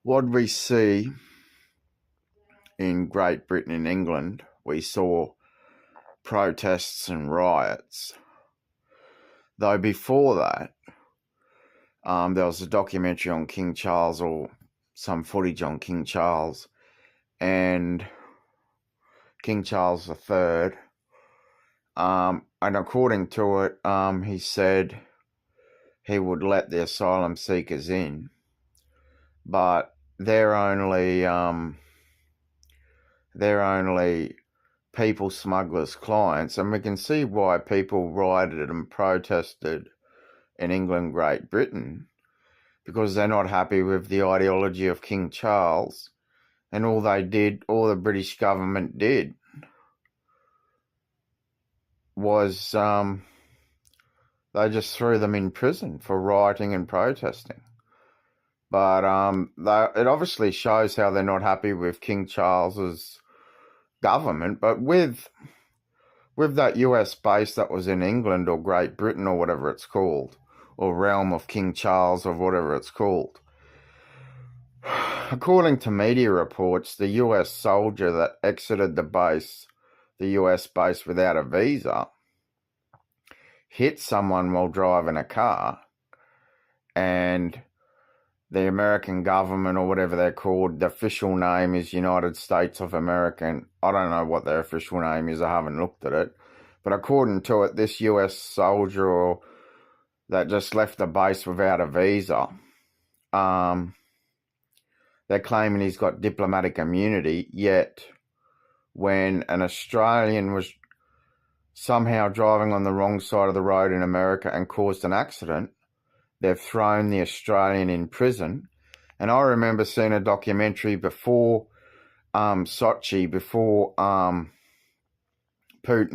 what we see in Great Britain and England, we saw protests and riots. Though before that, there was a documentary on King Charles, or some footage on King Charles, and King Charles III. And according to it, he said he would let the asylum seekers in, but they're only people smugglers' clients, and we can see why people rioted and protested in England, Great Britain, because they're not happy with the ideology of King Charles, and all the British government did was they just threw them in prison for rioting and protesting. But it obviously shows how they're not happy with King Charles's government. But with that US base that was in England or Great Britain or whatever it's called, or realm of King Charles or whatever it's called, according to media reports, the US soldier that exited the US base without a visa, hit someone while driving a car, and the American government, or whatever they're called, the official name is United States of America. I don't know what their official name is, I haven't looked at it, but according to it, this US soldier that just left the base without a visa, they're claiming he's got diplomatic immunity, yet when an Australian was somehow driving on the wrong side of the road in America and caused an accident, they've thrown the Australian in prison. And I remember seeing a documentary before Sochi, before Putin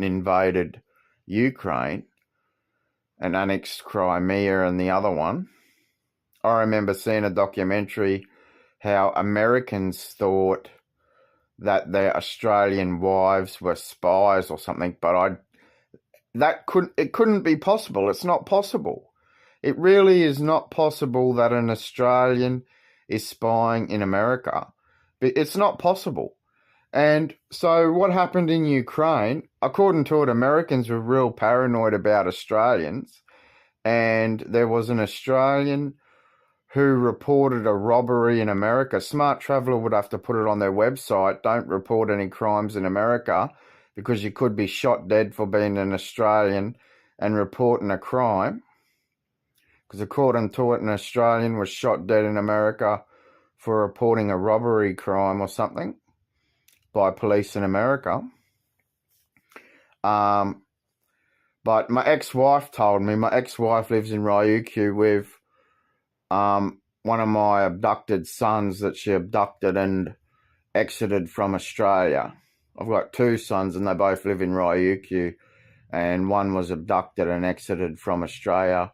invaded Ukraine and annexed Crimea and the other one. I remember seeing a documentary how Americans thought that their Australian wives were spies or something, but it couldn't be possible. It's not possible. It really is not possible that an Australian is spying in America. It's not possible. And so what happened in Ukraine, according to it, Americans were real paranoid about Australians, and there was an Australian who reported a robbery in America. Smart Traveller would have to put it on their website, don't report any crimes in America, because you could be shot dead for being an Australian and reporting a crime. Because according to it, an Australian was shot dead in America for reporting a robbery crime or something by police in America. But my ex-wife told me, my ex-wife lives in Ryukyu with one of my abducted sons that she abducted and exited from Australia. I've got two sons and they both live in Ryukyu, and one was abducted and exited from Australia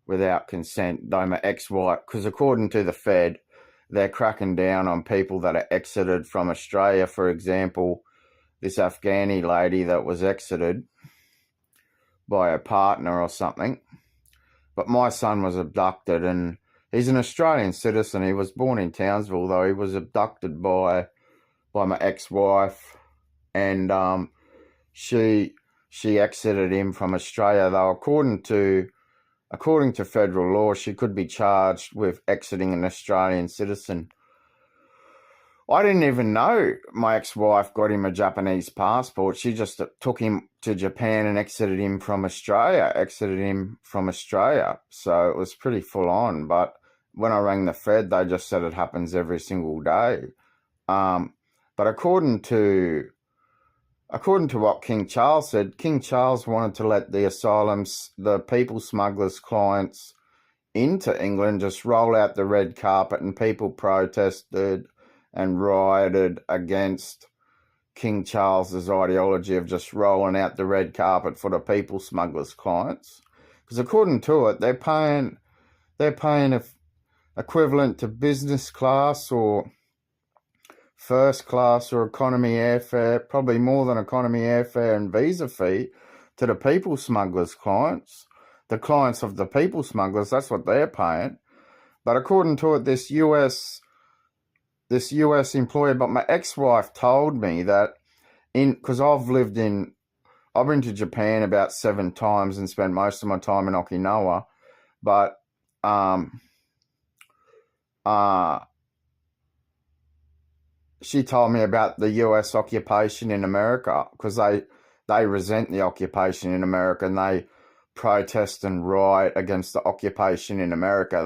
without consent, though my ex-wife, because according to the Fed, they're cracking down on people that are exited from Australia. For example, this Afghani lady that was exited by a partner or something. But my son was abducted, and he's an Australian citizen. He was born in Townsville, though he was abducted by my ex-wife, and she exited him from Australia, though according to federal law, she could be charged with exiting an Australian citizen. I didn't even know my ex-wife got him a Japanese passport. She just took him to Japan and exited him from Australia. So it was pretty full on. But when I rang the Fed, they just said it happens every single day. But according to what King Charles said, King Charles wanted to let the people smugglers' clients into England just roll out the red carpet, and people protested and rioted against King Charles's ideology of just rolling out the red carpet for the people smugglers' clients. Because according to it, they're paying equivalent to business class or first class or economy airfare, probably more than economy airfare and visa fee, to the people smugglers' clients. The clients of the people smugglers, that's what they're paying. But according to it, this US this US employer, but my ex-wife told me that because I've been to Japan about 7 times and spent most of my time in Okinawa, but she told me about the US occupation in America, because they resent the occupation in America and they protest and riot against the occupation in America.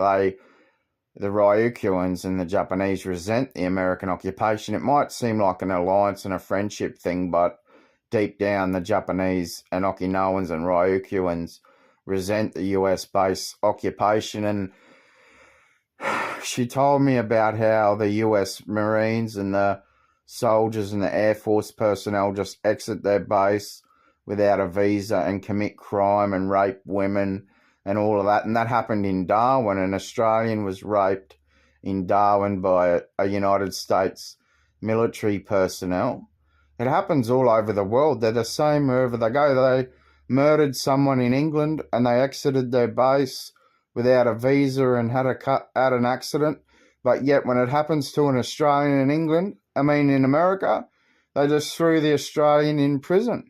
The Ryukyuans and the Japanese resent the American occupation. It might seem like an alliance and a friendship thing, but deep down, the Japanese and Okinawans and Ryukyuans resent the US-based occupation. And she told me about how the US Marines and the soldiers and the Air Force personnel just exit their base without a visa and commit crime and rape women and all of that. And that happened in Darwin. An Australian was raped in Darwin by a United States military personnel. It happens all over the world. They're the same wherever they go. They murdered someone in England and they exited their base without a visa and had an accident. But yet when it happens to an Australian in America, they just threw the Australian in prison.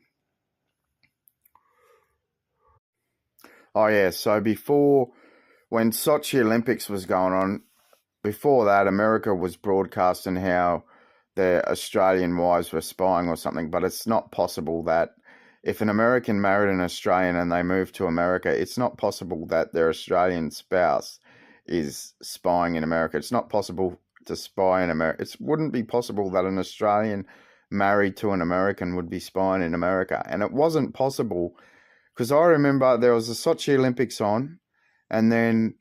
Oh yeah, so when Sochi Olympics was going on, before that, America was broadcasting how their Australian wives were spying or something, but it's not possible that if an American married an Australian and they moved to America, it's not possible that their Australian spouse is spying in America. It's not possible to spy in America. It wouldn't be possible that an Australian married to an American would be spying in America. And it wasn't possible because I remember there was the Sochi Olympics on, and then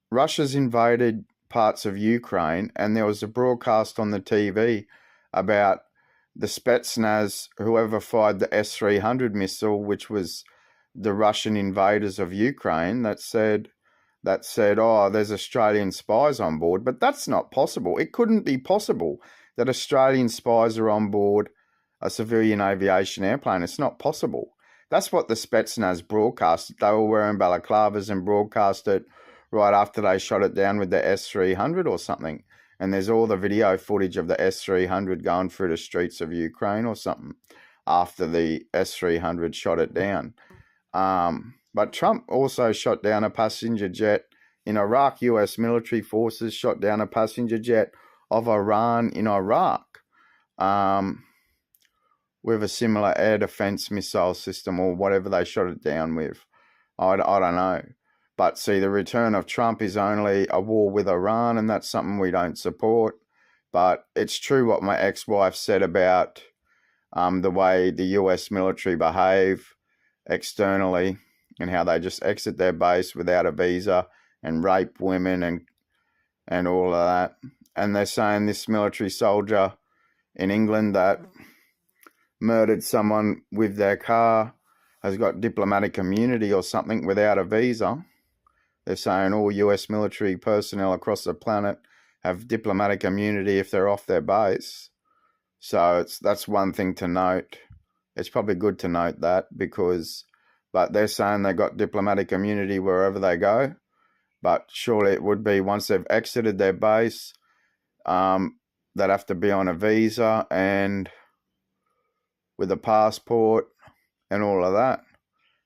Russia's invaded parts of Ukraine, and there was a broadcast on the TV about the Spetsnaz, whoever fired the S-300 missile, which was the Russian invaders of Ukraine, that said, oh, there's Australian spies on board. But that's not possible. It couldn't be possible that Australian spies are on board a civilian aviation airplane. It's not possible. That's what the Spetsnaz broadcast. They were wearing balaclavas and broadcast it right after they shot it down with the S-300 or something. And there's all the video footage of the S-300 going through the streets of Ukraine or something after the S-300 shot it down. But Trump also shot down a passenger jet in Iraq. US military forces shot down a passenger jet of Iran in Iraq with a similar air defense missile system or whatever they shot it down with. I don't know. But see, the return of Trump is only a war with Iran, and that's something we don't support. But it's true what my ex-wife said about the way the US military behave externally and how they just exit their base without a visa and rape women and all of that. And they're saying this military soldier in England that murdered someone with their car has got diplomatic immunity or something without a visa. They're saying all US military personnel across the planet have diplomatic immunity if they're off their base. So that's one thing to note. It's probably good to note that but they're saying they got diplomatic immunity wherever they go. But surely it would be once they've exited their base, they'd have to be on a visa and with a passport and all of that.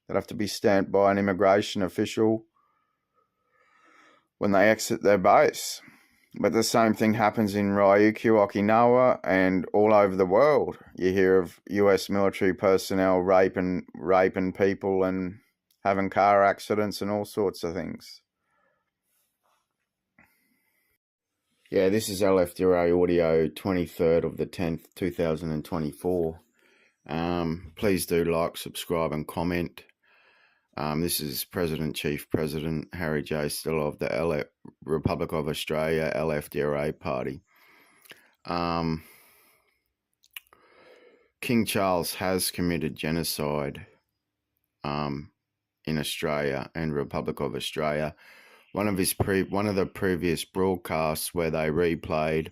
They'd have to be stamped by an immigration official when they exit their base. But the same thing happens in Ryukyu, Okinawa, and all over the world. You hear of US military personnel raping people and having car accidents and all sorts of things. Yeah, this is LFDRA audio 23rd of the 10th, 2024. Please do like, subscribe and comment. This is Chief President Harry J. Still of the Republic of Australia LFDRA party. King Charles has committed genocide in Australia and Republic of Australia. One of the previous broadcasts where they replayed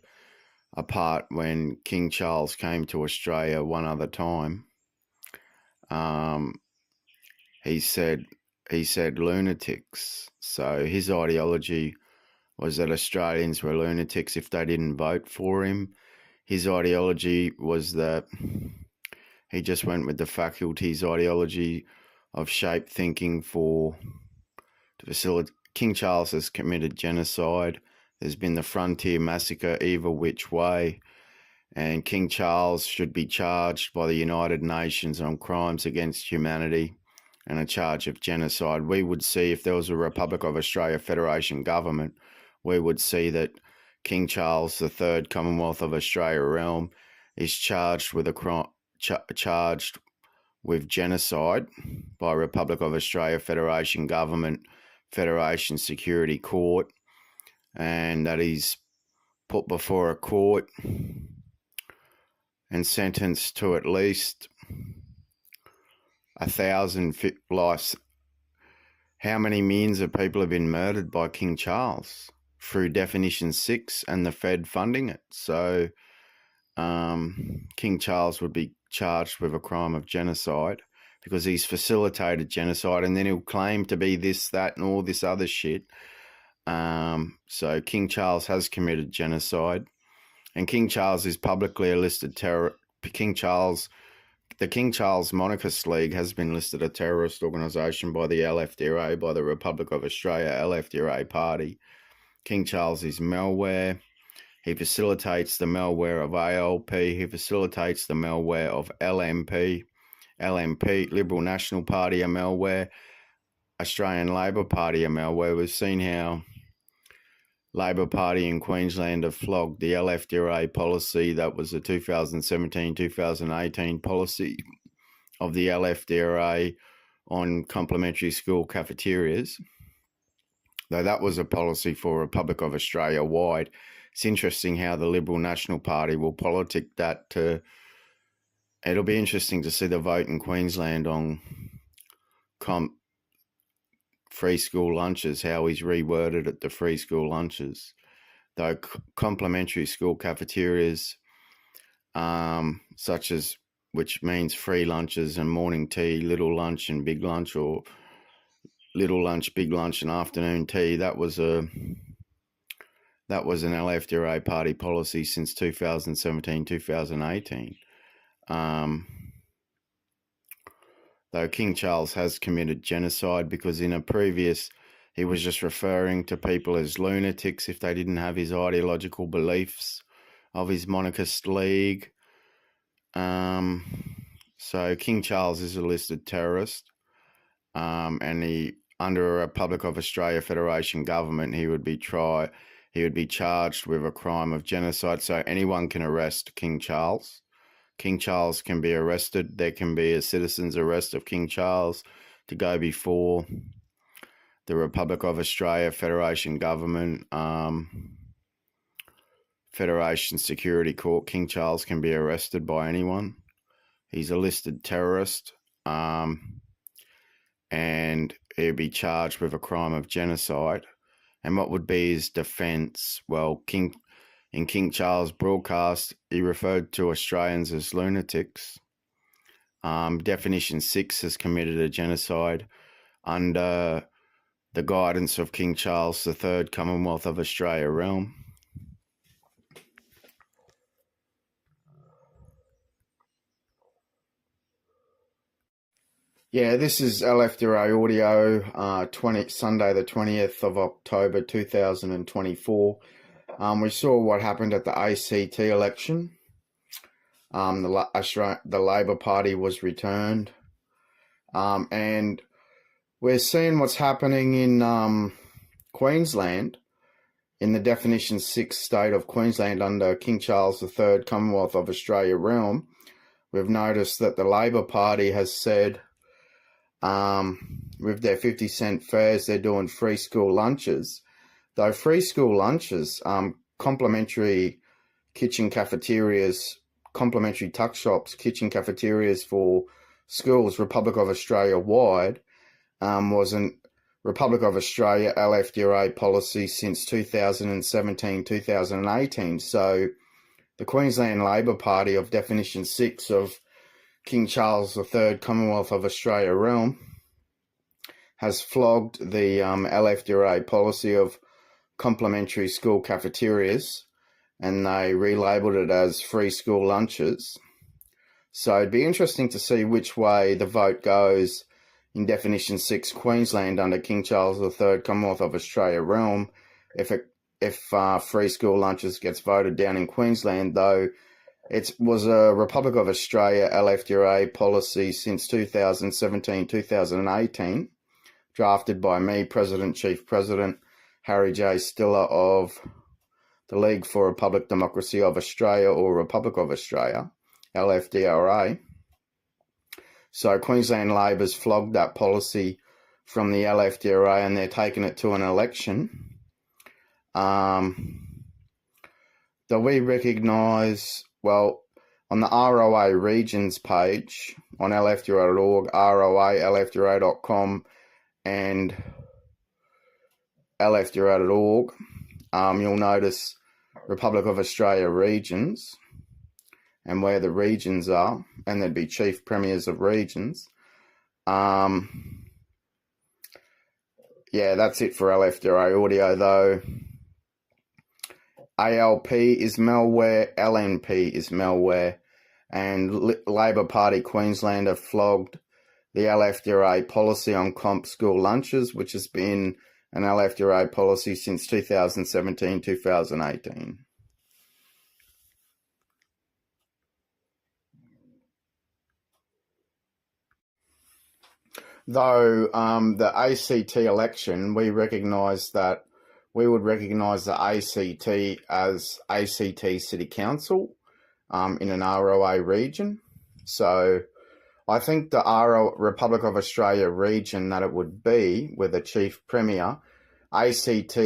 a part when King Charles came to Australia one other time. He said lunatics. So his ideology was that Australians were lunatics if they didn't vote for him. His ideology was that he just went with the faculty's ideology of shape thinking to facilitate. King Charles has committed genocide. There's been the Frontier Massacre either which way, and King Charles should be charged by the United Nations on crimes against humanity and a charge of genocide. We would see, if there was a Republic of Australia Federation government, we would see that King Charles III, Commonwealth of Australia realm, is charged with charged with genocide by Republic of Australia Federation government, Federation Security Court, and that he's put before a court and sentenced to at least 1,000 lives. How many millions of people have been murdered by King Charles through Definition 6 and the Fed funding it? So King Charles would be charged with a crime of genocide because he's facilitated genocide, and then he'll claim to be this, that, and all this other shit. So King Charles has committed genocide, and King Charles is publicly a listed terror. The King Charles Monarchist League has been listed a terrorist organisation by the LFDRA, by the Republic of Australia LFDRA party. King Charles is malware. He facilitates the malware of ALP. He facilitates the malware of LMP, Liberal National Party are malware, Australian Labor Party are malware. We've seen how Labor Party in Queensland have flogged the LFDRA policy. That was a 2017-2018 policy of the LFDRA on complementary school cafeterias. Though that was a policy for Republic of Australia wide. It's interesting how the Liberal National Party will politic that to... It'll be interesting to see the vote in Queensland on free school lunches, how he's reworded it to free school lunches. Though complementary school cafeterias, such as, which means free lunches and morning tea, little lunch and big lunch, or little lunch, big lunch and afternoon tea, that was an LFDRA party policy since 2017-2018. Though King Charles has committed genocide, because in a previous, he was just referring to people as lunatics if they didn't have his ideological beliefs of his monarchist league. So King Charles is a listed terrorist, and he, under a Republic of Australia Federation government, he would be charged with a crime of genocide. So anyone can arrest King Charles. King Charles can be arrested. There can be a citizen's arrest of King Charles to go before the Republic of Australia Federation government, Federation Security Court. King Charles can be arrested by anyone. He's a listed terrorist, and he'll be charged with a crime of genocide. And what would be his defence? Well, in King Charles' broadcast, he referred to Australians as lunatics. Definition 6 has committed a genocide under the guidance of King Charles III, Commonwealth of Australia realm. Yeah, this is LFDRA audio, Sunday the 20th of October 2024. We saw what happened at the ACT election. The Labor Party was returned. And we're seeing what's happening in Queensland, in the Definition 6 state of Queensland under King Charles III, Commonwealth of Australia realm. We've noticed that the Labor Party has said, with their 50-cent fares, they're doing free school lunches. Though free school lunches, complimentary kitchen cafeterias, complimentary tuck shops, kitchen cafeterias for schools, Republic of Australia wide, was a Republic of Australia LFDRA policy since 2017-2018. So the Queensland Labor Party of Definition 6 of King Charles III, Commonwealth of Australia realm, has flogged the LFDRA policy of complimentary school cafeterias, and they relabeled it as free school lunches. So it'd be interesting to see which way the vote goes in Definition 6 Queensland under King Charles III Commonwealth of Australia realm if free school lunches gets voted down in Queensland, though it was a Republic of Australia LFDRA policy since 2017-2018, drafted by me, Chief President Harry J. Stiller of the League for Republic Democracy of Australia, or Republic of Australia, LFDRA. So Queensland Labor's flogged that policy from the LFDRA, and they're taking it to an election. That we recognise, well, on the ROA regions page on LFDRA.org, ROA, LFDRA.com, and LFDRA.org, you'll notice Republic of Australia regions and where the regions are, and there'd be chief premiers of regions. Yeah, that's it for LFDRA audio, though. ALP is malware, LNP is malware, and Labor Party Queensland have flogged the LFDRA policy on comp school lunches, which has been an LFDRA policy since 2017-2018. Though the ACT election, we would recognise the ACT as ACT City Council in an ROA region. So I think the Republic of Australia region that it would be with a chief premier, ACT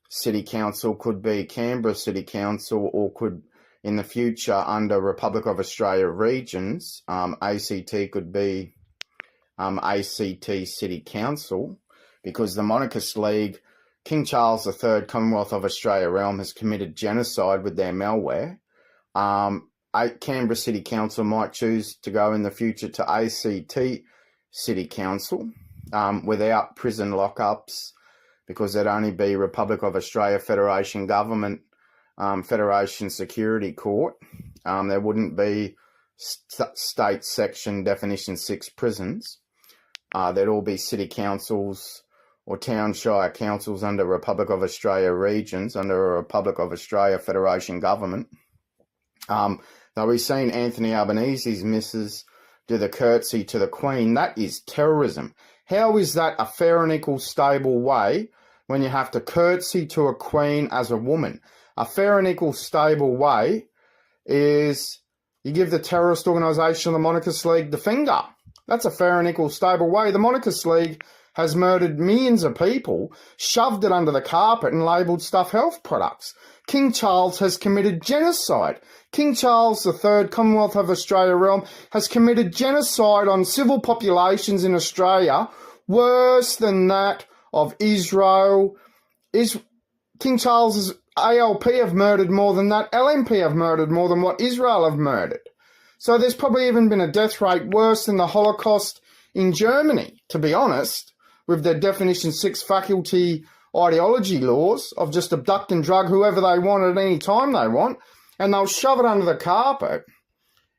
City Council could be Canberra City Council, or could in the future under Republic of Australia regions, ACT could be ACT City Council, because the Monarchist League, King Charles III Commonwealth of Australia realm, has committed genocide with their malware. Canberra City Council might choose to go in the future to ACT City Council without prison lockups, because there'd only be Republic of Australia Federation Government, Federation Security Court. There wouldn't be state section Definition 6 prisons. There'd all be city councils or town shire councils under Republic of Australia regions, under a Republic of Australia Federation Government. Though we've seen Anthony Albanese's missus do the curtsy to the Queen. That is terrorism. How is that a fair and equal, stable way when you have to curtsy to a Queen as a woman? A fair and equal, stable way is you give the terrorist organisation, the Monarchist League, the finger. That's a fair and equal, stable way. The Monarchist League has murdered millions of people, shoved it under the carpet and labelled stuff health products. King Charles has committed genocide. King Charles III, Commonwealth of Australia realm, has committed genocide on civil populations in Australia, worse than that of Israel. King Charles's ALP have murdered more than that. LNP have murdered more than what Israel have murdered. So there's probably even been a death rate worse than the Holocaust in Germany, to be honest, with their Definition 6 faculty ideology laws of just abduct and drug whoever they want at any time they want, and they'll shove it under the carpet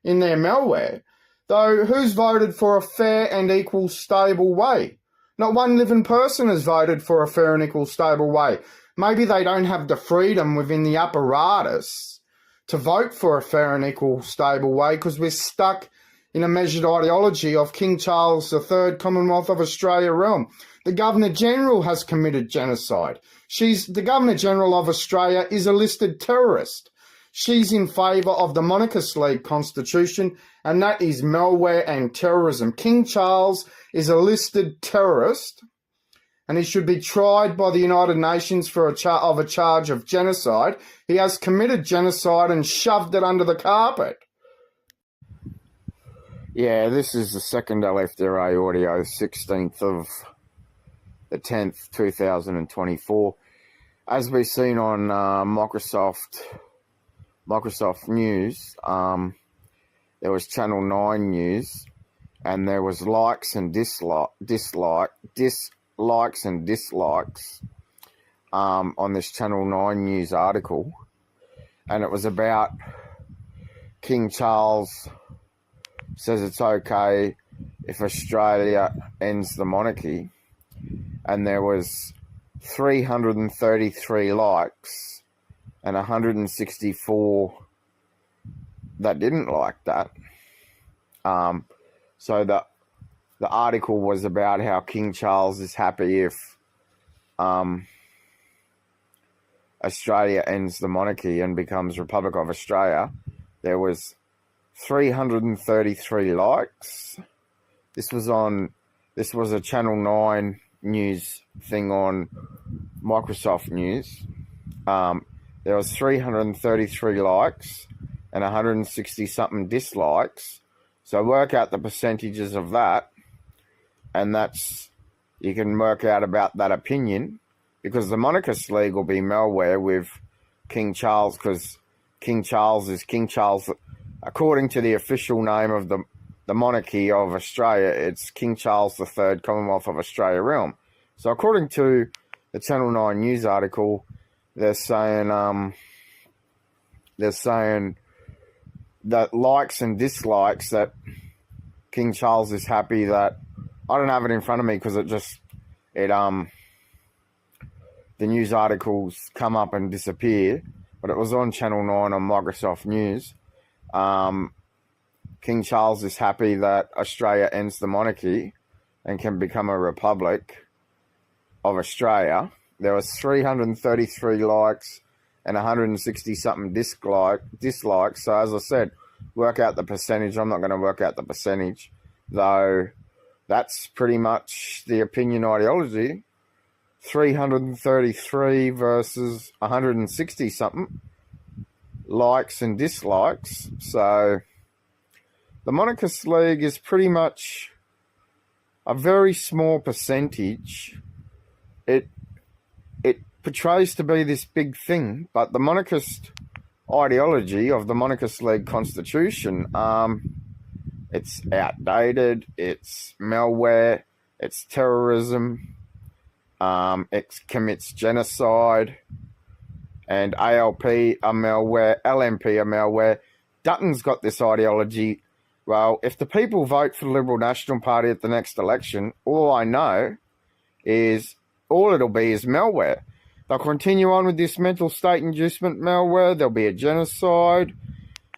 in their malware. Though who's voted for a fair and equal, stable way? Not one living person has voted for a fair and equal, stable way. Maybe they don't have the freedom within the apparatus to vote for a fair and equal, stable way, because we're stuck in a measured ideology of King Charles III, Commonwealth of Australia realm. The Governor-General has committed genocide. The Governor-General of Australia is a listed terrorist. She's in favour of the Monarchist League Constitution, and that is malware and terrorism. King Charles is a listed terrorist, and he should be tried by the United Nations for a charge of genocide. He has committed genocide and shoved it under the carpet. Yeah, this is the second LFDRA audio, 16th of the 10th, 2024. As we've seen on Microsoft News, there was Channel 9 News, and there was dislikes and dislikes on this Channel 9 news article, and it was about King Charles says it's okay if Australia ends the monarchy, and there was 333 likes and 164 that didn't like that. So the article was about how King Charles is happy if Australia ends the monarchy and becomes Republic of Australia. There was 333 likes. This was a Channel 9 news thing on Microsoft News. There was 333 likes and 160 something dislikes. So work out the percentages of that, and you can work out about that opinion, because the Monarchist League will be malware with King Charles, because King Charles is King Charles. According to the official name of the monarchy of Australia, it's King Charles III, Commonwealth of Australia realm. So according to the Channel 9 news article, they're saying that likes and dislikes, that King Charles is happy that, I don't have it in front of me because the news articles come up and disappear, but it was on Channel 9 on Microsoft News. King Charles is happy that Australia ends the monarchy and can become a republic of Australia. There was 333 likes and 160 something dislikes. So as I said, work out the percentage. I'm not going to work out the percentage, though. That's pretty much the opinion ideology. 333 versus 160 something likes and dislikes. So the Monarchist League is pretty much a very small percentage. It portrays to be this big thing, but the monarchist ideology of the Monarchist League Constitution, it's outdated, it's malware, it's terrorism, it commits genocide, and ALP are malware, LNP are malware. Dutton's got this ideology. Well, if the people vote for the Liberal National Party at the next election, all I know is all it'll be is malware. They'll continue on with this mental state inducement malware. There'll be a genocide.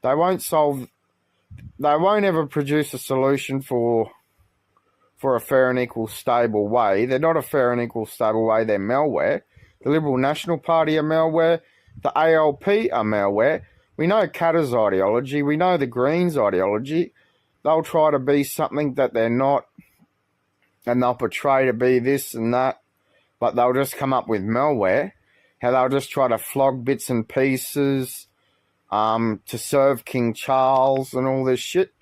They won't ever produce a solution for a fair and equal stable way. They're not a fair and equal stable way. They're malware. The Liberal National Party are malware. The ALP are malware. We know Katter's ideology. We know the Greens' ideology. They'll try to be something that they're not, and they'll portray to be this and that, but they'll just come up with malware. How they'll just try to flog bits and pieces to serve King Charles and all this shit,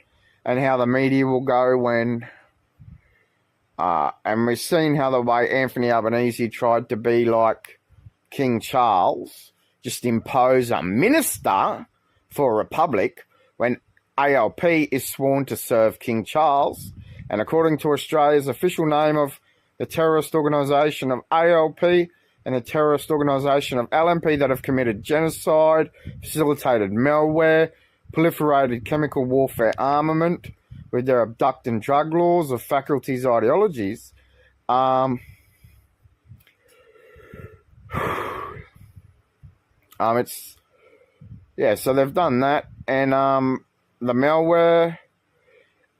and how the media will go when... and we've seen how the way Anthony Albanese tried to be like King Charles, just impose a minister for a republic when ALP is sworn to serve King Charles. And according to Australia's official name of the terrorist organisation of ALP and the terrorist organisation of LNP that have committed genocide, facilitated malware, proliferated chemical warfare armament with their abduct and drug laws of faculties' ideologies. So they've done that, and the malware,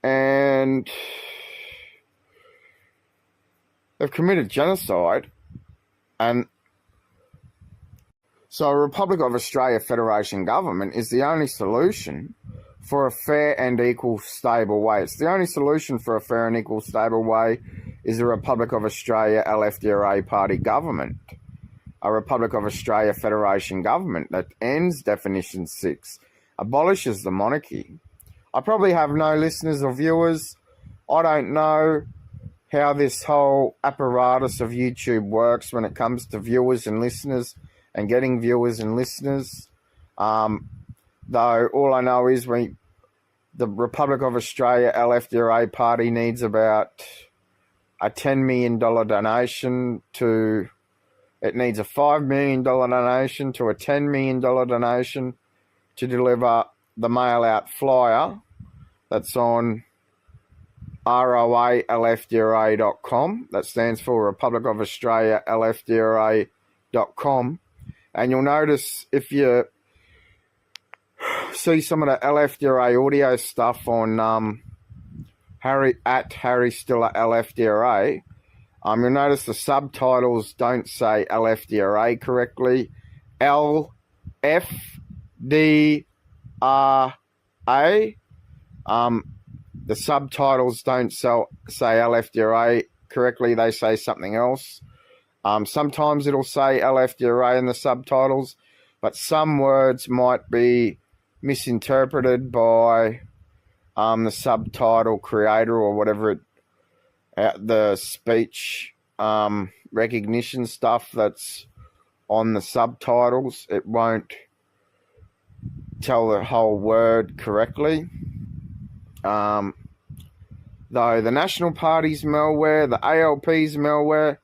and they've committed genocide, and so a Republic of Australia Federation government is the only solution for a fair and equal stable way. It's the only solution for a fair and equal stable way is a Republic of Australia LFDRA party government. A Republic of Australia Federation government that ends Definition 6, abolishes the monarchy. I probably have no listeners or viewers. I don't know how this whole apparatus of YouTube works when it comes to viewers and listeners and getting viewers and listeners. Though all I know is the Republic of Australia LFDRA party needs about a $10 million donation to It needs a $5 million donation to a $10 million donation to deliver the mail-out flyer that's on ROA-LFDRA.com. That stands for Republic of Australia LFDRA.com. And you'll notice if you see some of the LFDRA audio stuff on Harry Stiller LFDRA, you'll notice the subtitles don't say LFDRA correctly. LFDRA. The subtitles don't say LFDRA correctly. They say something else. Sometimes it'll say LFDRA in the subtitles, but some words might be misinterpreted by the subtitle creator or whatever the speech recognition stuff that's on the subtitles. It won't tell the whole word correctly. Though the National Party's malware, the ALP's malware,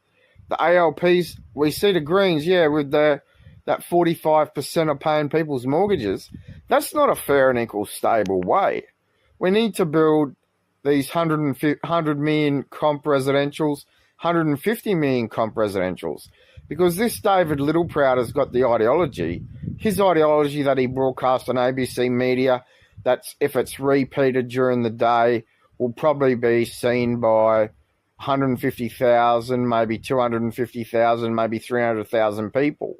the ALP's, we see the Greens, with that 45% are paying people's mortgages. That's not a fair and equal stable way. We need to build these 100 million comp residentials, 150 million comp residentials, because this David Littleproud has got the ideology, his ideology that he broadcast on ABC Media, that's if it's repeated during the day, will probably be seen by 150,000, maybe 250,000, maybe 300,000 people.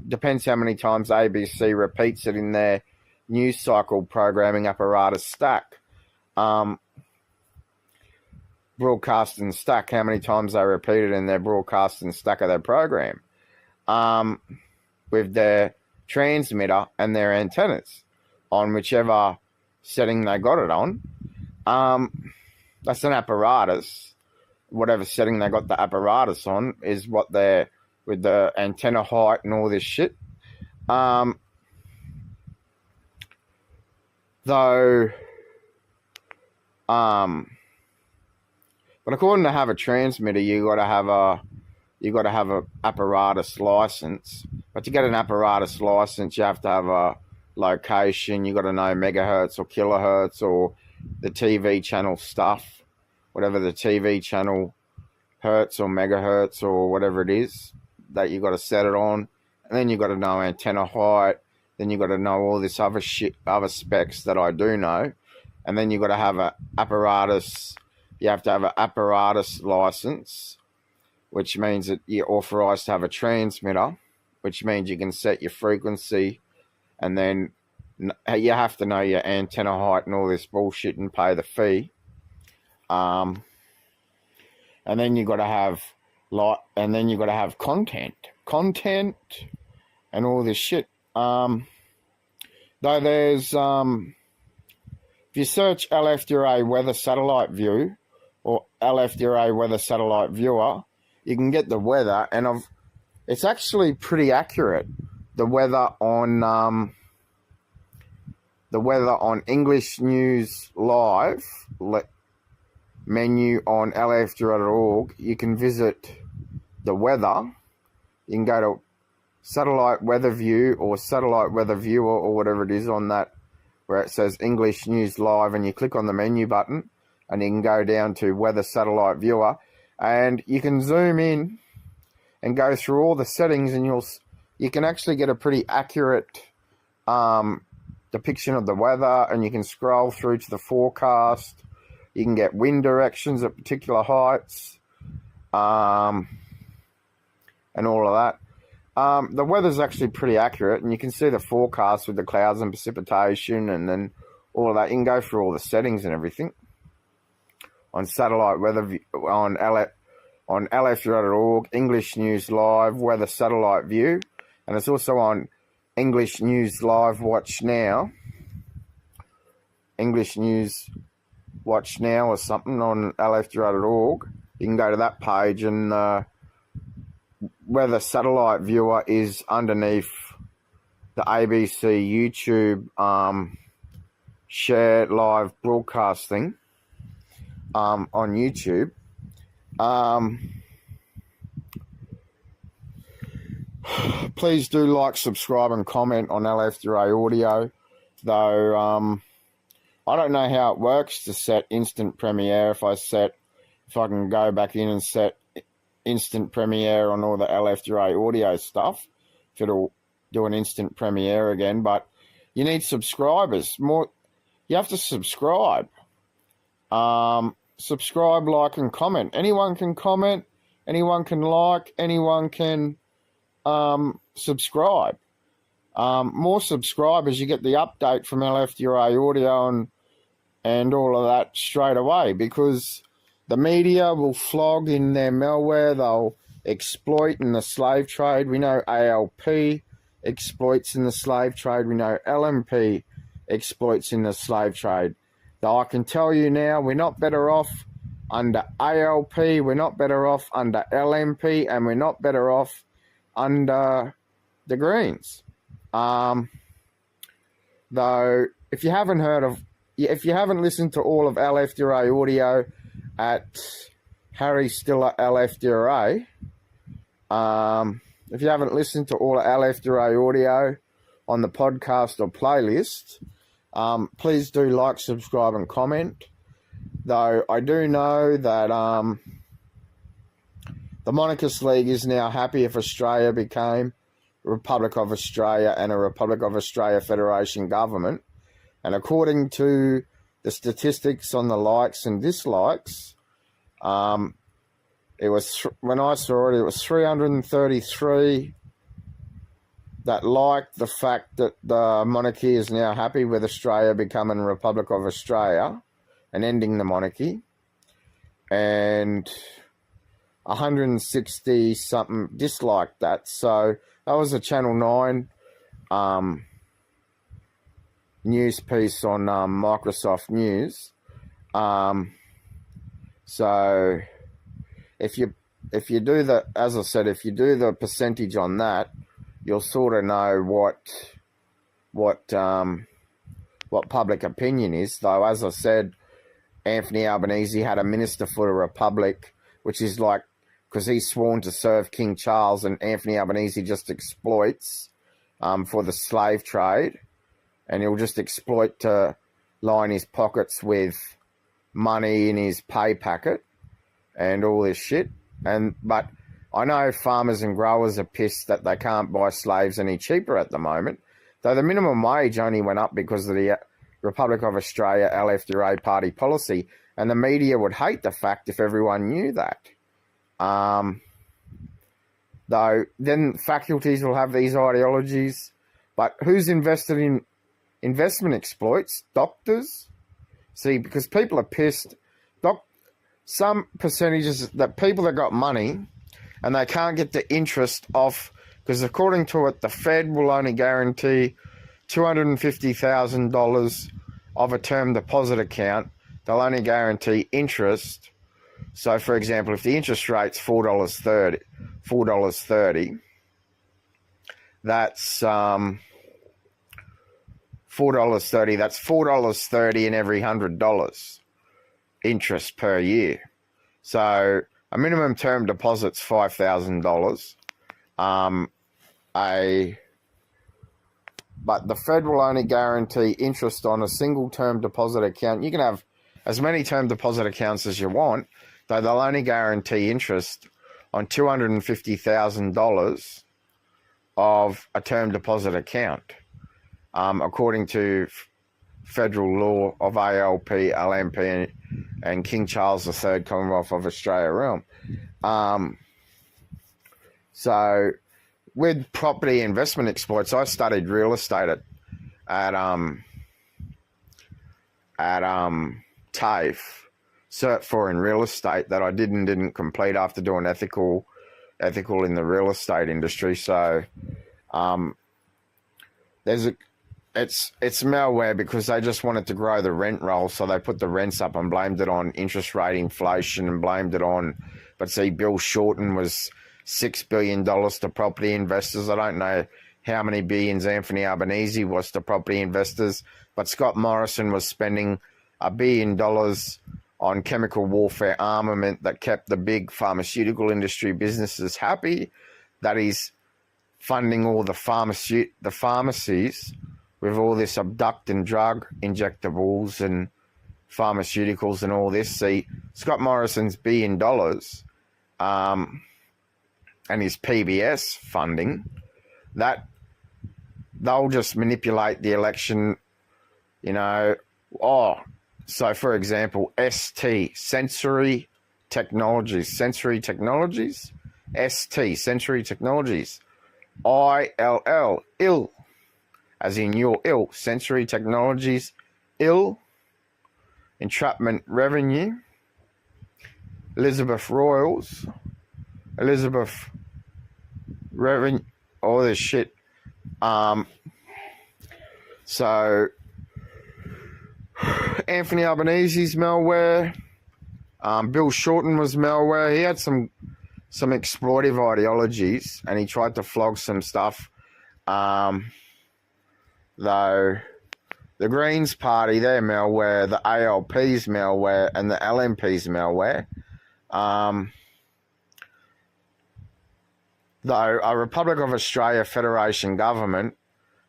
Depends how many times ABC repeats it in their news cycle programming apparatus stack. Broadcast and stack, how many times they repeat it in their broadcast and stack of their program. With their transmitter and their antennas on whichever setting they got it on. That's an apparatus. Whatever setting they got the apparatus on is what they're with the antenna height and all this shit. Though, but according to have a transmitter, you got to have a apparatus license. But to get an apparatus license, you have to have a location. You got to know megahertz or kilohertz or the TV channel stuff, whatever the TV channel hertz or megahertz or whatever it is that you got to set it on. And then you got to know antenna height. Then you got to know all this other shit, other specs that I do know. And then you got to have an apparatus. You have to have an apparatus license, which means that you're authorized to have a transmitter, which means you can set your frequency, and then you have to know your antenna height and all this bullshit and pay the fee. And then you got to have content, and all this shit. Though there's if you search LFDRA weather satellite view or LFDRA weather satellite viewer, you can get the weather, and it's actually pretty accurate. The weather on English News Live menu on LFDRA.org. You can visit the weather. You can go to satellite weather view or satellite weather viewer or whatever it is on that, where it says English News Live, and you click on the menu button and you can go down to weather satellite viewer, and you can zoom in and go through all the settings, and you can actually get a pretty accurate depiction of the weather, and you can scroll through to the forecast. You can get wind directions at particular heights, and all of that. The weather's actually pretty accurate, and you can see the forecast with the clouds and precipitation, and then all of that. You can go through all the settings and everything on satellite weather on LFDRA.org, English News Live weather satellite view, and it's also on English News Live Watch Now, English News Watch Now or something on LFDRA.org. You can go to that page, and where the satellite viewer is underneath the ABC YouTube share live broadcast thing on YouTube. Please do like, subscribe and comment on LFDRA audio. Though I don't know how it works to set instant premiere. If I can go back in and set instant premiere on all the LFDRA audio stuff, if it'll do an instant premiere again. But you need subscribers. You have to subscribe. Subscribe, like and comment. Anyone can comment, anyone can like, anyone can subscribe. More subscribers, you get the update from LFDRA audio and all of that straight away, because the media will flog in their malware. They'll exploit in the slave trade. We know ALP exploits in the slave trade. We know LMP exploits in the slave trade. Though I can tell you now, we're not better off under ALP, we're not better off under LMP, and we're not better off under the Greens. Though, if you haven't listened to all of LFDRA audio at Harry Stiller LFDRA, if you haven't listened to all of LFDRA audio on the podcast or playlist, please do like, subscribe and comment. Though I do know that the Monarchist League is now happy if Australia became a Republic of Australia and a Republic of Australia Federation government. And according to the statistics on the likes and dislikes, it was, when I saw it, it was 333 that liked the fact that the monarchy is now happy with Australia becoming a Republic of Australia and ending the monarchy, and 160 something disliked that. So that was a Channel 9 news piece on Microsoft News. So if you do the, as I said, if you do the percentage on that, you'll sort of know what public opinion is. Though, as I said, Anthony Albanese had a Minister for the Republic, which is like, because he's sworn to serve King Charles, and Anthony Albanese just exploits for the slave trade, and he'll just exploit to line his pockets with money in his pay packet and all this shit. But I know farmers and growers are pissed that they can't buy slaves any cheaper at the moment, though the minimum wage only went up because of the Republic of Australia LFDRA party policy, and the media would hate the fact if everyone knew that. Though then faculties will have these ideologies, but who's invested in investment exploits? Doctors. See, because people are pissed. Some percentages that people that got money and they can't get the interest off, because according to it, the Fed will only guarantee $250,000 of a term deposit account. They'll only guarantee interest. So, for example, if the interest rate's $4.30, that's $4.30. That's $4.30 in every $100 interest per year. So a minimum term deposit's $5,000. But the Fed will only guarantee interest on a single term deposit account. You can have as many term deposit accounts as you want, though they'll only guarantee interest on $250,000 of a term deposit account, according to federal law of ALP, LMP, and King Charles III Commonwealth of Australia realm. So with property investment exploits, I studied real estate at TAFE, Cert 4 in real estate, that I didn't complete after doing ethical in the real estate industry. So it's malware, because they just wanted to grow the rent roll, so they put the rents up and blamed it on interest rate inflation and blamed it on. But see, Bill Shorten was $6 billion to property investors. I don't know how many billions Anthony Albanese was to property investors, but Scott Morrison was spending $1 billion on chemical warfare armament that kept the big pharmaceutical industry businesses happy. That is funding all the pharmacies with all this abduct and drug injectables and pharmaceuticals and all this. See, Scott Morrison's $1 billion and his PBS funding, that they'll just manipulate the election, you know. So for example, Sensory Technologies, Sensory Technologies, Sensory Technologies, ill, as in you're ill, Sensory Technologies, ill, entrapment revenue, Elizabeth revenue, all this shit. So Anthony Albanese's malware, Bill Shorten was malware. He had some exploitive ideologies, and he tried to flog some stuff. Though the Greens Party, their malware, the ALP's malware, and the LNP's malware. Though a Republic of Australia Federation government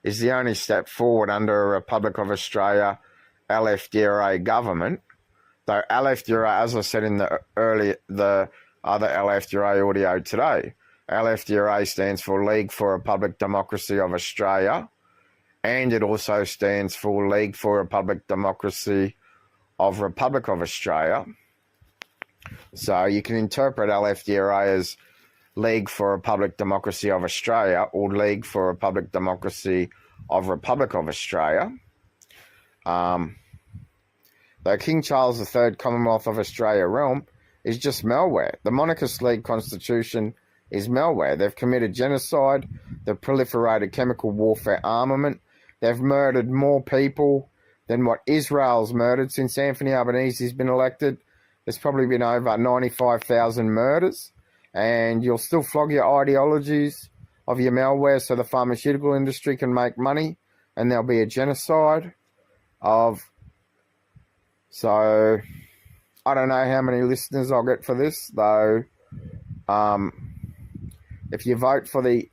is the only step forward under a Republic of Australia LFDRA government, though LFDRA, as I said in the other LFDRA audio today, LFDRA stands for League for Republic Democracy of Australia, and it also stands for League for Republic Democracy of Republic of Australia. So you can interpret LFDRA as League for Republic Democracy of Australia or League for Republic Democracy of Republic of Australia. Though King Charles III Commonwealth of Australia realm is just malware. The Monarchist League Constitution is malware. They've committed genocide. They've proliferated chemical warfare armament. They've murdered more people than what Israel's murdered since Anthony Albanese's been elected. There's probably been over 95,000 murders. And you'll still flog your ideologies of your malware so the pharmaceutical industry can make money, and there'll be a genocide of... So, I don't know how many listeners I'll get for this, though. If you vote for the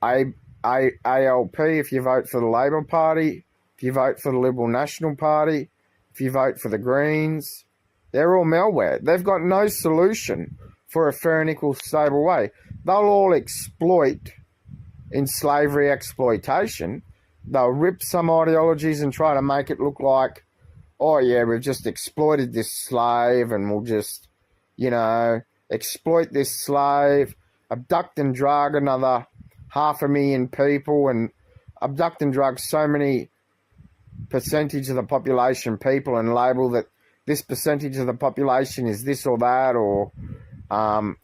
ALP, if you vote for the Labor Party, if you vote for the Liberal National Party, if you vote for the Greens, they're all malware. They've got no solution for a fair and equal, stable way. They'll all exploit in slavery exploitation. They'll rip some ideologies and try to make it look like, oh yeah, we've just exploited this slave and we'll just, you know, exploit this slave, abduct and drug another 500,000 people, and abduct and drug so many percentage of the population people, and label that this percentage of the population is this or that, or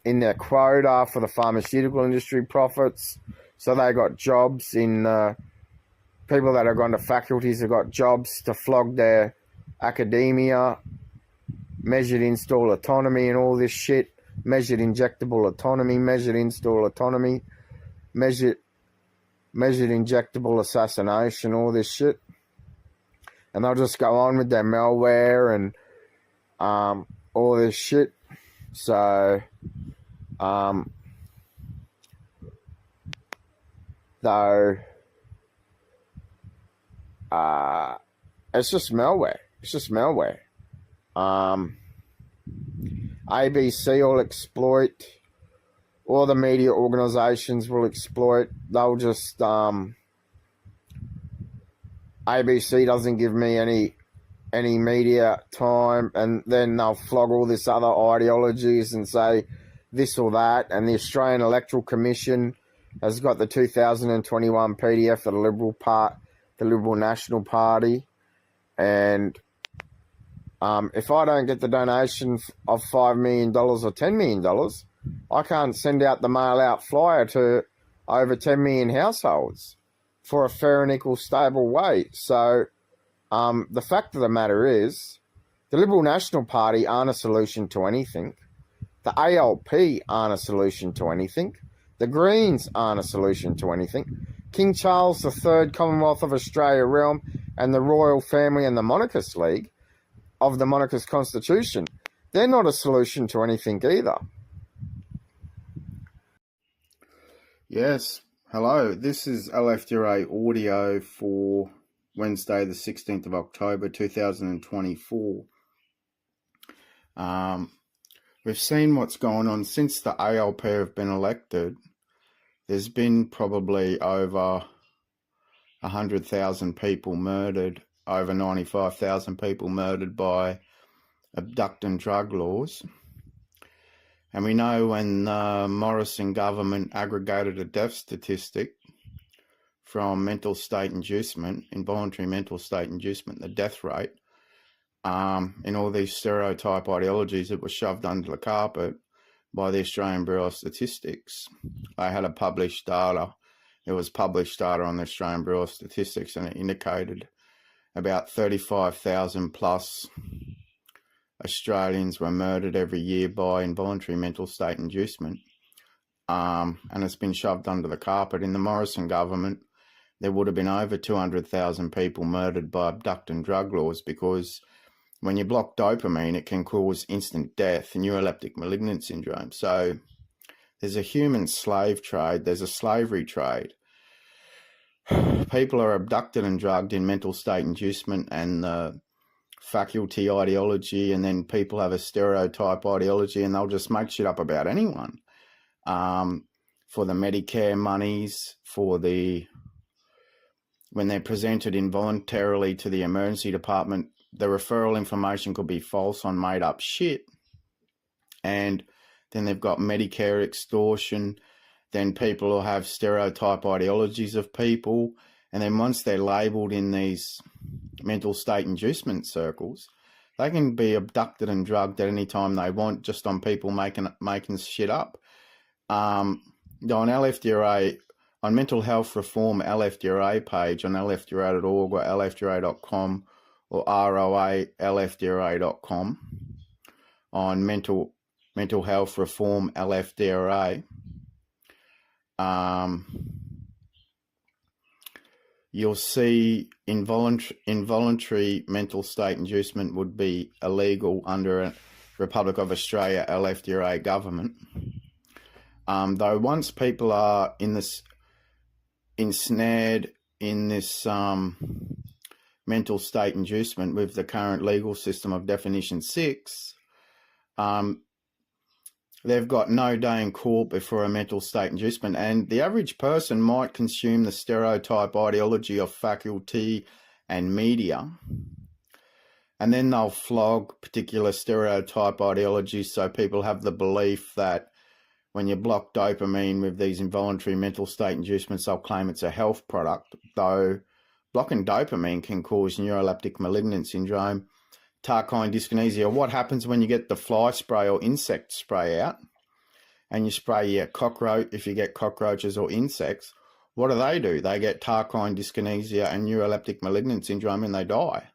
in their quota for the pharmaceutical industry profits. So they got jobs in, people that have gone to faculties have got jobs to flog their academia, measured install autonomy and all this shit, measured injectable autonomy, measured install autonomy, measured injectable assassination, all this shit. And they'll just go on with their malware and all this shit. So, though, it's just malware. It's just malware. ABC will exploit. All the media organizations will exploit. They'll just, ABC doesn't give me any media time, and then they'll flog all this other ideologies and say this or that. And the Australian Electoral Commission has got the 2021 PDF for the Liberal National Party. And if I don't get the donation of $5 million or $10 million, I can't send out the mail-out flyer to over 10 million households for a fair and equal, stable way. So the fact of the matter is, the Liberal National Party aren't a solution to anything. The ALP aren't a solution to anything. The Greens aren't a solution to anything. King Charles III Commonwealth of Australia realm and the Royal Family and the Monarchist League of the Monarchist Constitution, they're not a solution to anything either. Yes, Hello, this is LFDRA audio for Wednesday the 16th of October 2024. We've seen what's going on since the ALP have been elected. There's been probably over 100,000 people murdered, over 95,000 people murdered by abduct and drug laws. And we know when the Morrison government aggregated a death statistic from mental state inducement, involuntary mental state inducement, the death rate, in all these stereotype ideologies, it was shoved under the carpet by the Australian Bureau of Statistics. They had a published data. It was published data on the Australian Bureau of Statistics, and it indicated about 35,000 plus Australians were murdered every year by involuntary mental state inducement. And it's been shoved under the carpet. In the Morrison government, there would have been over 200,000 people murdered by abduct and drug laws, because when you block dopamine, it can cause instant death and neuroleptic malignant syndrome. So there's a human slave trade. There's a slavery trade. People are abducted and drugged in mental state inducement and faculty ideology, and then people have a stereotype ideology, and they'll just make shit up about anyone. For the Medicare monies, when they're presented involuntarily to the emergency department, the referral information could be false on made up shit. And then they've got Medicare extortion. Then people will have stereotype ideologies of people. And then once they're labelled in these mental state inducement circles, they can be abducted and drugged at any time they want, just on people making shit up. On LFDRA, on mental health reform LFDRA page on lfdra.org or lfdra.com or roalfdra.com, on mental health reform LFDRA, you'll see involuntary mental state inducement would be illegal under a Republic of Australia LFDRA government. Though once people are ensnared in this mental state inducement with the current legal system of definition 6, they've got no day in court before a mental state inducement, and the average person might consume the stereotype ideology of faculty and media, and then they'll flog particular stereotype ideologies, so people have the belief that when you block dopamine with these involuntary mental state inducements, they'll claim it's a health product, though blocking dopamine can cause neuroleptic malignant syndrome, tarkine dyskinesia. What happens when you get the fly spray or insect spray out and you spray your cockroach, if you get cockroaches or insects, what do? They get tarkine dyskinesia and neuroleptic malignant syndrome, and they die.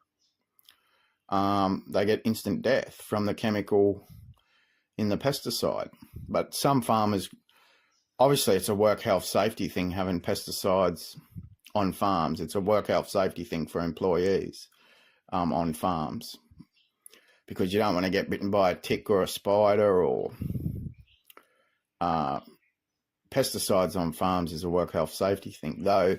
They get instant death from the chemical in the pesticide. But some farmers, obviously it's a work health safety thing having pesticides on farms. It's a work health safety thing for employees on farms, because you don't want to get bitten by a tick or a spider, or pesticides on farms is a work health safety thing. Though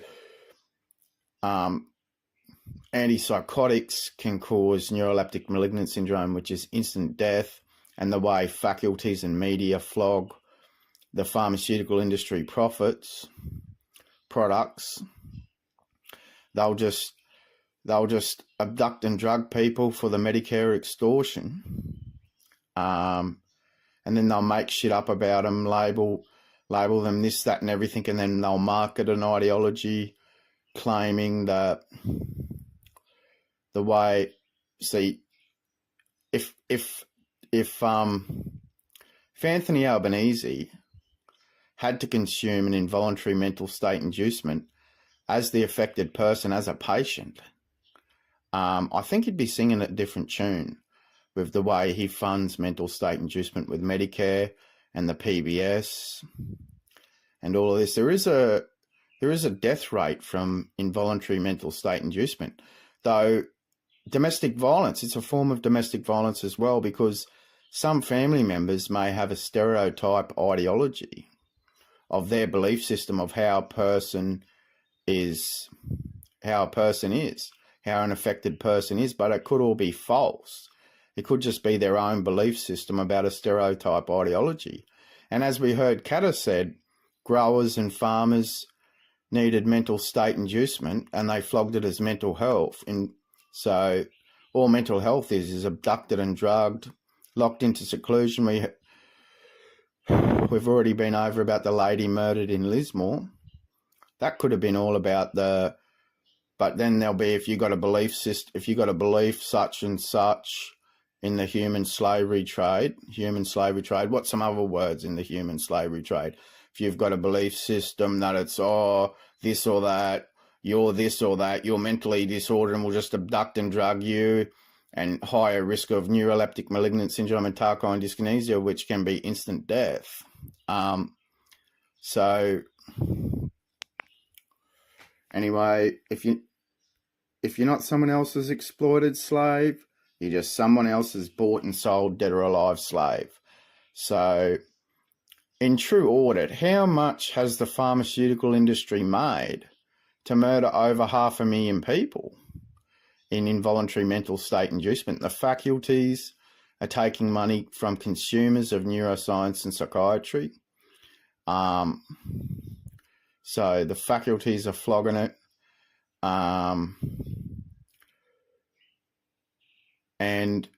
antipsychotics can cause neuroleptic malignant syndrome, which is instant death, and the way faculties and media flog the pharmaceutical industry products, they'll just abduct and drug people for the Medicare extortion, and then they'll make shit up about them, label them this, that, and everything, and then they'll market an ideology claiming that the way, see, if Anthony Albanese had to consume an involuntary mental state inducement as the affected person, as a patient, I think he'd be singing a different tune with the way he funds mental state inducement with Medicare and the PBS and all of this. There is a death rate from involuntary mental state inducement, though domestic violence, it's a form of domestic violence as well, because some family members may have a stereotype ideology of their belief system of how a person is, how an affected person is, but it could all be false. It could just be their own belief system about a stereotype ideology. And as we heard Kata said, growers and farmers needed mental state inducement and they flogged it as mental health. And so all mental health is abducted and drugged, locked into seclusion. We've already been over about the lady murdered in Lismore. That could have been all about the, but then there'll be, if you got a belief system, if you got a belief such and such in the human slavery trade, what's some other words in the human slavery trade? If you've got a belief system that it's, oh, this or that, you're this or that, you're mentally disordered and we'll just abduct and drug you, and higher risk of neuroleptic malignant syndrome and Tarkine dyskinesia, which can be instant death. So anyway, if you're not someone else's exploited slave, you're just someone else's bought and sold dead or alive slave. So in true audit, how much has the pharmaceutical industry made to murder over 500,000 people in involuntary mental state inducement? The faculties are taking money from consumers of neuroscience and psychiatry. So the faculties are flogging it. And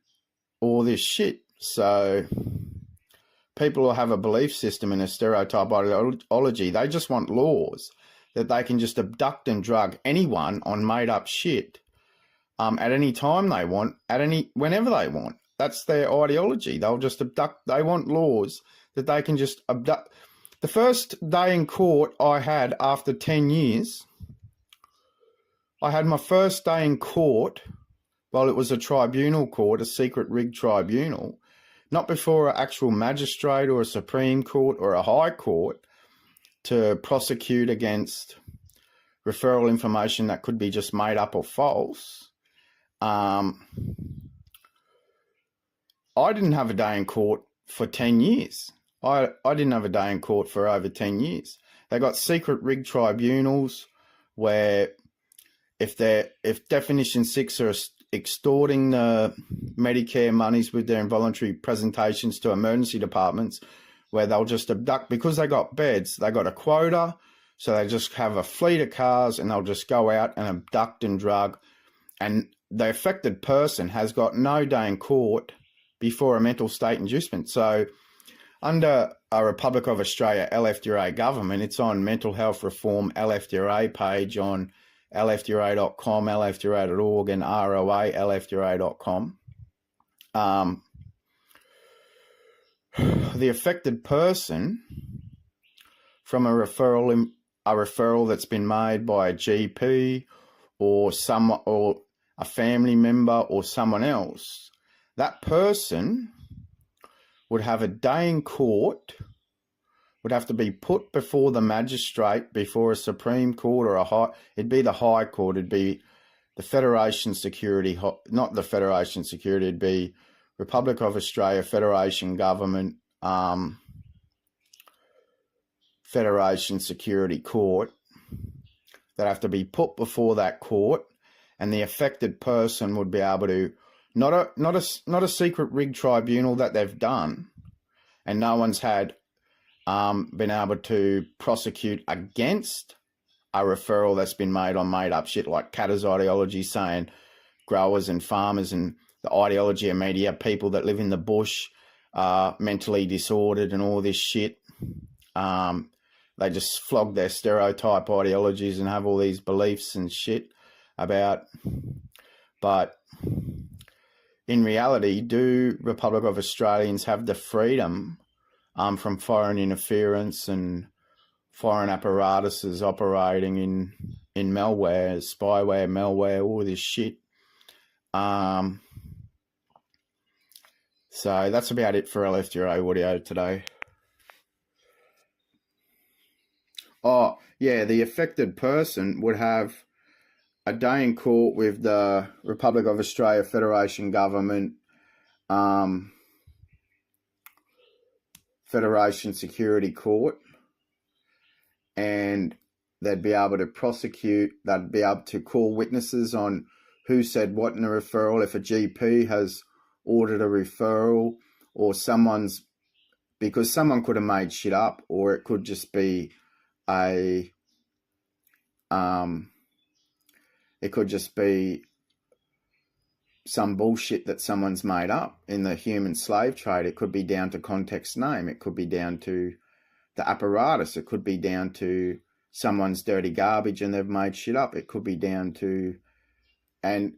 all this shit. So people who have a belief system and a stereotype ideology, they just want laws that they can just abduct and drug anyone on made up shit at any time they want, whenever they want. That's their ideology. They'll just abduct. They want laws that they can just abduct. The first day in court I had after 10 years, I had my first day in court. Well, it was a tribunal court, a secret rigged tribunal, not before an actual magistrate or a Supreme Court or a High Court to prosecute against referral information that could be just made up or false. I didn't have a day in court for 10 years. I didn't have a day in court for over 10 years. They got secret rigged tribunals where if Definition 6 are extorting the Medicare monies with their involuntary presentations to emergency departments, where they'll just abduct, because they got beds, they got a quota, so they just have a fleet of cars and they'll just go out and abduct and drug, and the affected person has got no day in court before a mental state inducement. So under a Republic of Australia LFDRA government, it's on Mental Health Reform LFDRA page on LFDRA.com, LFDRA.org, and ROA, LFDRA.com. The affected person from a referral that's been made by a GP or a family member or someone else, that person would have a day in court, would have to be put before the magistrate, before a Supreme Court or it'd be the High Court, it'd be the Federation Security, not the Federation Security, it'd be Republic of Australia, Federation Government, Federation Security Court, that have to be put before that court, and the affected person would be able to, not a secret rigged tribunal that they've done, and no one's had been able to prosecute against a referral that's been made on made up shit like Kata's ideology, saying growers and farmers, and the ideology of media, people that live in the bush are mentally disordered and all this shit. They just flog their stereotype ideologies and have all these beliefs and shit about. But in reality, do Republic of Australians have the freedom from foreign interference and foreign apparatuses operating in malware, spyware, malware, all this shit? So that's about it for LFDRA audio today. Oh, yeah, the affected person would have a day in court with the Republic of Australia Federation Government, Federation Security Court, and they'd be able to prosecute, they'd be able to call witnesses on who said what in a referral, if a GP has ordered a referral, or because someone could have made shit up, or it could just be it could just be some bullshit that someone's made up in the human slave trade. It could be down to context name. It could be down to the apparatus. It could be down to someone's dirty garbage and they've made shit up. It could be down to, and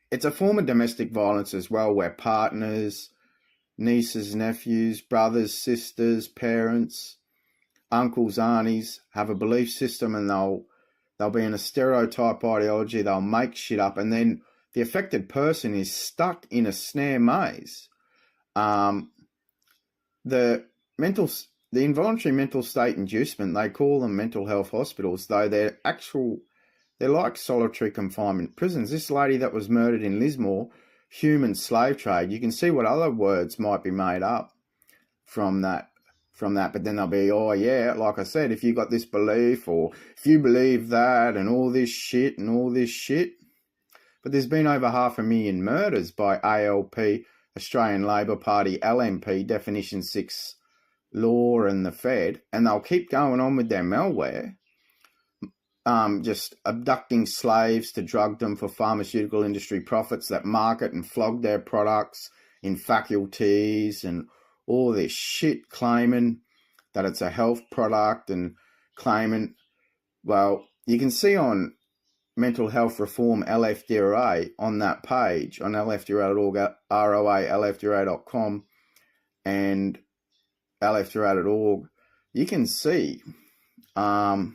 it's a form of domestic violence as well, where partners, nieces, nephews, brothers, sisters, parents, uncles, aunties have a belief system, and they'll be in a stereotype ideology. They'll make shit up, and then the affected person is stuck in a snare maze. The involuntary mental state inducement, they call them mental health hospitals, though they're like solitary confinement prisons. This lady that was murdered in Lismore, human slave trade, you can see what other words might be made up from that. But then they'll be, oh yeah, like I said, if you got this belief, or if you believe that, and all this shit. But there's been over 500,000 murders by ALP, Australian Labor Party, LNP, Definition 6 law, and the Fed, and they'll keep going on with their malware, just abducting slaves to drug them for pharmaceutical industry profits that market and flog their products in faculties and all this shit, claiming that it's a health product, and claiming, well, you can see on Mental Health Reform LFDRA on that page, on LFDRA.org, ROA, LFDRA.com, and LFDRA.org, you can see what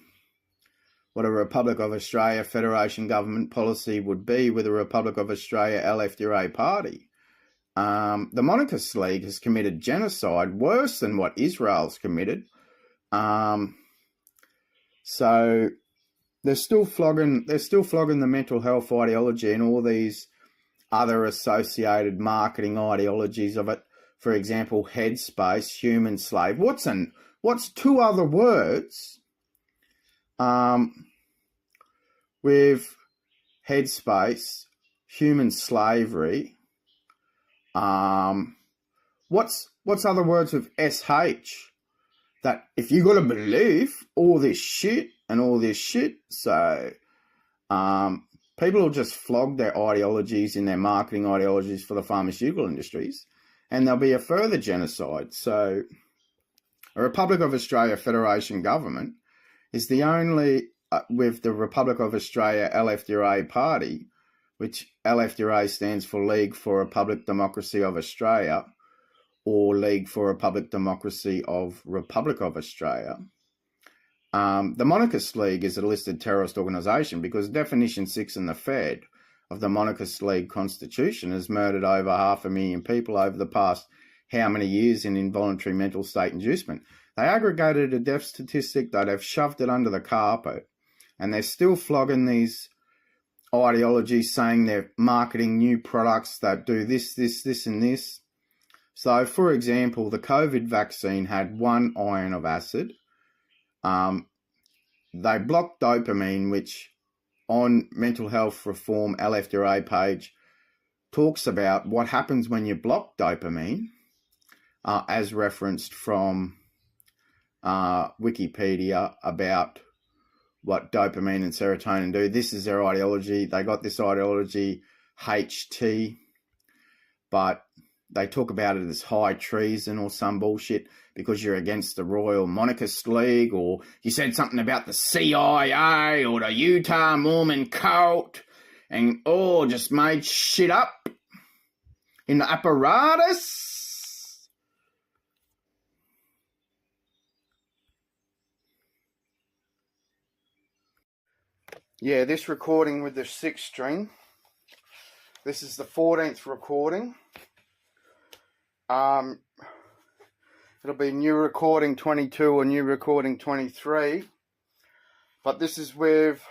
a Republic of Australia Federation government policy would be with a Republic of Australia LFDRA party. The Monarchist League has committed genocide worse than what Israel's committed. So they're still flogging the mental health ideology and all these other associated marketing ideologies of it. For example, headspace, human slave. What's two other words with headspace, human slavery? What's other words with SH? That if you got to believe all this shit, so people will just flog their ideologies in their marketing ideologies for the pharmaceutical industries, and there'll be a further genocide. So a Republic of Australia Federation government is the only, with the Republic of Australia LFDRA party, which LFDRA stands for League for a Public Democracy of Australia, or League for a Public Democracy of Republic of Australia. The Monarchist League is a listed terrorist organisation because Definition 6 in the Fed of the Monarchist League Constitution has murdered over 500,000 people over the past how many years in involuntary mental state inducement. They aggregated a death statistic that have shoved it under the carpet, and they're still flogging these ideologies, saying they're marketing new products that do this, and this. So, for example, the COVID vaccine had 1 ion of acid. They blocked dopamine, which on Mental Health Reform LFDRA page talks about what happens when you block dopamine, as referenced from Wikipedia about what dopamine and serotonin do. This is their ideology. They got this ideology, HT, but they talk about it as high treason or some bullshit because you're against the Royal Monarchist League, or you said something about the CIA or the Utah Mormon cult, and just made shit up in the apparatus. Yeah, this recording with the 6th string, this is the 14th recording. It'll be new recording 22 or new recording 23. But this is with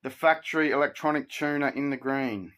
the factory electronic tuner in the green.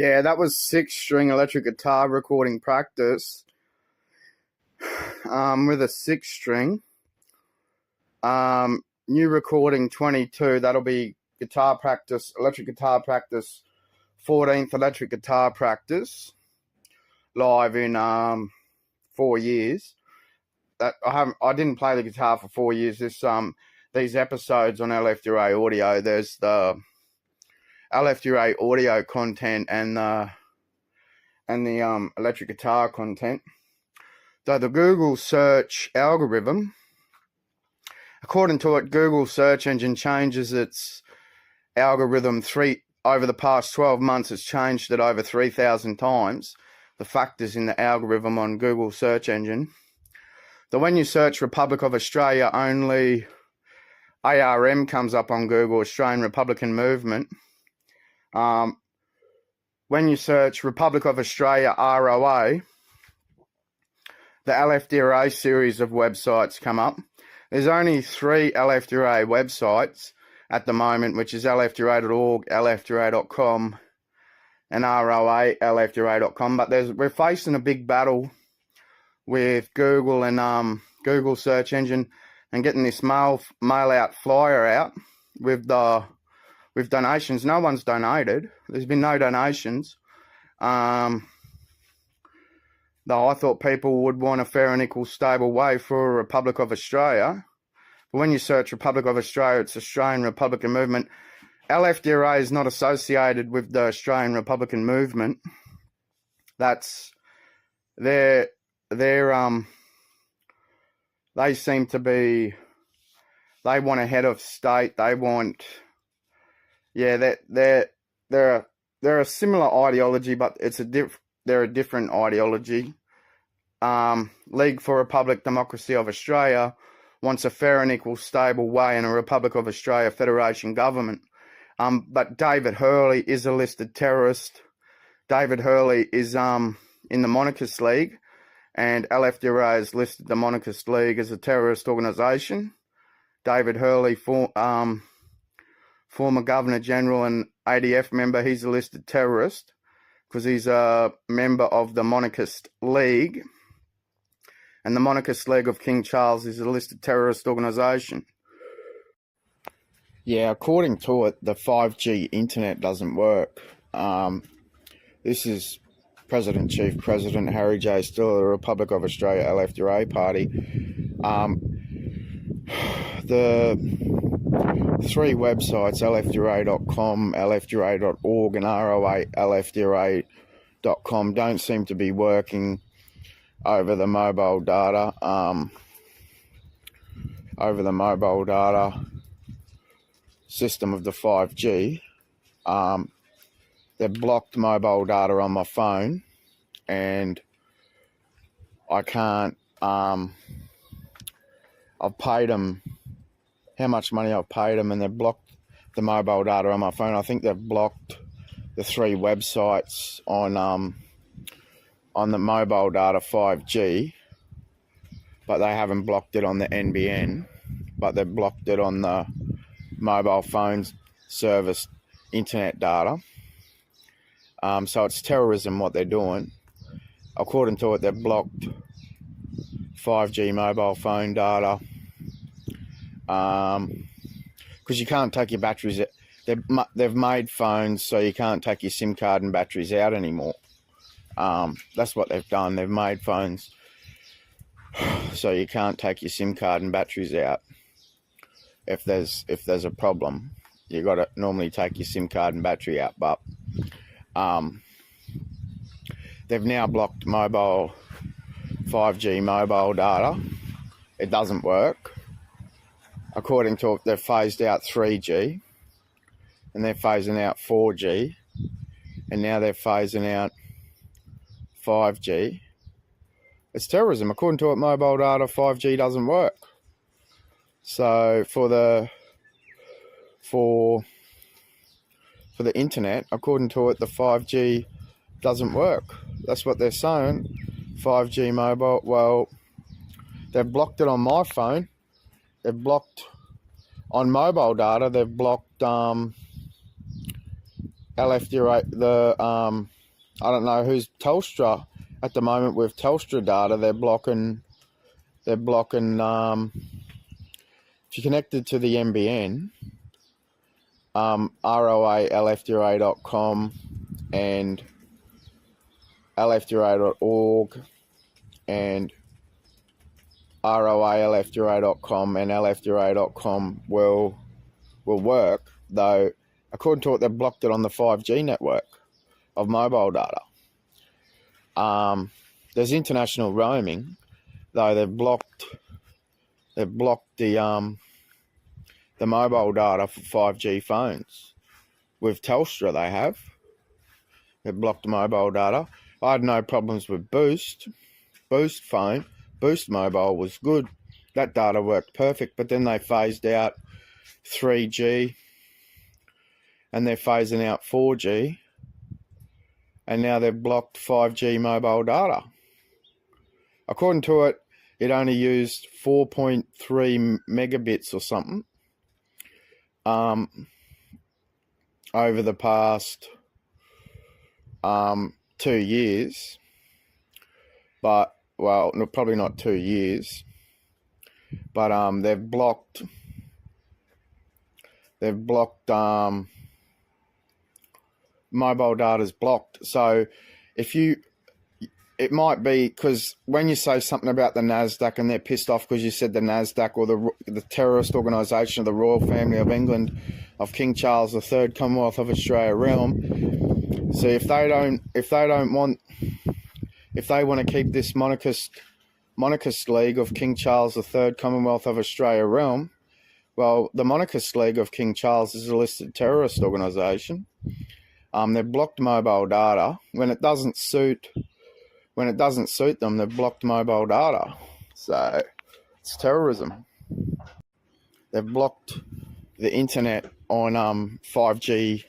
Yeah, that was 6-string electric guitar recording practice. With a 6-string. New recording 22. That'll be guitar practice, electric guitar practice, 14th electric guitar practice, live in 4 years. That I didn't play the guitar for 4 years. These episodes on LFDRA audio. There's the LFDRA audio content and the electric guitar content. So the Google search algorithm, according to it, Google search engine changes its algorithm over the past 12 months. It's changed it over 3,000 times. The factors in the algorithm on Google search engine. So when you search Republic of Australia, only ARM comes up on Google, Australian Republican Movement. When you search Republic of Australia ROA, the LFDRA series of websites come up. There's only 3 LFDRA websites at the moment, which is LFDRA.org, LFDRA.com, and ROA, LFDRA.com. But we're facing a big battle with Google and Google search engine and getting this mail out flyer out with donations. No one's donated. There's been no donations. Though I thought people would want a fair and equal stable way for a Republic of Australia. But when you search Republic of Australia, it's Australian Republican Movement. LFDRA is not associated with the Australian Republican Movement. That's they seem to be, they want a head of state. They want, yeah, they're a similar ideology, but they're a different ideology. League for Republic Democracy of Australia wants a fair and equal stable way in a Republic of Australia Federation government. But David Hurley is a listed terrorist. David Hurley is in the Monarchist League, and LFDRA has listed the Monarchist League as a terrorist organisation. David Hurley, former Governor General and ADF member, he's a listed terrorist because he's a member of the Monarchist League. And the Monarchist League of King Charles is a listed terrorist organisation. Yeah, according to it, the 5G internet doesn't work. This is Chief President Harry J. Still of the Republic of Australia LFDRA party. The 3 websites, LFDRA.com, LFDRA.org, and ROA, LFDRA.com, don't seem to be working over the mobile data. Over the mobile data system of the 5G. They've blocked mobile data on my phone, and I can't. I've paid them how much money I've paid them, and they've blocked the mobile data on my phone. I think they've blocked the 3 websites on the mobile data 5G, but they haven't blocked it on the NBN, but they've blocked it on the mobile phone service internet data. So it's terrorism what they're doing. According to it, they've blocked 5G mobile phone data because you can't take your batteries. They've made phones so you can't take your SIM card and batteries out anymore. That's what they've done. They've made phones so you can't take your SIM card and batteries out. If there's a problem, you got to normally take your SIM card and battery out. But they've now blocked 5G mobile data. It doesn't work. According to it, they've phased out 3G, and they're phasing out 4G, and now they're phasing out 5G. It's terrorism. According to it, mobile data 5G doesn't work. So for the internet, according to it, the 5G doesn't work. That's what they're saying. 5G mobile. Well, they've blocked it on my phone. They've blocked on mobile data. They've blocked LFDRA, I don't know who's Telstra at the moment with Telstra data. They're blocking, if you're connected to the NBN, ROA-LFDRA.com and LFDRA.org and ROA-LFDRA.com and LFDRA.com will work, though according to it, they've blocked it on the 5G network of mobile data. There's international roaming, though they've blocked the mobile data for 5G phones. With Telstra, they've blocked the mobile data. I had no problems with Boost phone. Boost mobile was good. That data worked perfect, but then they phased out 3G and they're phasing out 4G, and now they've blocked 5G mobile data. According to it, it only used 4.3 megabits or something over the past 2 years. But, well, no, probably not 2 years. But they've blocked mobile data's blocked. So it might be because when you say something about the NASDAQ and they're pissed off because you said the NASDAQ or the terrorist organisation of the Royal Family of England of King Charles III, Commonwealth of Australia realm. So if they want to keep this monarchist league of King Charles III, Commonwealth of Australia realm, well, the monarchist league of King Charles is a listed terrorist organisation. They've blocked mobile data when it doesn't suit them. They've blocked mobile data, so it's terrorism. They've blocked the internet on 5G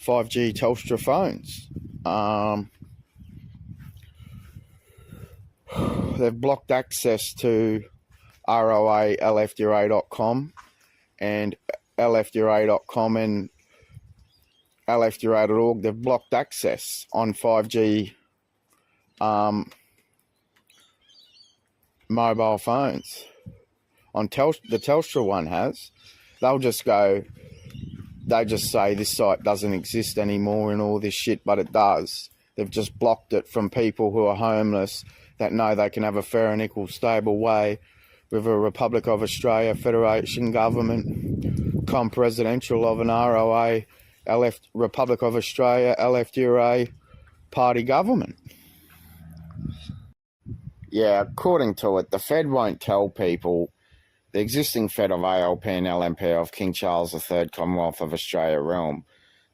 Telstra phones. They've blocked access to ROA-LFDRA.com and LFDRA.com and LFDRA.org. They've blocked access on 5G mobile phones. On the Telstra one has. They just say this site doesn't exist anymore and all this shit, but it does. They've just blocked it from people who are homeless that know they can have a fair and equal stable way with a Republic of Australia Federation government, presidential of an ROA, Republic of Australia, LFDRA party government. Yeah, according to it, the Fed won't tell people, the existing Fed of ALP and LNP of King Charles III, Commonwealth of Australia realm,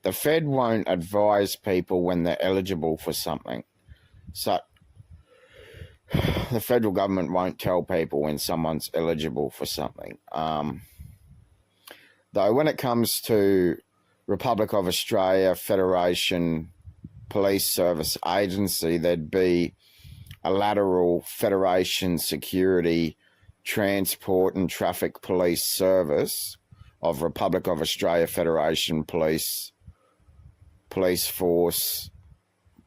the Fed won't advise people when they're eligible for something. So the federal government won't tell people when someone's eligible for something. Though when it comes to Republic of Australia Federation Police Service Agency, there'd be a lateral Federation Security Transport and Traffic Police Service of Republic of Australia Federation Police Force,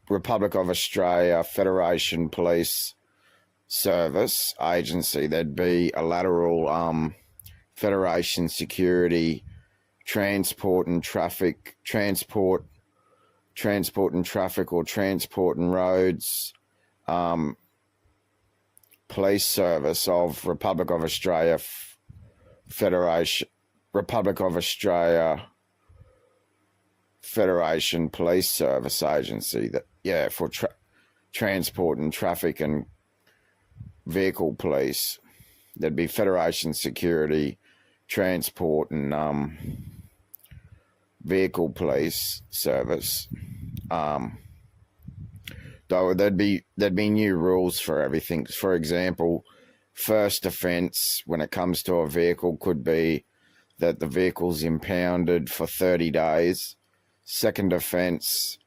Republic of Australia Federation Police Service Agency. There'd be a lateral Federation Security Transport and Traffic or Transport and Roads Police Service of Republic of Australia Federation Police Service Agency, that for transport and traffic and vehicle police. There'd be Federation Security Transport and Vehicle Police Service. Though there'd be new rules for everything. For example, first offence when it comes to a vehicle could be that the vehicle's impounded for 30 days. Second offence,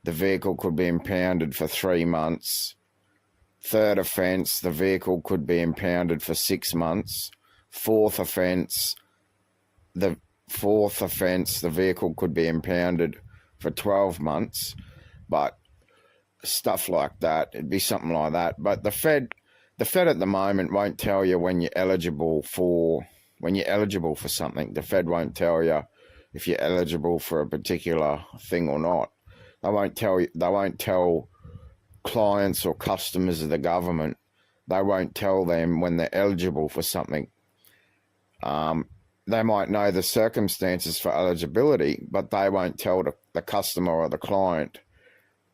the vehicle could be impounded for 3 months. Third offence, the vehicle could be impounded for 6 months. Fourth offence, the vehicle could be impounded for 12 months, but stuff like that, it'd be something like that. But the Fed at the moment won't tell you when you're eligible for something. The Fed won't tell you if you're eligible for a particular thing or not. They won't tell clients or customers of the government. They won't tell them when they're eligible for something. They might know the circumstances for eligibility, but they won't tell the customer or the client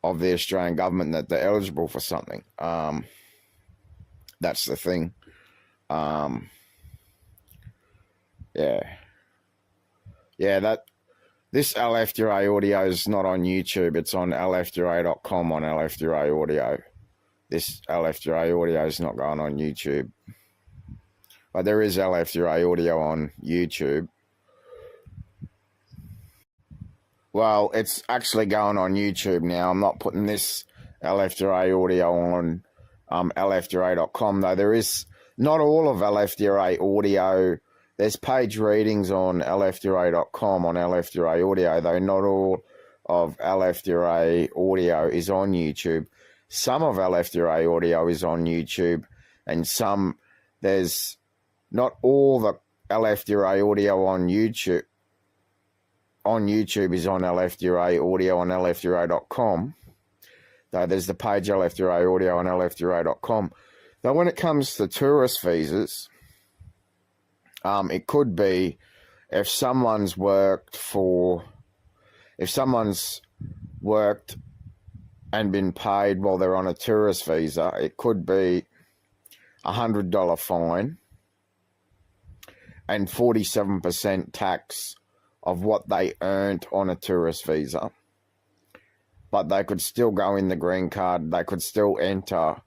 of the Australian government that they're eligible for something. That's the thing. This LFDRA audio is not on YouTube. It's on LFDRA.com on LFDRA audio. This LFDRA audio is not going on YouTube. But there is LFDRA audio on YouTube. Well, it's actually going on YouTube now. I'm not putting this LFDRA audio on LFDRA.com, though. There is not all of LFDRA audio. There's page readings on LFDRA.com on LFDRA audio, though not all of LFDRA audio is on YouTube. Some of LFDRA audio is on YouTube, and there's not all the LFDRA audio on YouTube. On YouTube is on LFDRA audio on LFDRA.com. Though there's the page LFDRA audio on LFDRA.com. Though when it comes to tourist visas, it could be if someone's worked and been paid while they're on a tourist visa, it could be $100 fine and 47% tax of what they earned on a tourist visa. But they could still go in the green card. They could still enter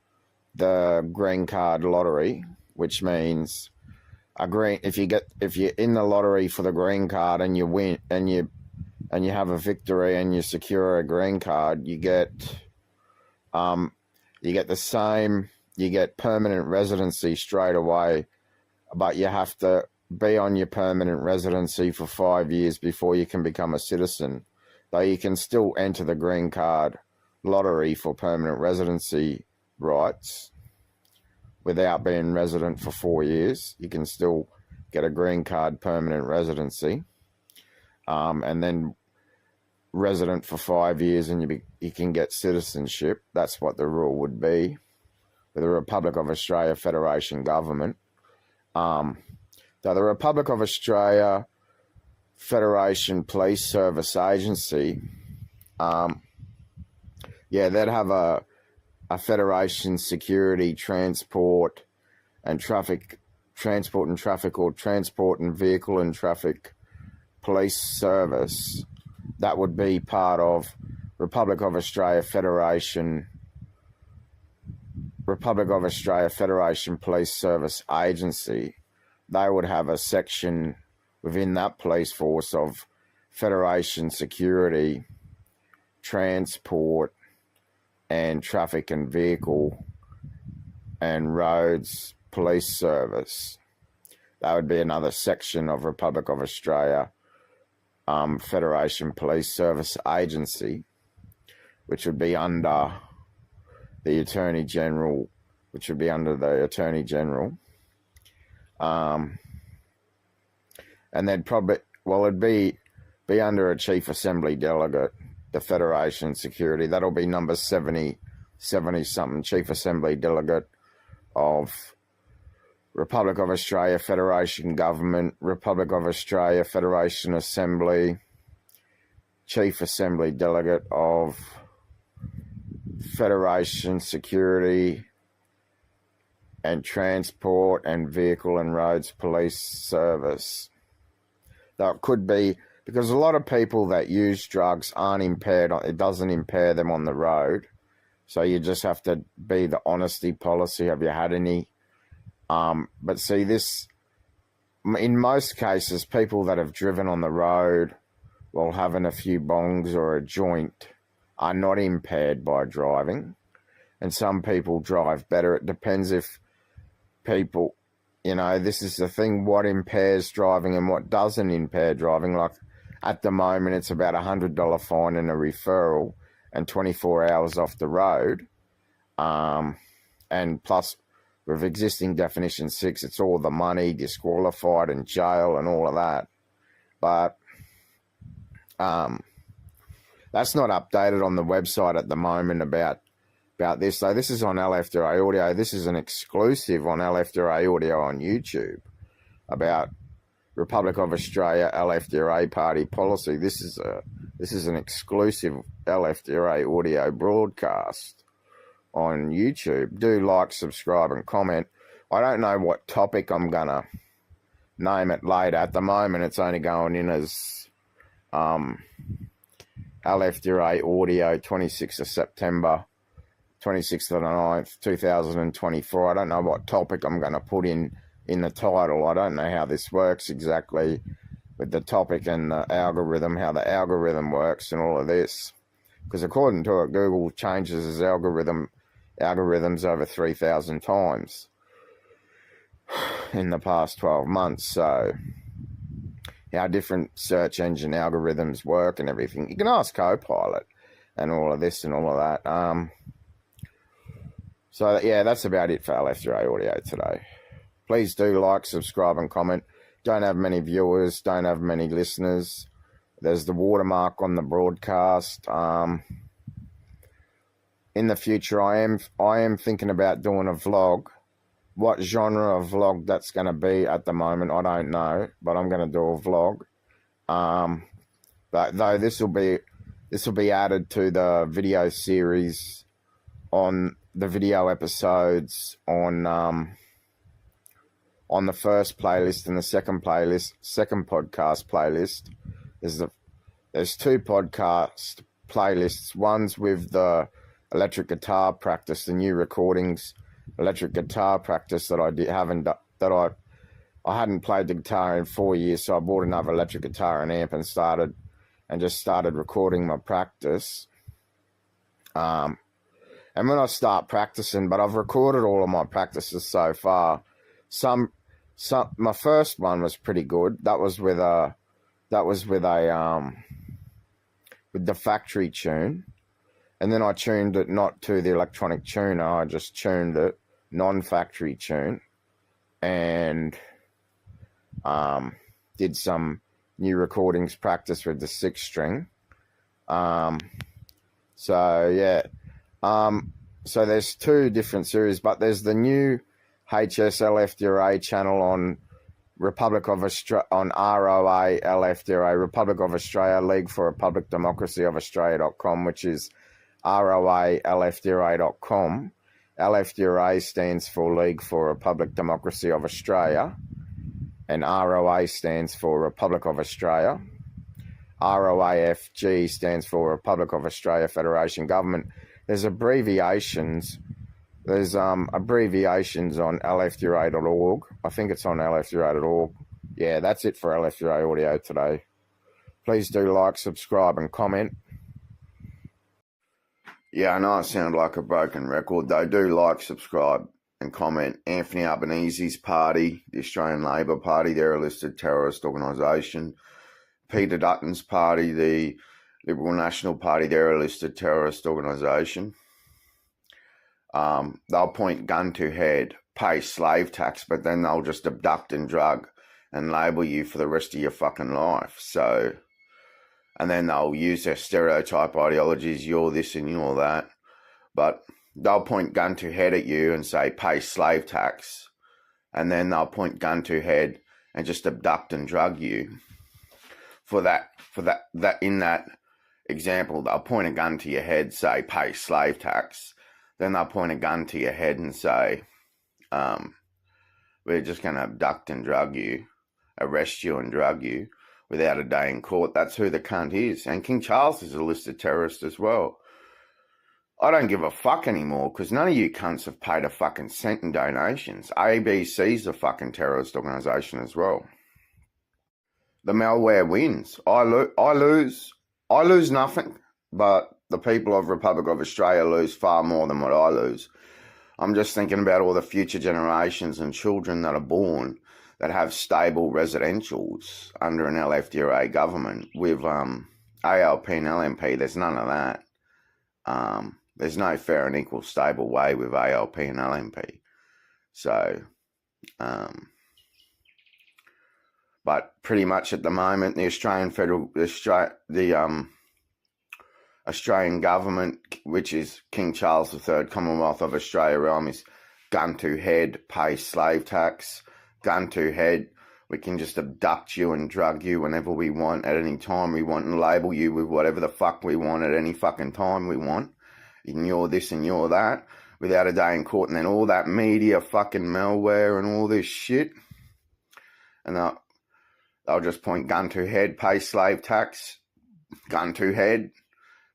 the green card lottery, which means if you're in the lottery for the green card and you win and you have a victory and you secure a green card, you get permanent residency straight away, but you have to be on your permanent residency for 5 years before you can become a citizen. Though you can still enter the green card lottery for permanent residency rights without being resident for 4 years. You can still get a green card permanent residency, and then resident for 5 years, and you can get citizenship. That's what the rule would be with the Republic of Australia Federation government. So the Republic of Australia Federation Police Service Agency, they'd have a Federation Security Transport and Vehicle and Traffic Police Service. That would be part of Republic of Australia Federation Police Service Agency. They would have a section within that police force of Federation Security, Transport, and Traffic and Vehicle and Roads Police Service. That would be another section of Republic of Australia Federation Police Service Agency, which would be under the Attorney General, and they'd probably, it'd be under a Chief Assembly Delegate, the Federation Security. That'll be number 70-something, Chief Assembly Delegate of Republic of Australia Federation Government, Republic of Australia Federation Assembly, Chief Assembly Delegate of Federation Security and Transport and Vehicle and Roads Police Service. Though it could be, because a lot of people that use drugs aren't impaired, it doesn't impair them on the road. So you just have to be the honesty policy. Have you had any? But see, this, in most cases, people that have driven on the road while having a few bongs or a joint are not impaired by driving. And some people drive better. It depends if people, this is the thing, what impairs driving and what doesn't impair driving. Like At the moment, it's about $100 fine and a referral and 24 hours off the road. And plus, with existing definition 6, it's all the money, disqualified and jail and all of that. But that's not updated on the website at the moment about this. So this is on LFDRA audio. This is an exclusive on LFDRA audio on YouTube about Republic of Australia LFDRA party policy. This is an exclusive LFDRA audio broadcast on YouTube. Do like, subscribe and comment. I don't know what topic I'm gonna name it later. At the moment it's only going in as LFDRA audio 26th of September 26th of the 9th 2024. I don't know what topic I'm going to put in the title. I don't know how this works exactly with the topic and the algorithm, how the algorithm works and all of this. Because according to it, Google changes its algorithms over 3,000 times in the past 12 months. So how different search engine algorithms work and everything. You can ask Copilot and all of this and all of that. So yeah, that's about it for LFDRA audio today. Please do like, subscribe and comment. Don't have many viewers, don't have many listeners. There's the watermark on the broadcast. In the future, I am thinking about doing a vlog. What genre of vlog that's going to be at the moment, I don't know, but I'm going to do a vlog. But though this will be added to the video series on the video episodes on the first playlist and the second podcast playlist. There's two podcast playlists. One's with the electric guitar practice, the new recordings, electric guitar practice that I hadn't played the guitar in 4 years, so I bought another electric guitar and amp and started recording my practice. And when I start practicing, but I've recorded all of my practices so far. My first one was pretty good. That was with the factory tune. And then I tuned it not to the electronic tuner. I just tuned it non-factory tune and did some new recordings practice with the 6-string. So yeah. So there's two different series, but there's the new HSLFDRA channel on Republic of Australia, on ROA LFDRA, Republic of Australia, League for Republic Democracy of Australia.com, which is ROALFDRA.com. LFDRA stands for League for Republic Democracy of Australia, and ROA stands for Republic of Australia. ROAFG stands for Republic of Australia Federation Government. There's abbreviations. There's abbreviations on LFDRA.org. I think it's on LFDRA.org. Yeah, that's it for LFDRA audio today. Please do like, subscribe and comment. Yeah, I know I sound like a broken record, though. Do like, subscribe and comment. Anthony Albanese's party, the Australian Labor Party, they're a listed terrorist organisation. Peter Dutton's party, the Liberal National Party, they're a listed terrorist organisation. They'll point gun to head, pay slave tax, but then they'll just abduct and drug and label you for the rest of your fucking life. So, and then they'll use their stereotype ideologies, you're this and you're that. But they'll point gun to head at you and say, pay slave tax. And then they'll point gun to head and just abduct and drug you. In that example, they'll point a gun to your head, say, pay slave tax. Then they'll point a gun to your head and say, we're just going to abduct and drug you, arrest you and drug you without a day in court. That's who the cunt is. And King Charles is a listed terrorist as well. I don't give a fuck anymore because none of you cunts have paid a fucking cent in donations. ABC's a fucking terrorist organisation as well. The malware wins. I lose nothing, but the people of Republic of Australia lose far more than what I lose. I'm just thinking about all the future generations and children that are born that have stable residentials under an LFDRA government. With ALP and LNP, there's none of that. There's no fair and equal stable way with ALP and LNP. So, but pretty much at the moment, the Australian government, which is King Charles III, Commonwealth of Australia realm, is gun to head, pay slave tax, gun to head. We can just abduct you and drug you whenever we want, at any time we want, and label you with whatever the fuck we want at any fucking time we want. And you're this and you're that, without a day in court. And then all that media fucking malware and all this shit. And they'll just point gun to head, pay slave tax, gun to head,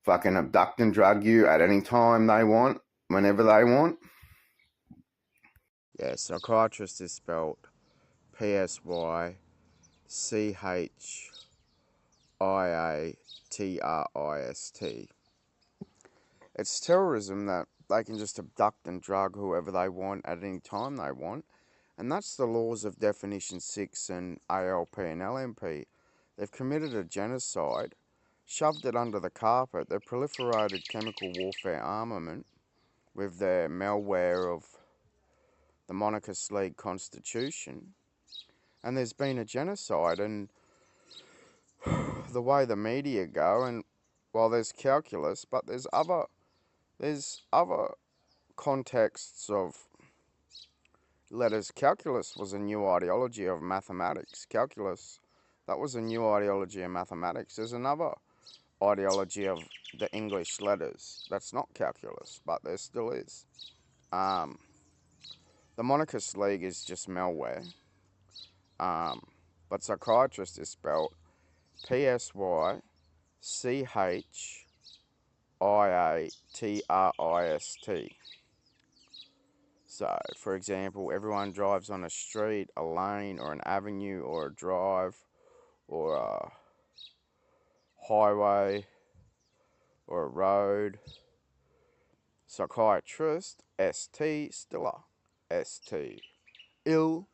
fucking abduct and drug you at any time they want, whenever they want. Yeah, psychiatrist is spelled PSYCHIATRIST. It's terrorism that they can just abduct and drug whoever they want at any time they want. And that's the laws of Definition 6 and ALP and LNP. They've committed a genocide, shoved it under the carpet. They've proliferated chemical warfare armament with their malware of the Monarchist League Constitution. And there's been a genocide, and the way the media go, and while there's calculus, but there's other contexts of letters. Calculus was a new ideology of mathematics. Calculus, that was a new ideology of mathematics. There's another ideology of the English letters that's not calculus, but there still is. The Monarchist League is just malware. But psychiatrist is spelled PSYCHIATRIST. So, for example, everyone drives on a street, a lane, or an avenue, or a drive, or a highway, or a road. Psychiatrist, ST, Stiller, ST, ill,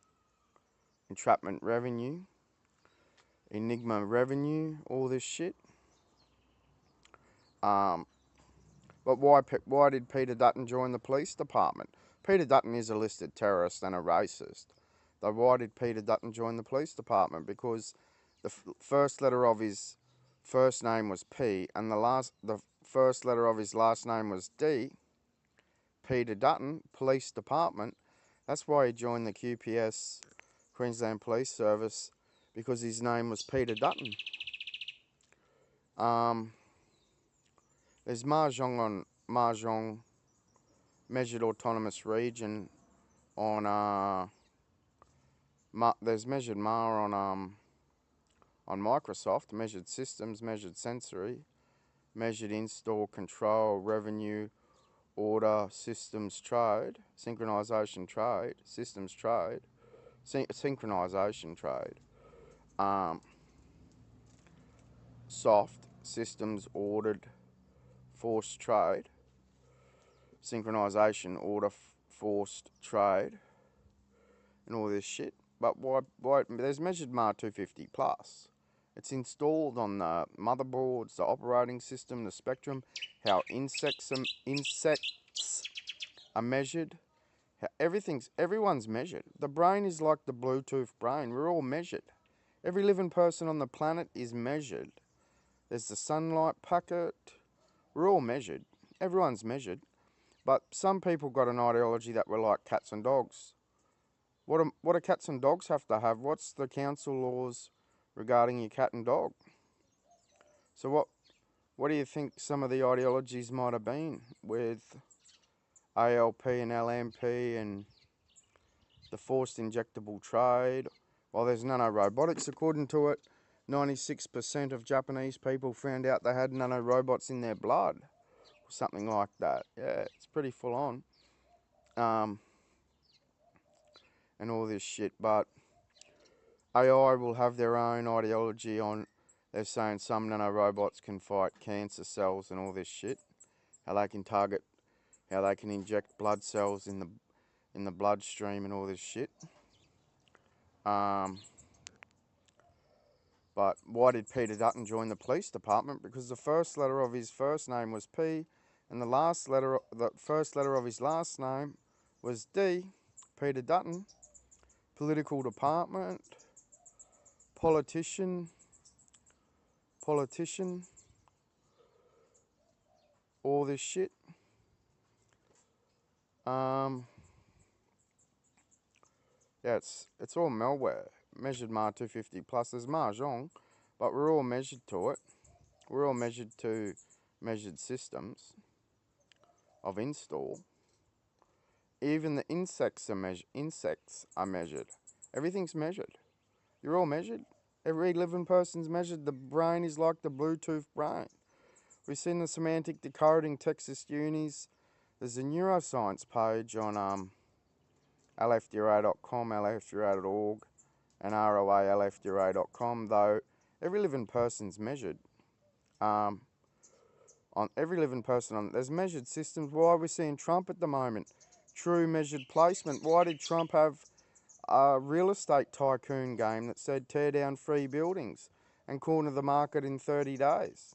entrapment revenue, enigma revenue, all this shit. But why did Peter Dutton join the police department? Peter Dutton is a listed terrorist and a racist. Though why did Peter Dutton join the police department? Because the first letter of his first name was P, and the first letter of his last name was D. Peter Dutton, police department. That's why he joined the QPS, Queensland Police Service, because his name was Peter Dutton. There's Mahjong measured autonomous region on there's measured MAR on Microsoft, measured systems, measured sensory, measured install, control, revenue, order, systems trade, synchronization trade, systems trade, synchronization trade, soft, systems ordered, forced trade, synchronization, order, forced trade, and all this shit. But why there's measured MAR 250 plus. It's installed on the motherboards, the operating system, the spectrum, how insects are measured. How everyone's measured. The brain is like the Bluetooth brain. We're all measured. Every living person on the planet is measured. There's the sunlight packet. We're all measured. Everyone's measured. But some people got an ideology that we're like cats and dogs. What do cats and dogs have to have? What's the council laws regarding your cat and dog? So what do you think some of the ideologies might have been with ALP and LMP and the forced injectable trade? Well, there's nanorobotics, according to it. 96% of Japanese people found out they had nanorobots in their blood. Or something like that. Yeah, it's pretty full on. And all this shit. But AI will have their own ideology on. They're saying some nanorobots can fight cancer cells and all this shit. How they can target, how they can inject blood cells in the bloodstream and all this shit. But why did Peter Dutton join the police department? Because the first letter of his first name was P, and the first letter of his last name was D. Peter Dutton, political department, politician, all this shit. Yeah, it's all malware. Measured MAR 250 plus. There's mahjong, but we're all measured to it. We're all measured to measured systems of install. Even the insects are measured. Everything's measured. You're all measured. Every living person's measured. The brain is like the Bluetooth brain. We've seen the semantic decoding Texas unis. There's a neuroscience page on LFDRA.com, LFDRA.org, and ROA-LFDRA.com, though every living person's measured. On every living person, there's measured systems. Why are we seeing Trump at the moment? True measured placement. Why did Trump have a real estate tycoon game that said tear down free buildings and corner the market in 30 days?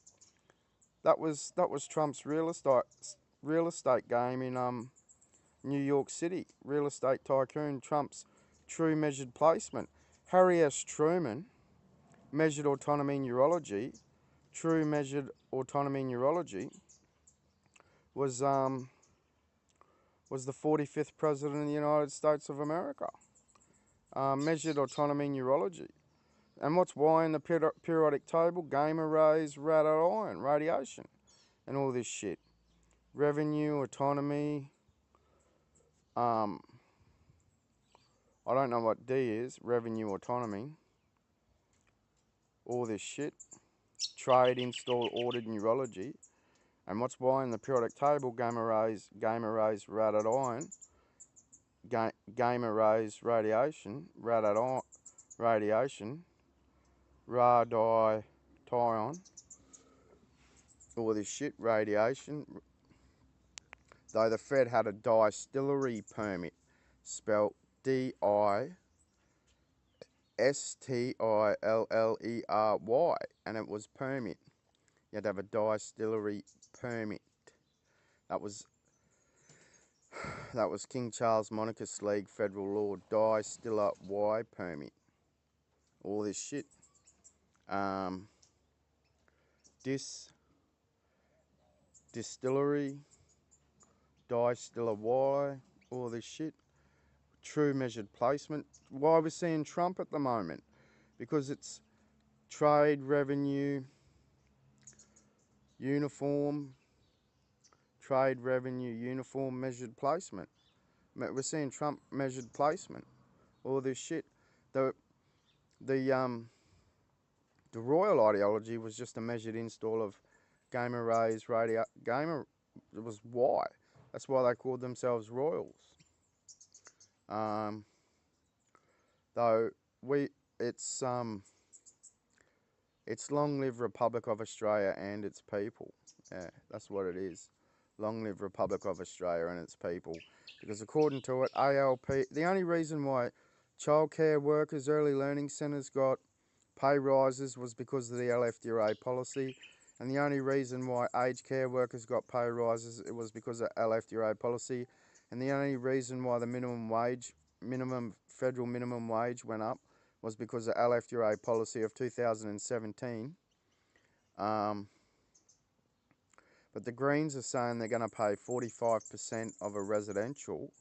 That was Trump's real estate game in New York City. Real estate tycoon, Trump's true measured placement. Harry S. Truman, measured autonomy neurology. True measured autonomy neurology was the 45th president of the United States of America. Measured autonomy neurology. And what's why in the periodic table? Gamma rays, iron, radiation, and all this shit. Revenue, autonomy. I don't know what D is. Revenue, autonomy. All this shit. Trade, install, ordered neurology. And what's why in the periodic table? Gamma rays, iron. Gamma rays, radiation, radiation, radiation, all this shit, radiation. Though the Fed had a distillery permit, spelt DISTILLERY, and it was permit. You had to have a distillery permit. That was King Charles Monarchist League federal law, distiller Y permit. All this shit. Distillery, distiller Y, all this shit. True measured placement. Why we're seeing Trump at the moment? Because it's trade, revenue, uniform, measured placement. We're seeing Trump measured placement. All this shit. The royal ideology was just a measured install of gamma rays, gamma. It was Y. That's why they called themselves royals. Though it's long live Republic of Australia and its people. Yeah, that's what it is. Long live Republic of Australia and its people. Because according to it, ALP, the only reason why childcare workers, early learning centres got pay rises was because of the LFDRA policy. And the only reason why aged care workers got pay rises, it was because of LFDRA policy. And the only reason why the federal minimum wage went up was because of LFDRA policy of 2017. But the Greens are saying they're going to pay 45% of a residential,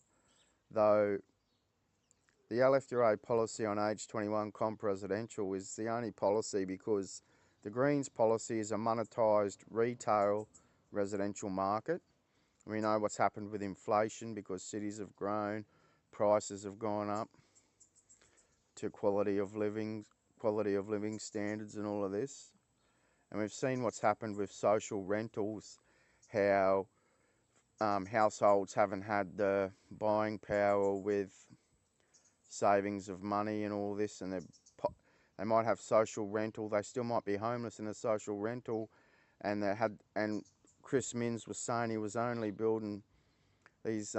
though the LFDRA policy on age 21 comp residential is the only policy because the Greens policy is a monetised retail residential market. We know what's happened with inflation because cities have grown, prices have gone up to quality of living standards and all of this. And we've seen what's happened with social rentals, how households haven't had the buying power with savings of money and all this, and they might have social rental. They still might be homeless in a social rental, and Chris Minns was saying he was only building these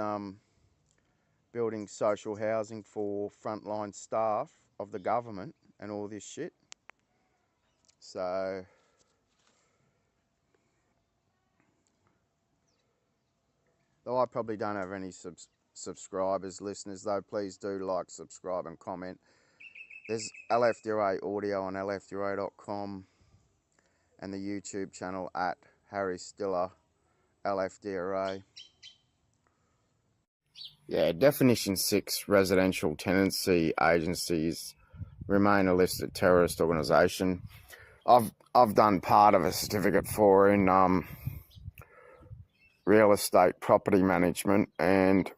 building social housing for frontline staff of the government and all this shit. So though I probably don't have any subscribers, listeners, though, please do like, subscribe and comment. There's LFDRA audio on LFDRA.com and the YouTube channel at Harry Stiller LFDRA. Yeah, Definition 6, residential tenancy agencies remain a listed terrorist organisation. I've done part of a certificate for in real estate property management, and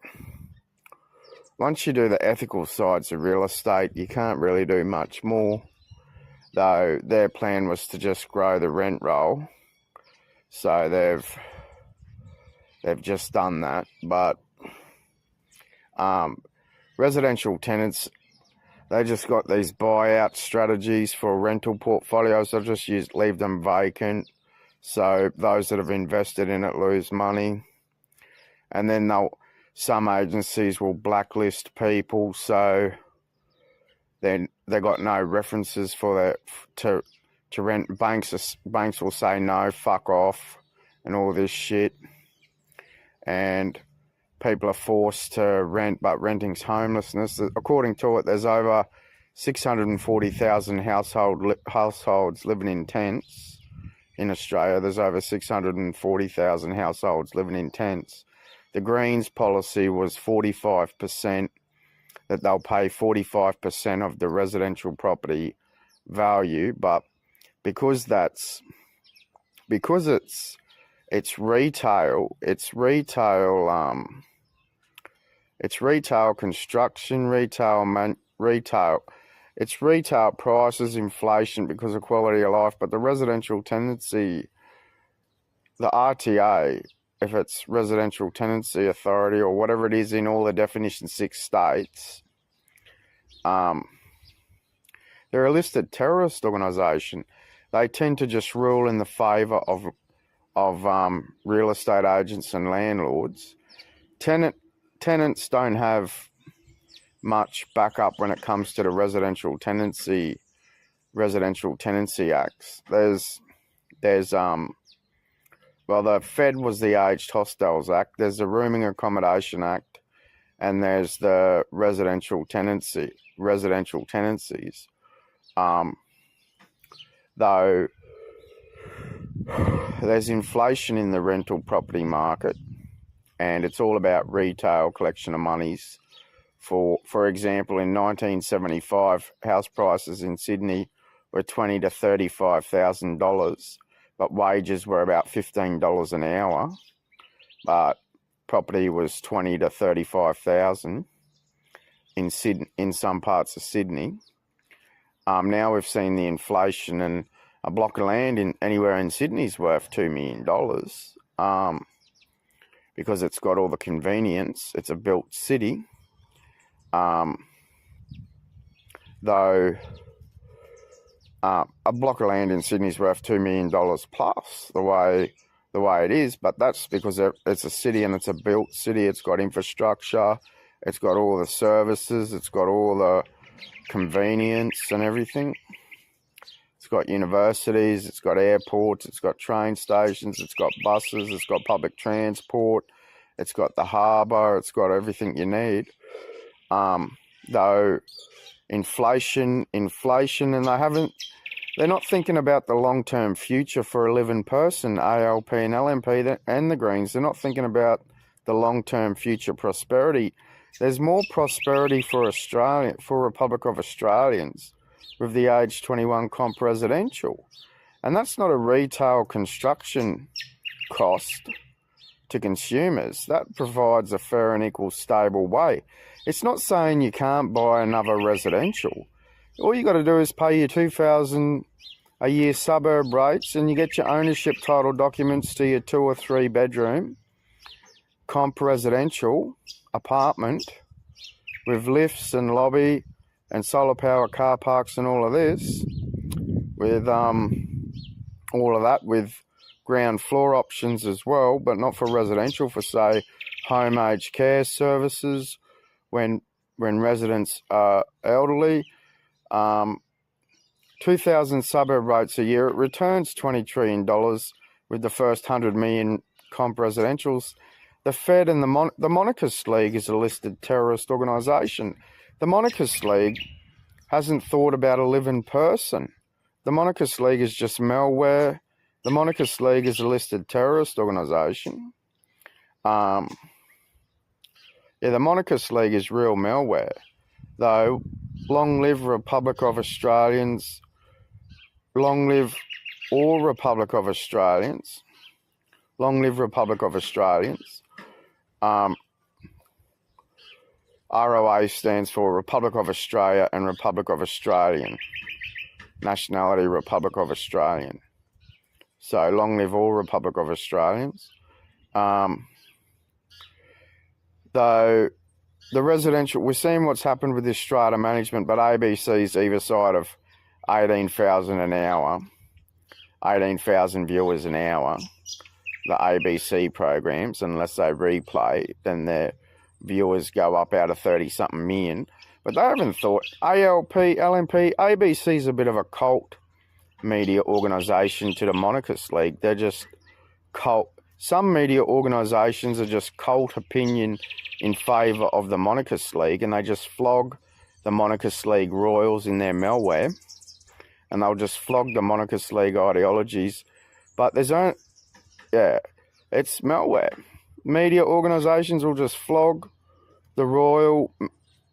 once you do the ethical sides of real estate, you can't really do much more, though their plan was to just grow the rent roll. So they've just done that. But residential tenants, they just got these buyout strategies for rental portfolios. They'll just leave them vacant, so those that have invested in it lose money. And then some agencies will blacklist people, so then they got no references for to rent. Banks will say no, fuck off, and all this shit. And people are forced to rent, but renting's homelessness. According to it, there's over 640,000 households living in tents in Australia. There's over 640,000 households living in tents. The Greens policy was 45%, that they'll pay 45% of the residential property value, but because it's retail construction, it's retail prices, inflation because of quality of life. But the residential tenancy, the RTA, if it's Residential Tenancy Authority or whatever it is in all the Definition 6 states, they're a listed terrorist organisation. They tend to just rule in the favour of real estate agents and landlords. Tenants don't have much backup when it comes to the Residential Tenancy Acts. Well, the Fed was the Aged Hostels Act. There's the Rooming Accommodation Act, and there's the residential tenancies. Though there's inflation in the rental property market, and it's all about retail collection of monies. For example, in 1975, house prices in Sydney were $20,000 to $35,000, but wages were about $15 an hour. But property was $20,000 to $35,000 in some parts of Sydney. Now we've seen the inflation, and a block of land anywhere in Sydney is worth $2 million because it's got all the convenience. It's a built city. Though a block of land in Sydney is worth $2 million plus the way it is, but that's because it's a city and it's a built city. It's got infrastructure, it's got all the services, it's got all the convenience and everything. It's got universities, it's got airports, it's got train stations, it's got buses, it's got public transport, it's got the harbour, it's got everything you need. Though inflation, and they're not thinking about the long-term future for a living person, ALP and LNP and the Greens. They're not thinking about the long-term future prosperity. There's more prosperity for Republic of Australians with the age 21 comp residential. And that's not a retail construction cost to consumers. That provides a fair and equal stable way. It's not saying you can't buy another residential. All you got to do is pay your $2,000 a year suburb rates, and you get your ownership title documents to your 2 or 3 bedroom comp residential apartment with lifts and lobby and solar power car parks and all of this, with all of that with ground floor options as well, but not for residential, for say home aged care services when residents are elderly. 2,000 suburb rates a year. It returns $20 trillion with the first 100 million comp residentials. The Fed and the Monarchist League is a listed terrorist organisation. The Monarchist League hasn't thought about a living person. The Monarchist League is just malware. The Monarchist League is a listed terrorist organisation. Yeah, the Monarchist League is real malware. Though, long live Republic of Australians. Long live all Republic of Australians. Long live Republic of Australians. ROA stands for Republic of Australia and Republic of Australian. Nationality, Republic of Australian. So, long live all Republic of Australians. Though the residential, we're seeing what's happened with this strata management, but ABC's either side of 18,000 an hour, 18,000 viewers an hour, the ABC programs, unless they replay, then their viewers go up out of 30-something million. But they haven't thought, ALP, LNP, ABC's a bit of a cult media organisation to the Monarchist League. They're just cult. Some media organisations are just cult opinion in favour of the Monarchist League, and they just flog the Monarchist League royals in their malware, and they'll just flog the Monarchist League ideologies. But there's only, yeah, it's malware. Media organisations will just flog the royal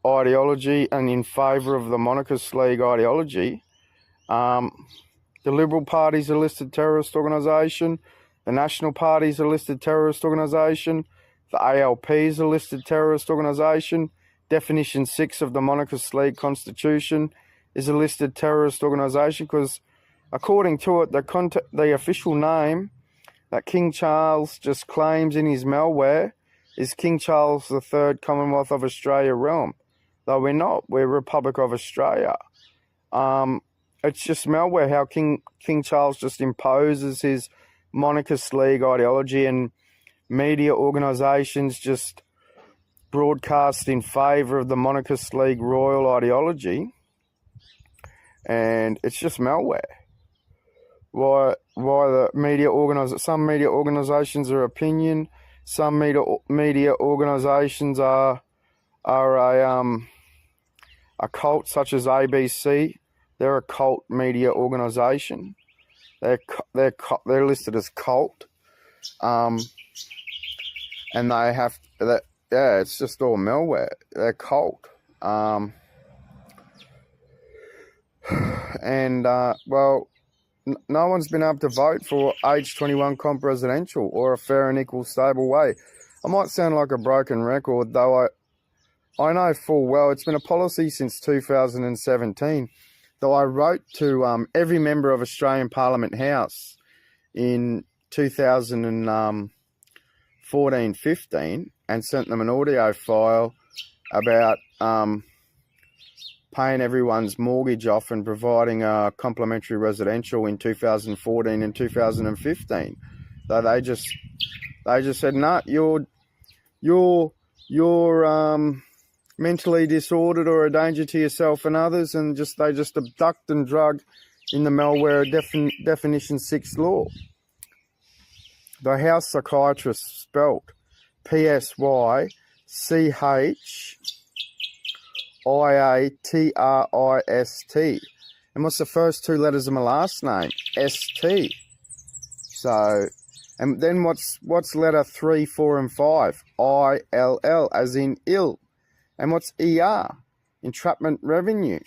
ideology and in favour of the Monarchist League ideology. The Liberal Party's a listed terrorist organisation. The National Party's a listed terrorist organisation. The ALP is a listed terrorist organisation. Definition 6 of the Monarchist League Constitution is a listed terrorist organisation because, according to it, the official name that King Charles just claims in his malware is King Charles III, Commonwealth of Australia realm. Though we're not. We're Republic of Australia. It's just malware how King Charles just imposes his Monarchist League ideology, and media organisations just broadcast in favour of the Monarchist League royal ideology, and it's just malware. Why the media some media organisations are opinion, some media organisations are a cult, such as ABC. They're a cult media organisation. They're listed as cult, and they have that. Yeah, it's just all malware. They're cult, and well, no one's been able to vote for age 21 comp residential or a fair and equal stable way. I might sound like a broken record, though I know full well it's been a policy since 2017. Though I wrote to every member of Australian Parliament House in 2014-15 and sent them an audio file about paying everyone's mortgage off and providing a complimentary residential in 2014 and 2015. Though they just said, no, you're mentally disordered or a danger to yourself and others, and they just abduct and drug in the malware definition 6 law. The house psychiatrist spelt PSYCHIATRIST. And what's the first 2 letters of my last name? ST. So, and then what's letter 3, 4, and 5? ILL, as in ill. And what's ER? Entrapment revenue.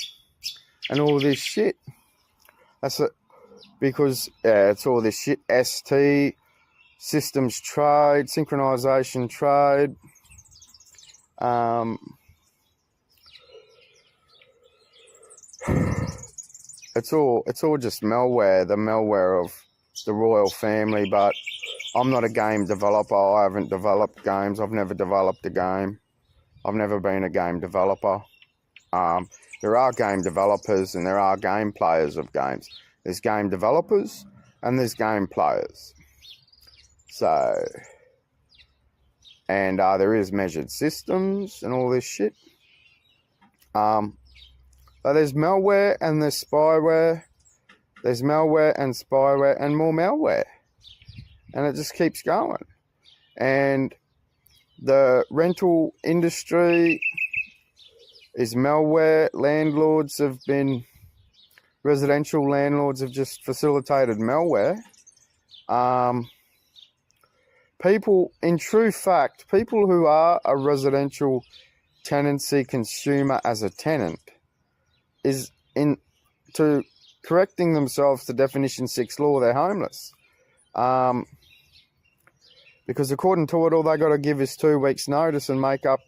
And all this shit. That's it. Because it's all this shit. ST, systems trade, synchronization trade. It's all just malware, the malware of the royal family. But I'm not a game developer. I haven't developed games. I've never developed a game. I've never been a game developer. There are game developers and there are game players of games. There's game developers and there's game players. So, and there is measured systems and all this shit. Like there's malware and there's spyware. There's malware and spyware and more malware. And it just keeps going. And the rental industry is malware. Residential landlords have just facilitated malware. People, in true fact, people who are a residential tenancy consumer as a tenant is to correcting themselves to Definition 6 law, they're homeless. Because according to it, all they got to give is 2 weeks' notice and make up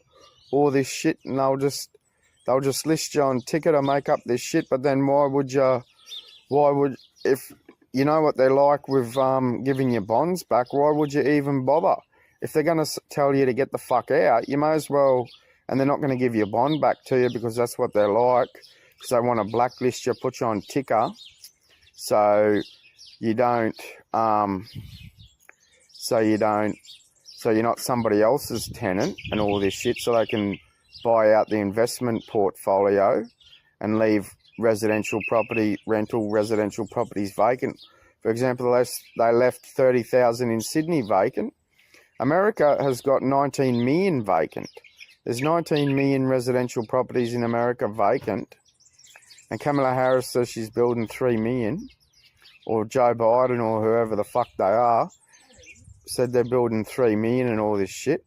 all this shit, and they'll just list you on ticket or make up this shit. But then if you know what they're like with giving you bonds back, why would you even bother? If they're going to tell you to get the fuck out, you may as well, and they're not going to give your bond back to you because that's what they're like, because they want to blacklist you, put you on ticker, so you're not somebody else's tenant and all this shit, so they can buy out the investment portfolio and leave rental residential properties vacant. For example, they left 30,000 in Sydney vacant. America has got 19 million vacant. There's 19 million residential properties in America vacant. And Kamala Harris says she's building 3 million. Or Joe Biden or whoever the fuck they are said they're building 3 million and all this shit.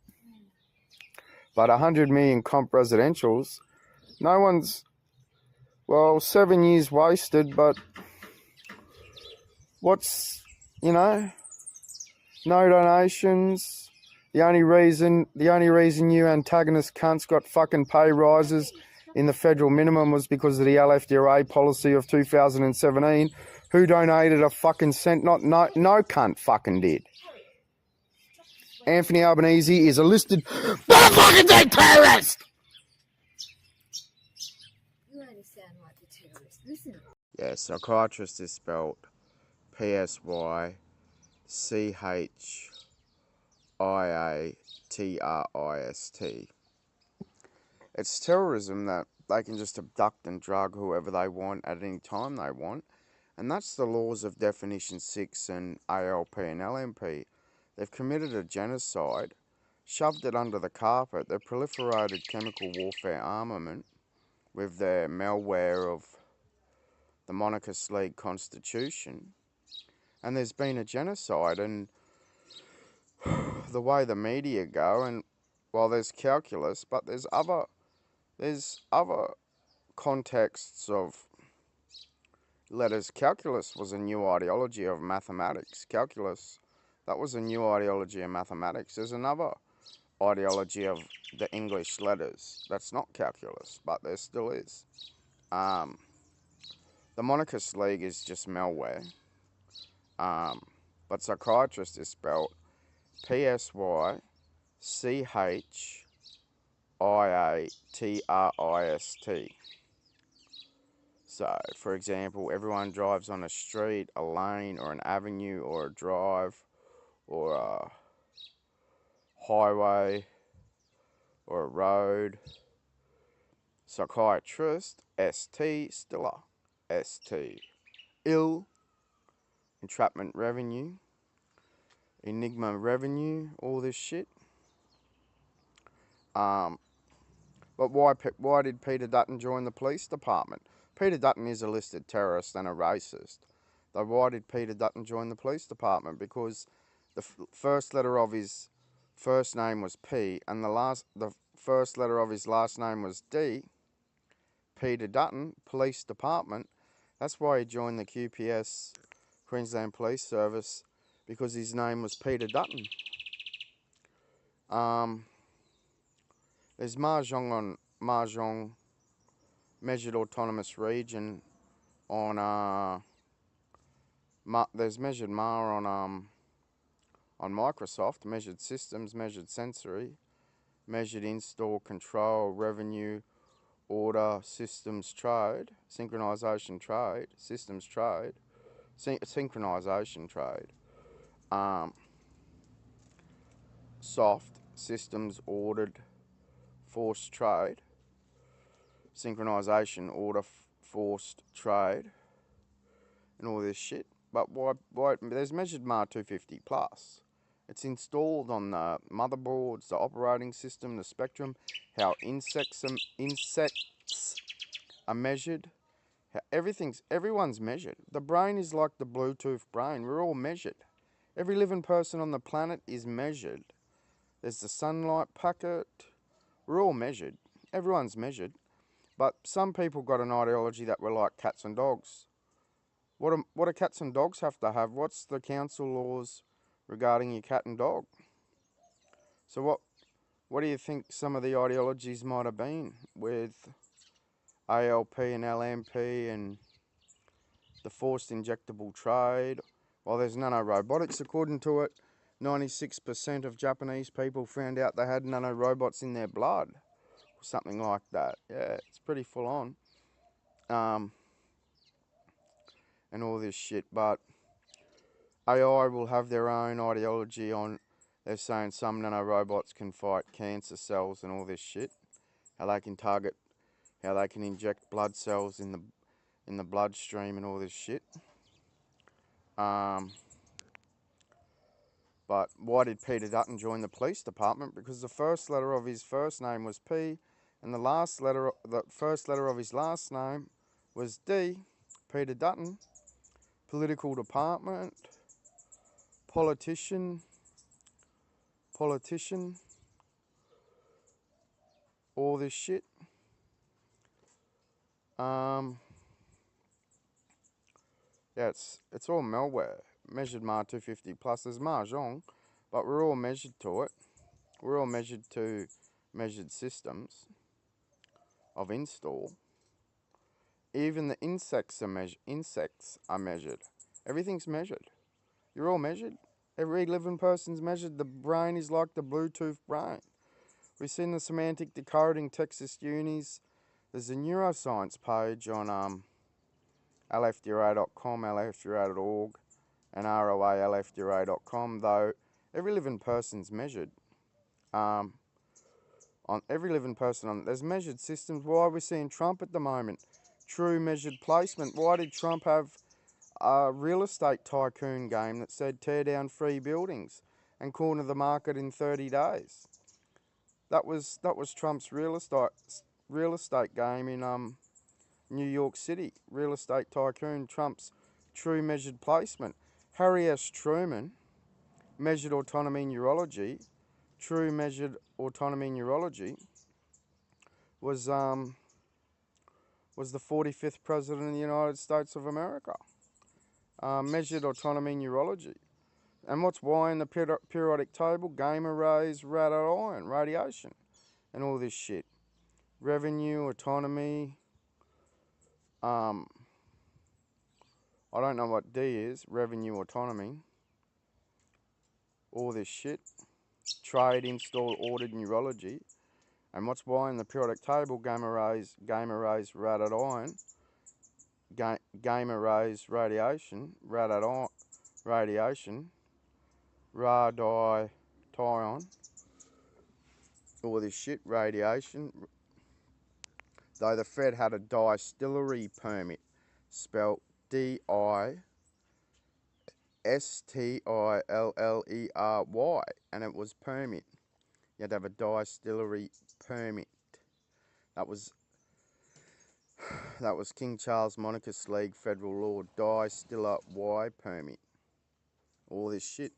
But 100 million comp residentials, no one's... Well, 7 years wasted, but what's, no donations. The only reason you antagonist cunts got fucking pay rises in the federal minimum was because of the LFDRA policy of 2017. Who donated a fucking cent? No cunt fucking did. Anthony Albanese is a listed motherfucking terrorist! Yeah, psychiatrist is spelled Psychiatrist. It's terrorism that they can just abduct and drug whoever they want at any time they want. And that's the laws of Definition 6 and ALP and LMP. They've committed a genocide, shoved it under the carpet. They've proliferated chemical warfare armament with their malware of the Monarchist League Constitution, and there's been a genocide. And the way the media go, and while there's calculus, but there's other contexts of letters. Calculus was a new ideology of mathematics. Calculus, that was a new ideology of mathematics. There's another ideology of the English letters that's not calculus, but there still is. The Monarchist League is just malware. But psychiatrist is spelled Psychiatrist. So, for example, everyone drives on a street, a lane, or an avenue, or a drive, or a highway, or a road. Psychiatrist, ST, Stiller. ST, ill, entrapment revenue, enigma revenue, all this shit. But why did Peter Dutton join the police department? Peter Dutton is a listed terrorist and a racist. Though why did Peter Dutton join the police department? Because the first letter of his first name was P, and the first letter of his last name was D. Peter Dutton, police department. That's why he joined the QPS, Queensland Police Service, because his name was Peter Dutton. There's Mahjong Measured Autonomous Region on there's Measured MAR on Microsoft, Measured Systems, Measured Sensory, Measured Install Control, Revenue, Order, Systems Trade, Synchronization Trade, Systems Trade, Synchronization Trade, Soft, Systems Ordered, Force Trade, Synchronization, Order, forced trade and all this shit. But why there's measured MAR 250 plus. It's installed on the motherboards, the operating system, the spectrum, how insects are measured. Everyone's measured. The brain is like the Bluetooth brain. We're all measured. Every living person on the planet is measured. There's the sunlight packet. We're all measured. Everyone's measured. But some people got an ideology that we're like cats and dogs. What do cats and dogs have to have? What's the council laws regarding your cat and dog? So what do you think some of the ideologies might have been with ALP and LMP and the forced injectable trade? Well, there's nanorobotics according to it. 96% of Japanese people found out they had nanorobots in their blood. Or something like that. Yeah, it's pretty full on. And all this shit, but AI will have their own ideology on, they're saying some nanorobots can fight cancer cells and all this shit. How they can target, how they can inject blood cells in the bloodstream and all this shit. But why did Peter Dutton join the police department? Because the first letter of his first name was P, and the first letter of his last name was D. Peter Dutton. Political department, politician, all this shit. Yeah, it's all malware. Measured MAR 250 plus. There's mahjong, but we're all measured to it. We're all measured to measured systems of install. Even the insects are measured. Everything's measured. You're all measured. Every living person's measured. The brain is like the Bluetooth brain. We've seen the semantic decoding Texas unis. There's a neuroscience page on LFDRA.com, LFDRA.org, and ROA-LFDRA.com, though every living person's measured. On every living person, there's measured systems. Why are we seeing Trump at the moment? True measured placement. Why did Trump have a real estate tycoon game that said tear down free buildings and corner the market in 30 days? That was Trump's real estate game in New York City. Real estate tycoon, Trump's true measured placement. Harry S. Truman, measured autonomy neurology. True measured autonomy neurology was the 45th president of the United States of America. Measured autonomy neurology. And what's why in the periodic table? Gamma rays, radiation, and all this shit. Revenue, autonomy. I don't know what D is. Revenue, autonomy. All this shit. Trade, install, ordered neurology. And what's why in the periodic table? Gamma rays, radiation. Gamma rays, radiation, radiation, radiation, all this shit, radiation. Though the Fed had a distillery permit, spelled DISTILLERY, and it was permit. You had to have a distillery permit. That was King Charles Monarchist League federal law, distiller Y permit. All this shit.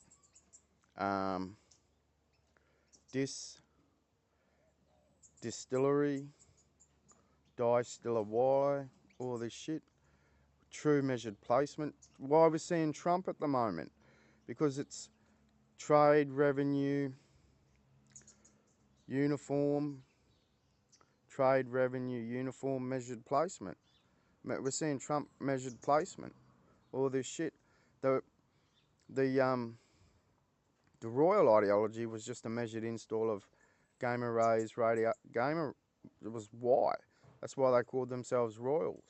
Distillery, distiller Y, all this shit. True measured placement. Why we're seeing Trump at the moment? Because it's trade, revenue, uniform, measured placement. We're seeing Trump measured placement. All this shit. The royal ideology was just a measured install of gamma rays, gamma. It was Y. That's why they called themselves royals.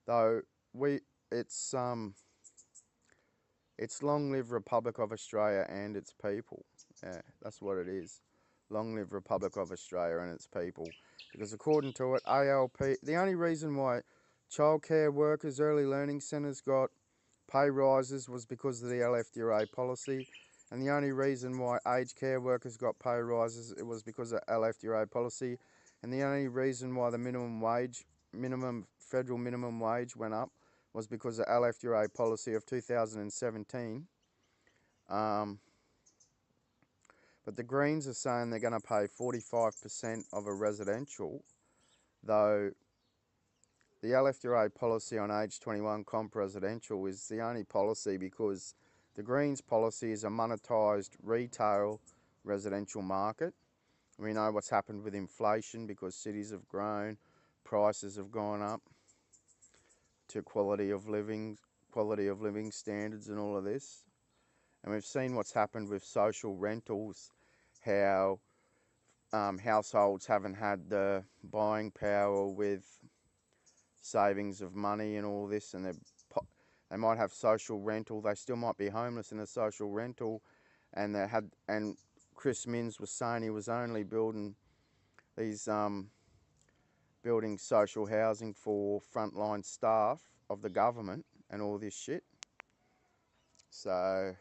Though it's long live Republic of Australia and its people. Yeah, that's what it is. Long live Republic of Australia and its people. Because according to it, ALP, the only reason why childcare workers, early learning centres got pay rises was because of the LFDRA policy. And the only reason why aged care workers got pay rises, it was because of LFDRA policy. And the only reason why the federal minimum wage went up was because of LFDRA policy of 2017. But the Greens are saying they're going to pay 45% of a residential, though the LFDRA policy on age 21 comp residential is the only policy because the Greens policy is a monetised retail residential market. We know what's happened with inflation because cities have grown, prices have gone up to quality of living standards and all of this. And we've seen what's happened with social rentals, how households haven't had the buying power with savings of money and all this, and they might have social rental. They still might be homeless in a social rental, and Chris Minns was saying he was only building these building social housing for frontline staff of the government and all this shit. So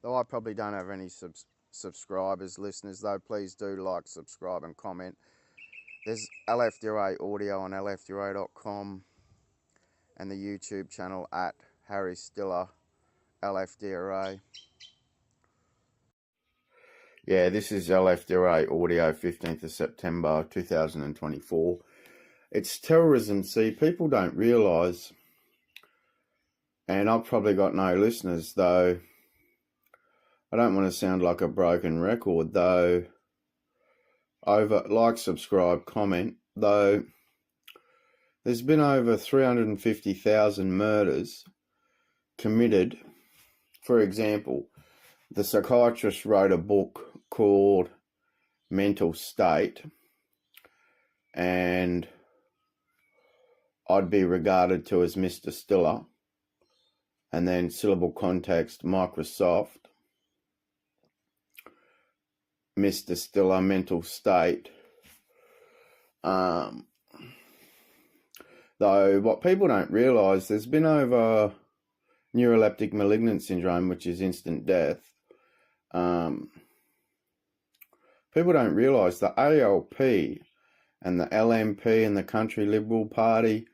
though I probably don't have any subscribers, listeners, though, please do like, subscribe and comment. There's LFDRA audio on LFDRA.com and the YouTube channel at Harry Stiller LFDRA. Yeah, this is LFDRA audio, 15th of September 2024. It's terrorism. See, people don't realise, and I've probably got no listeners, though I don't want to sound like a broken record, though. Like, subscribe, comment, though there's been over 350,000 murders committed. For example, the psychiatrist wrote a book called Mental State, and I'd be regarded to as Mr. Stiller, and then syllable context Microsoft, Mr. Stiller, Mental State. Though what people don't realise, there's been over neuroleptic malignant syndrome, which is instant death. People don't realise the ALP and the LNP and the Country Liberal Party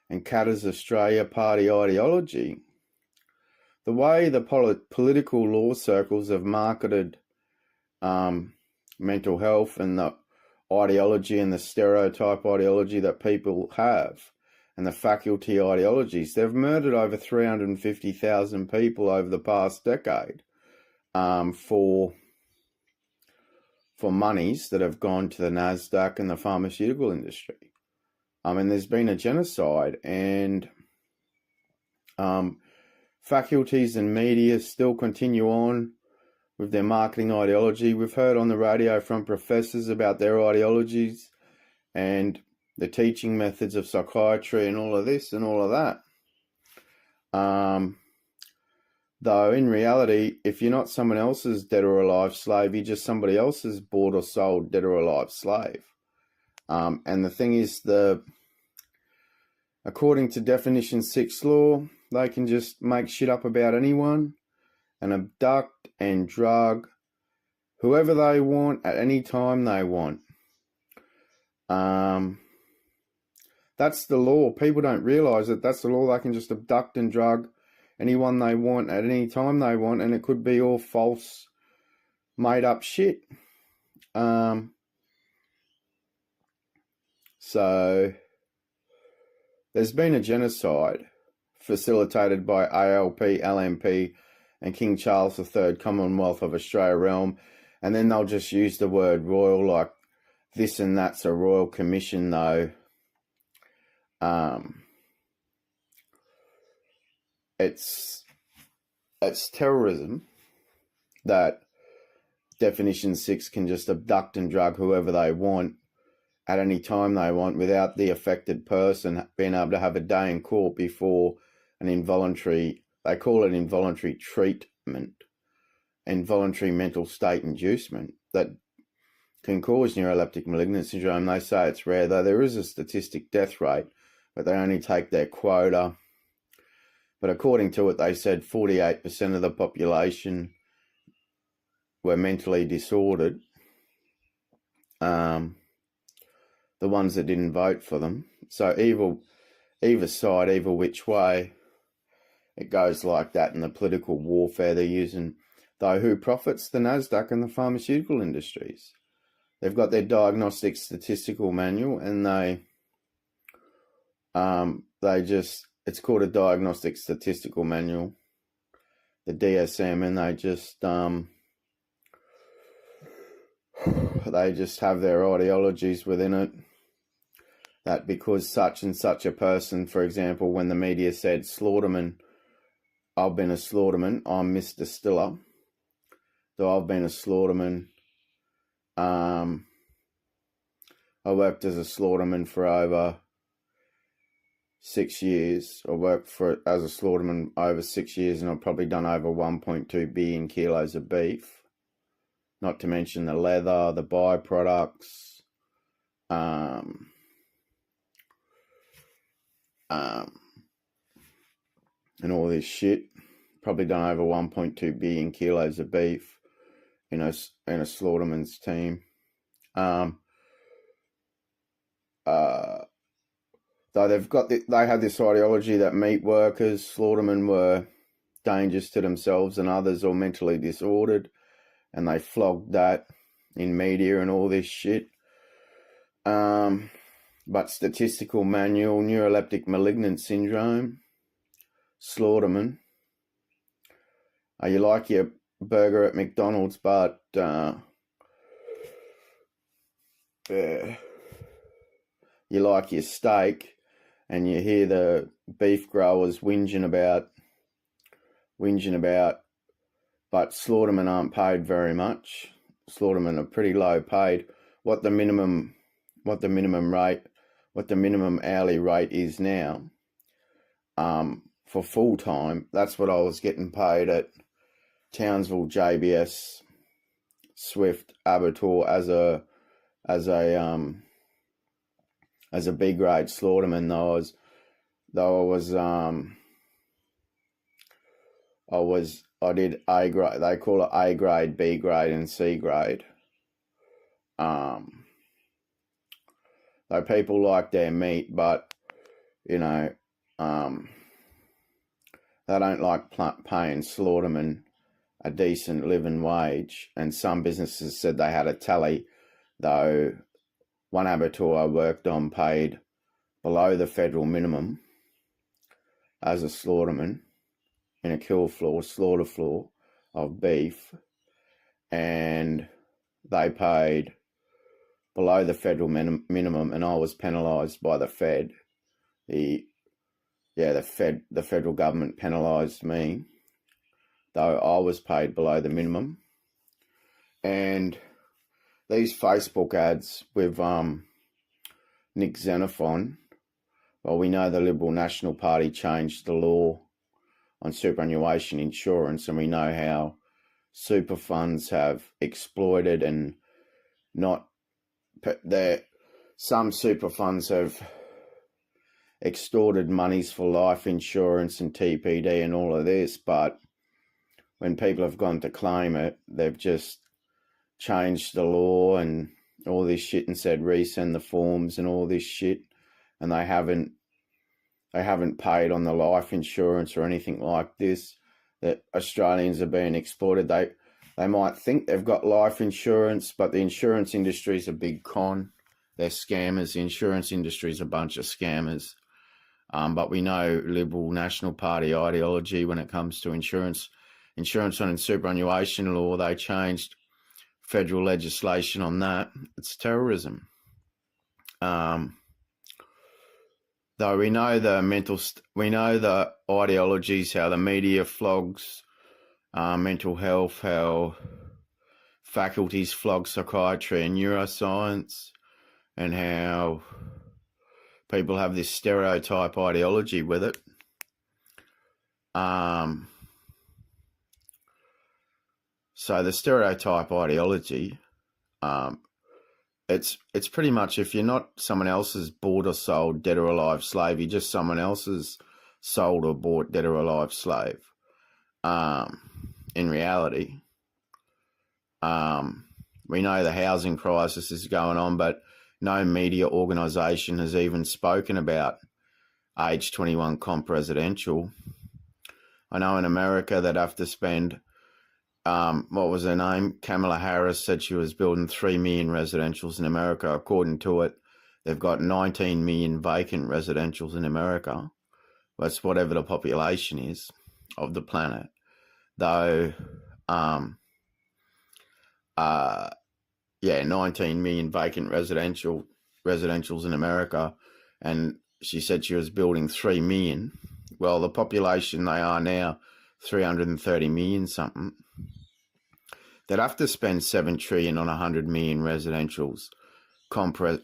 and Katter's Australia Party ideology, the way the political law circles have marketed mental health and the ideology and the stereotype ideology that people have and the faculty ideologies, they've murdered over 350,000 people over the past decade for monies that have gone to the NASDAQ and the pharmaceutical industry. And there's been a genocide, and faculties and media still continue on with their marketing ideology. We've heard on the radio from professors about their ideologies and the teaching methods of psychiatry and all of this and all of that. Though in reality, if you're not someone else's dead or alive slave, you're just somebody else's bought or sold dead or alive slave. And the thing is, according to definition 6 law, they can just make shit up about anyone and abduct and drug whoever they want at any time they want. That's the law. People don't realise that that's the law. They can just abduct and drug anyone they want at any time they want, and it could be all false, made up shit. So there's been a genocide facilitated by ALP, LNP and King Charles III Commonwealth of Australia realm, and then they'll just use the word royal like this and that's a royal commission, though. It's terrorism that definition 6 can just abduct and drug whoever they want at any time they want without the affected person being able to have a day in court before an involuntary they call it involuntary treatment, involuntary mental state inducement, that can cause neuroleptic malignant syndrome. They say it's rare, though there is a statistic death rate, but they only take their quota. But according to it, they said 48% of the population were mentally disordered, the ones that didn't vote for them. So either side, either which way, it goes like that in the political warfare they're using. Though who profits? The NASDAQ and the pharmaceutical industries. They've got their diagnostic statistical manual, and it's called a diagnostic statistical manual, the DSM, and they just have their ideologies within it. That because such and such a person, for example, when the media said slaughterman, I've been a slaughterman, I'm Mr. Stiller. So I've been a slaughterman. I worked as a slaughterman for over 6 years. I worked as a slaughterman over 6 years, and I've probably done over 1.2 billion kilos of beef. Not to mention the leather, the byproducts, and all this shit. Probably done over 1.2 billion kilos of beef in a slaughterman's team. Though they had this ideology that meat workers, slaughtermen, were dangerous to themselves and others, or mentally disordered, and they flogged that in media and all this shit. But statistical manual, neuroleptic malignant syndrome, slaughterman. You like your burger at McDonald's, but you like your steak, and you hear the beef growers whinging about, but slaughtermen aren't paid very much. Slaughtermen are pretty low paid. What the minimum hourly rate is now, for full time, that's what I was getting paid at Townsville JBS Swift Abattoir as a B grade slaughterman. I did A grade. They call it A grade, B grade, and C grade. Though people like their meat, but they don't like paying slaughtermen a decent living wage. And some businesses said they had a tally, though one abattoir I worked on paid below the federal minimum as a slaughterman in a slaughter floor of beef, and they paid below the federal minimum, and I was penalised by the Fed. The federal government penalised me, though I was paid below the minimum. And these Facebook ads with Nick Xenophon, well, we know the Liberal National Party changed the law on superannuation insurance, and we know how super funds have exploited and some super funds have extorted monies for life insurance and TPD and all of this, but when people have gone to claim it, they've just changed the law and all this shit and said resend the forms and all this shit, and they haven't paid on the life insurance or anything like this. That Australians are being exploited. They might think they've got life insurance, but the insurance industry is a big con. They're scammers. The insurance industry is a bunch of scammers. But we know Liberal National Party ideology when it comes to insurance on superannuation law. They changed federal legislation on that. It's terrorism. Though we know the ideologies, how the media flogs mental health, how faculties flog psychiatry and neuroscience, and how people have this stereotype ideology with it. So the stereotype ideology, it's pretty much, if you're not someone else's bought or sold dead or alive slave, you're just someone else's sold or bought dead or alive slave. In reality, we know the housing crisis is going on, but no media organisation has even spoken about age 21 comp residential. I know in America they'd have to spend, what was her name? Kamala Harris said she was building 3 million residentials in America. According to it, they've got 19 million vacant residentials in America. That's whatever the population is of the planet. Though, 19 million vacant residentials in America, and she said she was building 3 million. Well, the population they are now, 330 million something. They'd have to spend 7 trillion on 100 million residentials,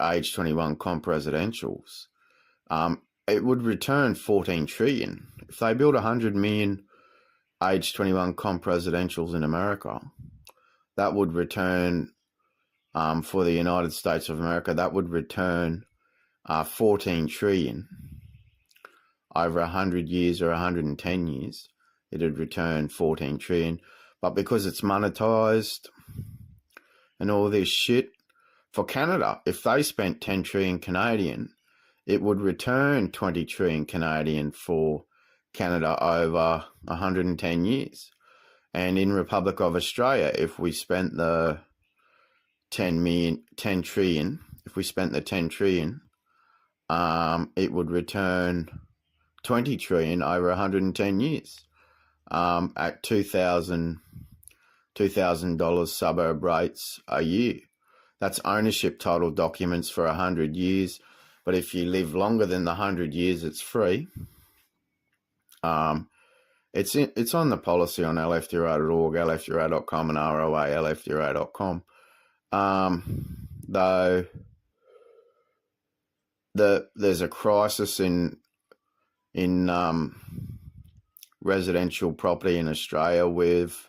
age 21 comp residentials. It would return 14 trillion. If they build 100 million age 21 comp residentials in America, that would return, for the United States of America, that would return 14 trillion. Over 100 years or 110 years, it would return 14 trillion. But because it's monetized and all this shit, for Canada, if they spent 10 trillion Canadian, it would return 20 trillion Canadian for Canada over 110 years. And in Republic of Australia, if we spent the 10 trillion, it would return 20 trillion over 110 years, at $2,000 suburb rates a year. That's ownership title documents for 100 years. But if you live longer than the 100 years, it's free. It's on the policy on LFDRA.org, LFDRA.com, and ROA, LFDRA.com. Though there's a crisis in residential property in Australia with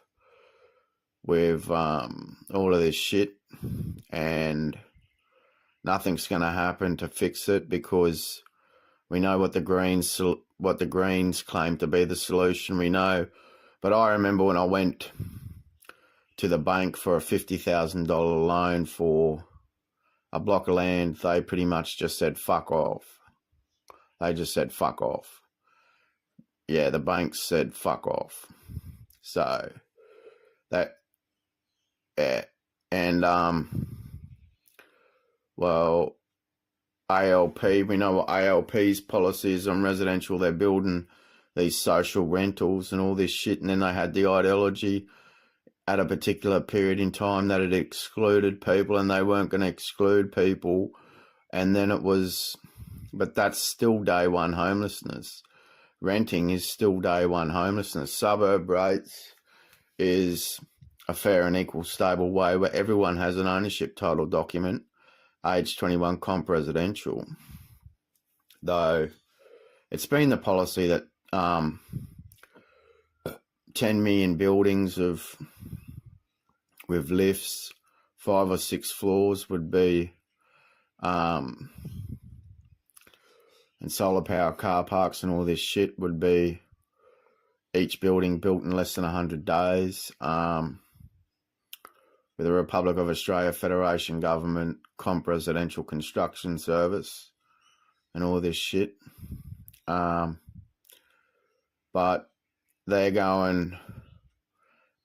all of this shit, and nothing's going to happen to fix it, because we know what the Greens claim to be the solution. We know, but I remember when I went to the bank for a $50,000 loan for a block of land, they pretty much just said fuck off. They just said fuck off. Yeah, the banks said fuck off. So that, yeah, and well, ALP, we know what ALP's policy is on residential. They're building these social rentals and all this shit, and then they had the ideology at a particular period in time that it excluded people, and they weren't going to exclude people, and then it was, but that's still day one homelessness. Renting is still day one homelessness. Suburb rates is a fair and equal stable way where everyone has an ownership title document, age 21 comp residential. Though it's been the policy that 10 million buildings with lifts, 5 or 6 floors would be, and solar power car parks and all this shit would be each building built in less than 100 days. With the Republic of Australia Federation Government Comp Residential Construction Service and all this shit. But they're going,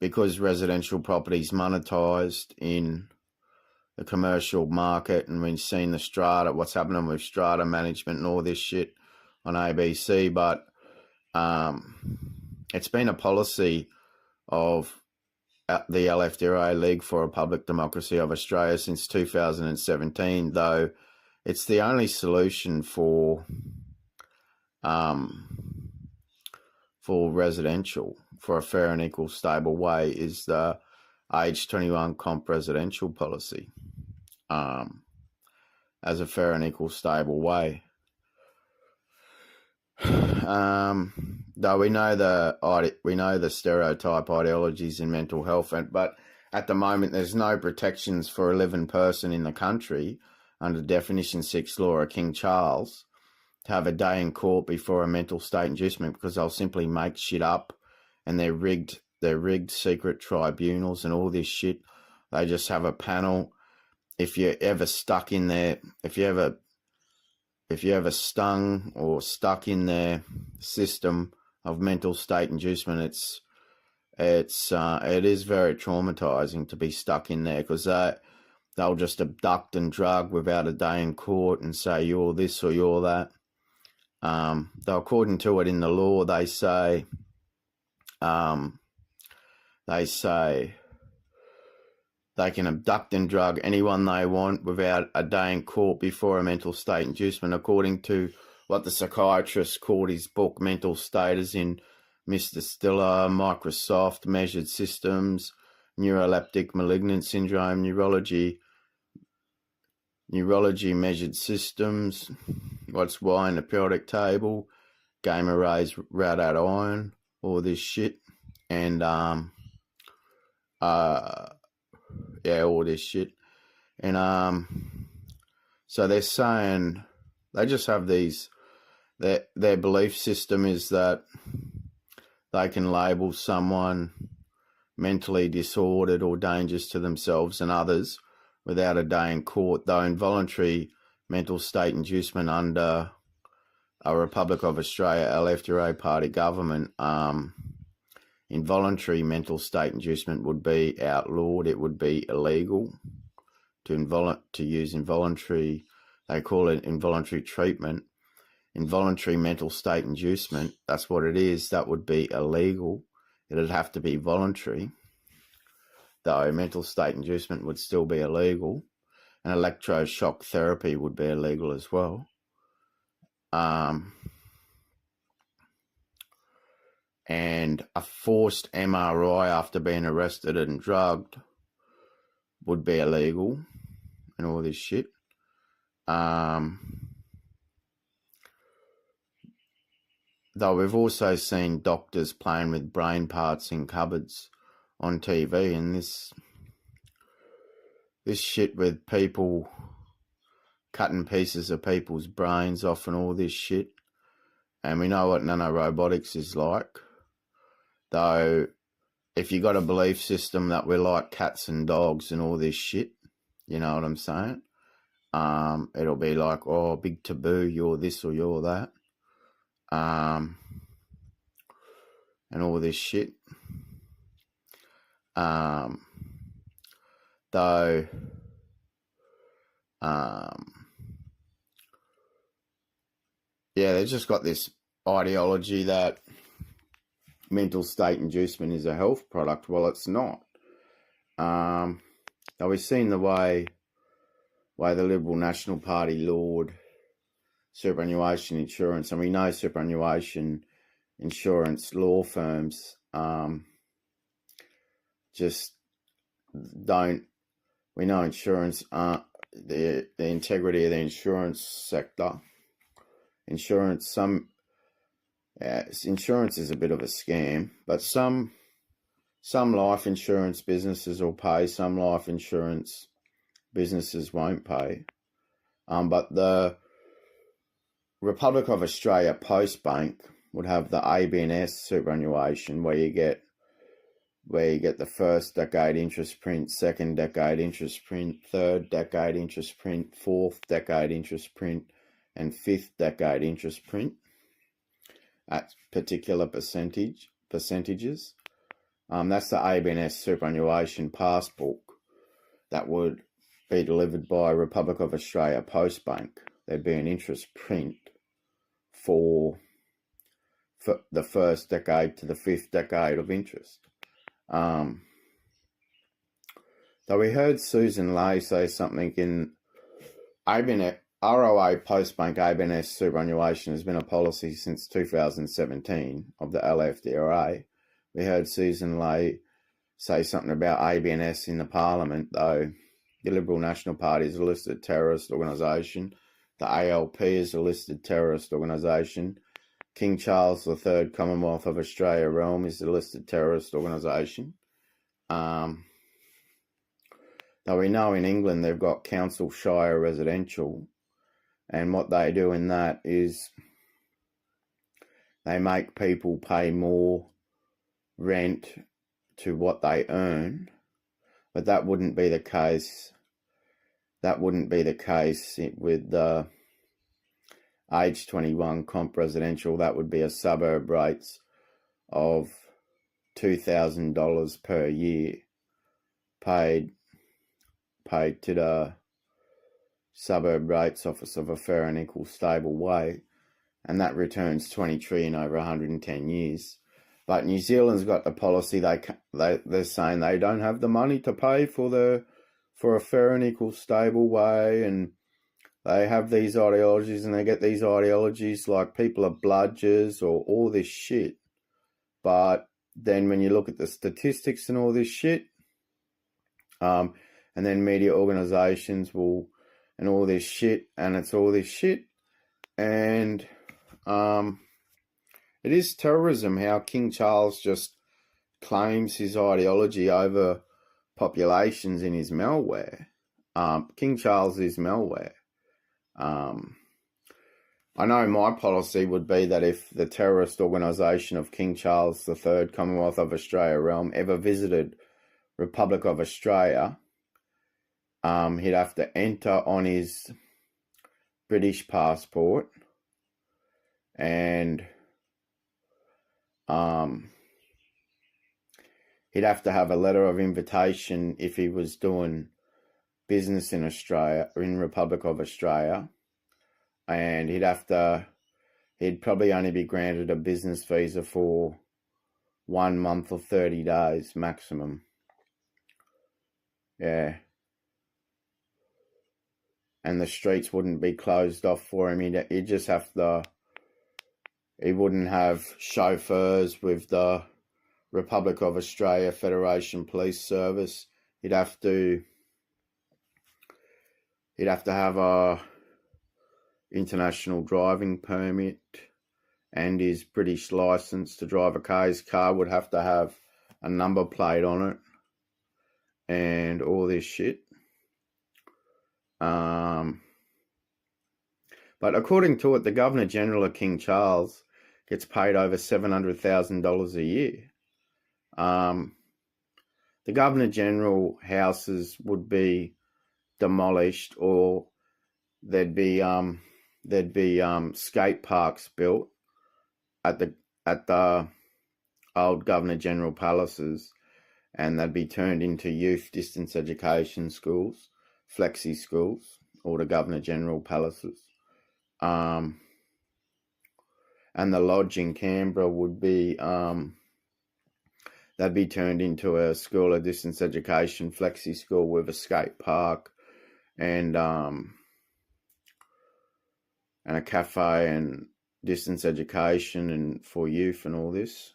because residential property's monetised in the commercial market, and we've seen the strata, what's happening with strata management and all this shit on ABC, but it's been a policy of the LFDRA, League for Republic Democracy of Australia, since 2017, though it's the only solution for residential, for a fair and equal stable way, is the age 21 comp residential policy, as a fair and equal stable way. though we know the stereotype ideologies in mental health, but at the moment there's no protections for a living person in the country under Definition 6 law of King Charles to have a day in court before a mental state inducement, because they'll simply make shit up, and they're rigged secret tribunals and all this shit. They just have a panel. If you're ever stuck in there, if you ever stung or stuck in their system of mental state inducement, it is very traumatizing to be stuck in there, because they'll just abduct and drug without a day in court and say you're this or you're that. Though according to it in the law, they say they can abduct and drug anyone they want without a day in court before a mental state inducement, according to what the psychiatrist called his book Mental Status in Mr. Stiller, Microsoft, Measured Systems, Neuroleptic Malignant Syndrome, Neurology Measured Systems, What's Why in the Periodic Table, Gamma Rays, Rad-At Iron, all this shit, and all this shit. And so they're saying they just have these, their belief system is that they can label someone mentally disordered or dangerous to themselves and others without a day in court, though involuntary mental state inducement under a Republic of Australia LFDRA party government, involuntary mental state inducement would be outlawed. It would be illegal to use involuntary, they call it involuntary treatment. Involuntary mental state inducement, that's what it is, that would be illegal. It'd have to be voluntary, though mental state inducement would still be illegal. And electroshock therapy would be illegal as well. And a forced MRI after being arrested and drugged would be illegal, and all this shit. Though we've also seen doctors playing with brain parts in cupboards on TV, and this shit with people cutting pieces of people's brains off and all this shit. And we know what nanorobotics is like. Though, if you got a belief system that we're like cats and dogs and all this shit, you know what I'm saying? It'll be like, oh, big taboo, you're this or you're that. And all this shit. Though, they've just got this ideology that mental state inducement is a health product. Well, it's not. Though we've seen the way the Liberal National Party laud superannuation insurance, and we know superannuation insurance law firms just don't. We know insurance, the integrity of the insurance sector. Insurance is a bit of a scam, but some life insurance businesses will pay, some life insurance businesses won't pay. But the Republic of Australia Post Bank would have the ABNS superannuation, where you get the first decade interest print, second decade interest print, third decade interest print, fourth decade interest print, and fifth decade interest print at particular percentages. That's the ABNS superannuation passbook that would be delivered by Republic of Australia Post Bank. There'd be an interest print for the first decade to the fifth decade of interest. Though we heard Susan Lay say something in ABNS, ROA Postbank ABNS superannuation has been a policy since 2017 of the LFDRA. We heard Susan Lay say something about ABNS in the Parliament, though the Liberal National Party is a listed terrorist organisation. The ALP is a listed terrorist organisation. King Charles III Commonwealth of Australia Realm is a listed terrorist organisation. Though we know in England they've got council shire residential, and what they do in that is they make people pay more rent to what they earn, but that wouldn't be the case. That wouldn't be the case with the age 21 comp residential. That would be a suburb rates of $2,000 per year paid to the suburb rates office of a fair and equal stable way, and that returns 20 trillion over 110 years. But New Zealand's got the policy they're saying they don't have the money to pay for a fair and equal stable way, and they have these ideologies, and they get these ideologies like people are bludgers or all this shit. But then when you look at the statistics and all this shit, and then media organisations will, and all this shit, and it's all this shit, and it is terrorism how King Charles just claims his ideology over populations in his malware. King Charles is malware. I know my policy would be that if the terrorist organisation of King Charles III Commonwealth of Australia Realm ever visited Republic of Australia, he'd have to enter on his British passport, and he'd have to have a letter of invitation if he was doing business in Australia, or in Republic of Australia, and he'd probably only be granted a business visa for 1 month or 30 days maximum. Yeah. And the streets wouldn't be closed off for him. He'd just have to, he wouldn't have chauffeurs with the Republic of Australia Federation Police Service. He'd have to have a international driving permit and his British license to drive a car. His car would have to have a number plate on it and all this shit. But according to it, the Governor General of King Charles gets paid over $700,000 a year. The Governor General houses would be demolished, or there'd be skate parks built at the old Governor General palaces, and they'd be turned into youth distance education schools, flexi schools, or the Governor General palaces. And the lodge in Canberra would be they'd be turned into a school of distance education, flexi school with a skate park and a cafe and distance education and for youth and all this.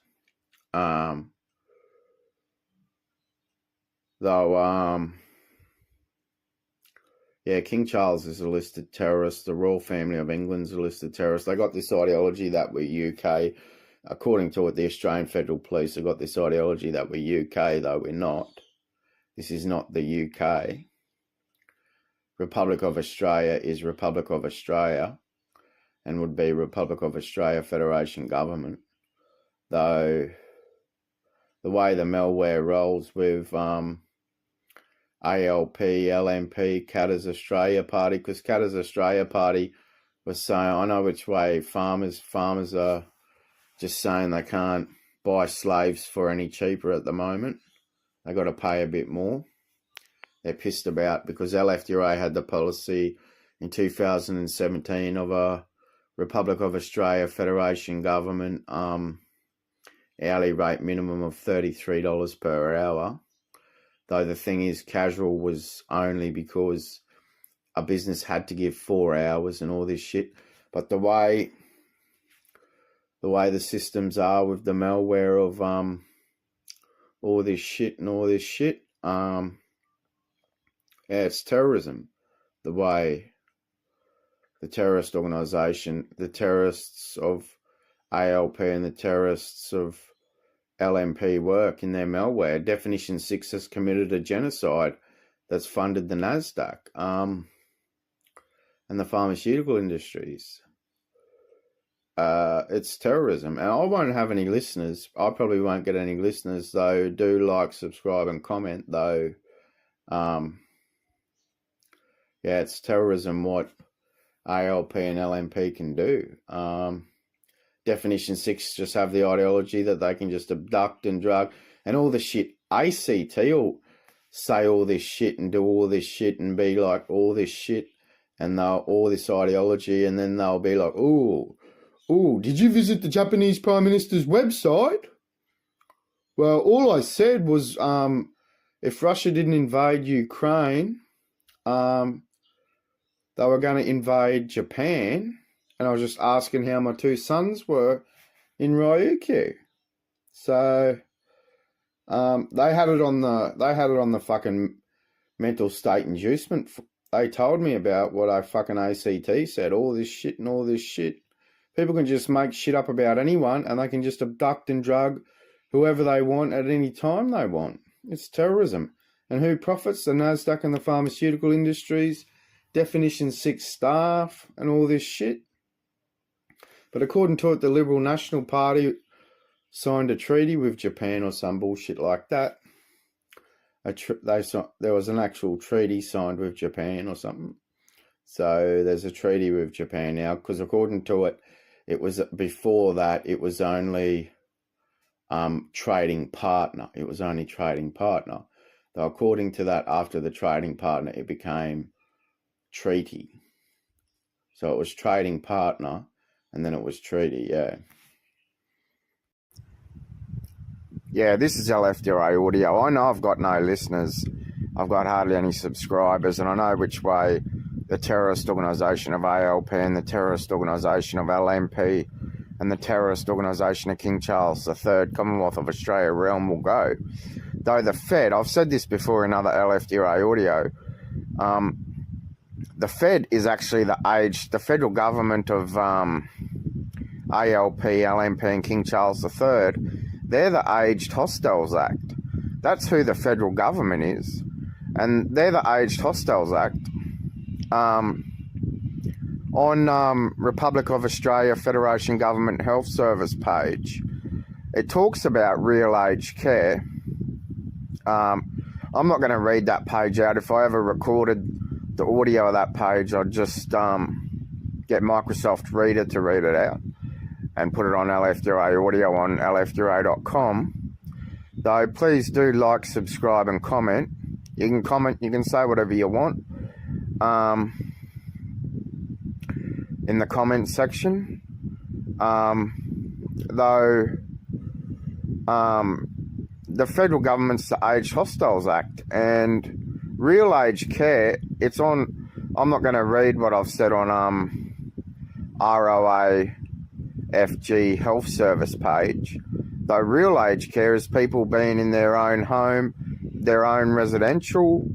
Yeah, King Charles is a listed terrorist. The Royal Family of England's a listed terrorist. They got this ideology that we're UK. According to what the Australian Federal Police have got this ideology that we're UK, though we're not. This is not the UK. Republic of Australia is Republic of Australia and would be Republic of Australia Federation Government. Though the way the malware rolls with ALP, LNP, Katters Australia Party, because Katters Australia Party was saying, I know which way farmers are just saying they can't buy slaves for any cheaper at the moment. They got to pay a bit more. They're pissed about because LFDRA had the policy in 2017 of a Republic of Australia Federation Government hourly rate minimum of $33 per hour. Though the thing is, casual was only because a business had to give 4 hours and all this shit. But the way the systems are with the malware of all this shit, yeah, it's terrorism. The way the terrorist organisation, the terrorists of ALP and the terrorists of LMP work in their malware. Definition 6 has committed a genocide that's funded the NASDAQ and the pharmaceutical industries. It's terrorism. And I won't have any listeners. I probably won't get any listeners, though. Do like, subscribe, and comment, though. Yeah, it's terrorism what ALP and LMP can do. Definition 6 just have the ideology that they can just abduct and drug and all the shit. ACT will say all this shit and do all this shit and be like all this shit and all this ideology, and then they'll be like, oh, did you visit the Japanese Prime Minister's website? Well, all I said was if Russia didn't invade Ukraine, they were going to invade Japan. And I was just asking how my two sons were in Ryukyu. So they had it on the fucking mental state inducement. They told me about what I fucking ACT said, all this shit and all this shit. People can just make shit up about anyone and they can just abduct and drug whoever they want at any time they want. It's terrorism. And who profits? The NASDAQ and the pharmaceutical industries, Definition 6 staff and all this shit. But according to it, the Liberal National Party signed a treaty with Japan or some bullshit like that. There was an actual treaty signed with Japan or something. So there's a treaty with Japan now, because according to it, it was before that it was only trading partner. It was only trading partner. Though according to that, after the trading partner, it became treaty. So it was trading partner. And then it was treaty, yeah. Yeah, this is LFDRA audio. I know I've got no listeners. I've got hardly any subscribers, and I know which way the terrorist organisation of ALP and the terrorist organisation of LMP and the terrorist organisation of King Charles III, Commonwealth of Australia realm will go. Though the Fed, I've said this before in other LFDRA audio, the Fed is actually the federal government of ALP, LMP and King Charles III. They're the Aged Hostels Act. That's who the federal government is. And they're the Aged Hostels Act. On Republic of Australia Federation Government Health Service page, it talks about real aged care. I'm not going to read that page out. If I ever recorded the audio of that page, I'd just get Microsoft Reader to read it out and put it on LFDRA audio on lfdra.com. Though please do like, subscribe and comment. You can comment, you can say whatever you want in the comment section. The federal government's the Aged Hostels Act, and real aged care, it's on, I'm not going to read what I've said on ROAFG Health Service page. Though real aged care is people being in their own home, their own residential,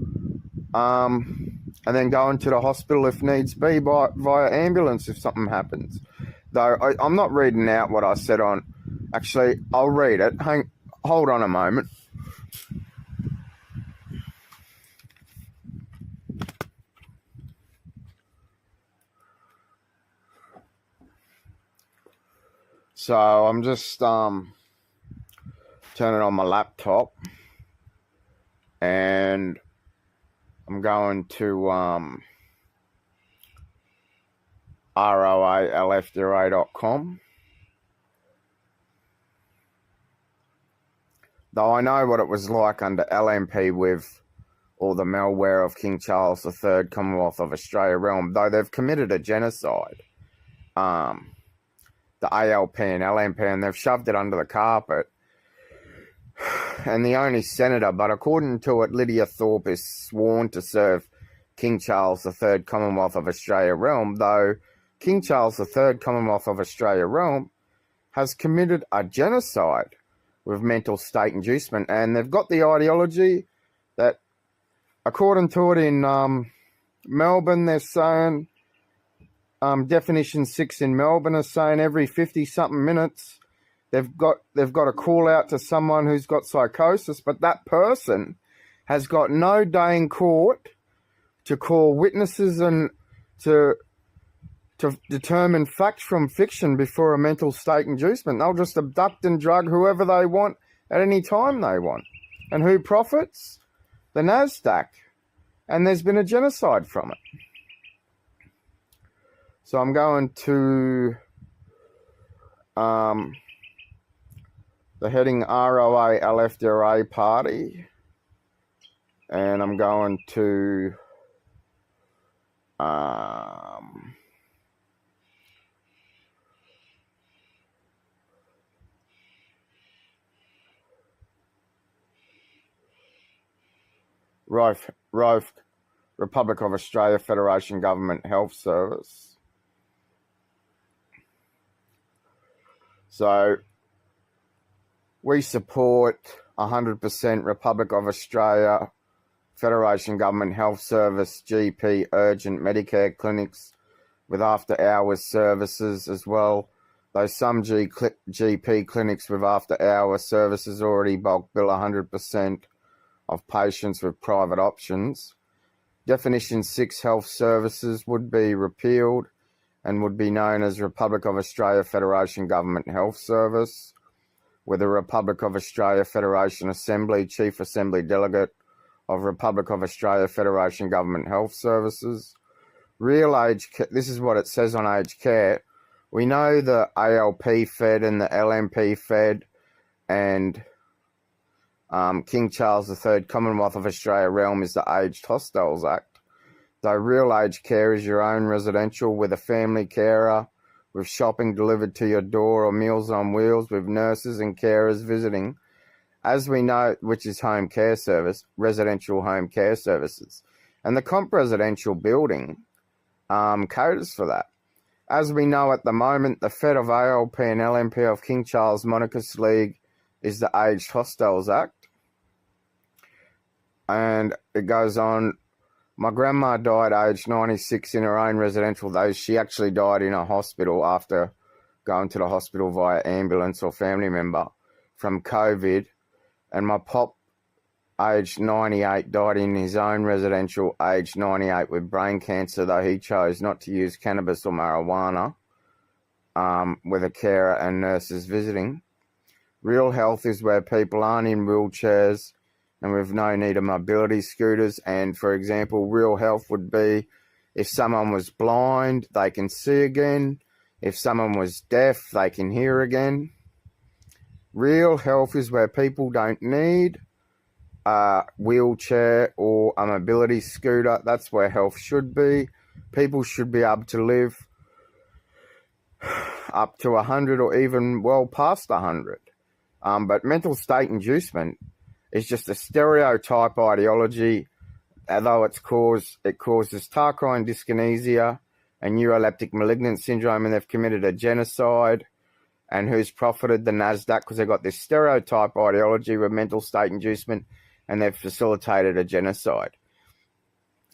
and then going to the hospital if needs be via ambulance if something happens. Though I'm not reading out what I said on, actually I'll read it. Hold on a moment. So I'm just turning on my laptop and I'm going to roalfdra.com. Though I know what it was like under LMP with all the malware of King Charles III, Commonwealth of Australia realm, though they've committed a genocide. The ALP and LMP, and they've shoved it under the carpet. And the only senator, but according to it, Lydia Thorpe is sworn to serve King Charles III, Commonwealth of Australia realm, though King Charles III, Commonwealth of Australia realm has committed a genocide with mental state inducement. And they've got the ideology that, according to it in Melbourne, they're saying Definition 6 in Melbourne is saying every 50-something minutes they've got to call out to someone who's got psychosis, but that person has got no day in court to call witnesses and to determine fact from fiction before a mental state inducement. They'll just abduct and drug whoever they want at any time they want. And who profits? The NASDAQ. And there's been a genocide from it. So I'm going to the heading ROA LFDRA party. And I'm going to ROFE, Republic of Australia Federation Government Health Service. So we support 100% Republic of Australia Federation Government Health Service GP urgent Medicare clinics with after-hours services as well. Though some GP clinics with after-hours services already bulk bill 100% of patients with private options. Definition 6 health services would be repealed and would be known as Republic of Australia Federation Government Health Service, with the Republic of Australia Federation Assembly Chief Assembly Delegate of Republic of Australia Federation Government Health Services. Real aged care, this is what it says on aged care. We know the ALP Fed and the LMP Fed and King Charles III Commonwealth of Australia realm is the Aged Hostels Act. Though real aged care is your own residential with a family carer, with shopping delivered to your door or meals on wheels with nurses and carers visiting, as we know, which is home care service, residential home care services. And the comp residential building caters for that. As we know at the moment, the Fed of ALP and LMP of King Charles Monarchist League is the Aged Hostels Act. And it goes on, my grandma died aged 96 in her own residential, though she actually died in a hospital after going to the hospital via ambulance or family member from COVID. And my pop, aged 98, died in his own residential, aged 98, with brain cancer, though he chose not to use cannabis or marijuana, with a carer and nurses visiting. Real health is where people aren't in wheelchairs and with no need of mobility scooters. And, for example, real health would be if someone was blind, they can see again. If someone was deaf, they can hear again. Real health is where people don't need a wheelchair or a mobility scooter. That's where health should be. People should be able to live up to 100 or even well past 100. But mental state inducement is just a stereotype ideology, although it causes Tarkine dyskinesia and neuroleptic malignant syndrome, and they've committed a genocide, and who's profited the NASDAQ because they've got this stereotype ideology with mental state inducement, and they've facilitated a genocide.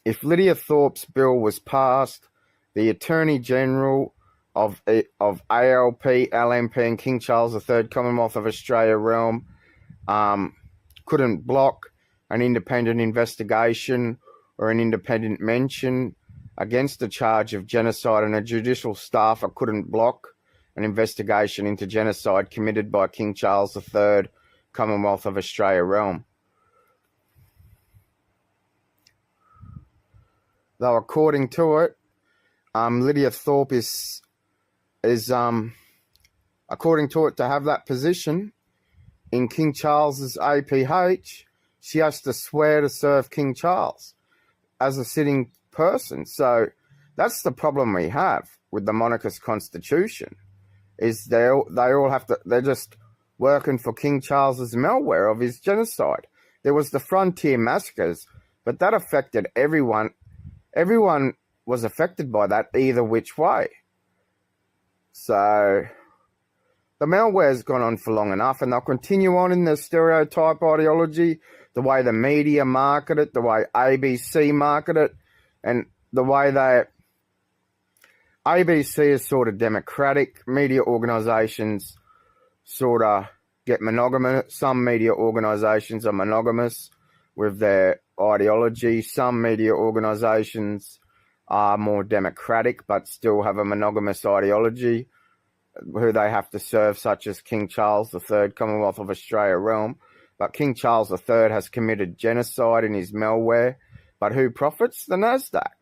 If Lydia Thorpe's bill was passed, the Attorney General of ALP, LMP and King Charles III Commonwealth of Australia realm couldn't block an independent investigation or an independent mention against the charge of genocide, and a judicial staffer couldn't block an investigation into genocide committed by King Charles III Commonwealth of Australia realm. Though according to it, Lydia Thorpe is according to it, to have that position in King Charles's APH, she has to swear to serve King Charles as a sitting person. So that's the problem we have with the monarchist constitution, is they all have to, they're just working for King Charles's malware of his genocide. There was the frontier massacres, but that affected everyone. Everyone was affected by that either which way. So the malware's gone on for long enough, and they'll continue on in the stereotype ideology, the way the media market it, the way ABC market it, and the way they ABC is sort of democratic. Media organisations sort of get monogamous. Some media organisations are monogamous with their ideology. Some media organisations are more democratic but still have a monogamous ideology who they have to serve, such as King Charles III, Commonwealth of Australia realm. But King Charles III has committed genocide in his malware. But who profits? The NASDAQ.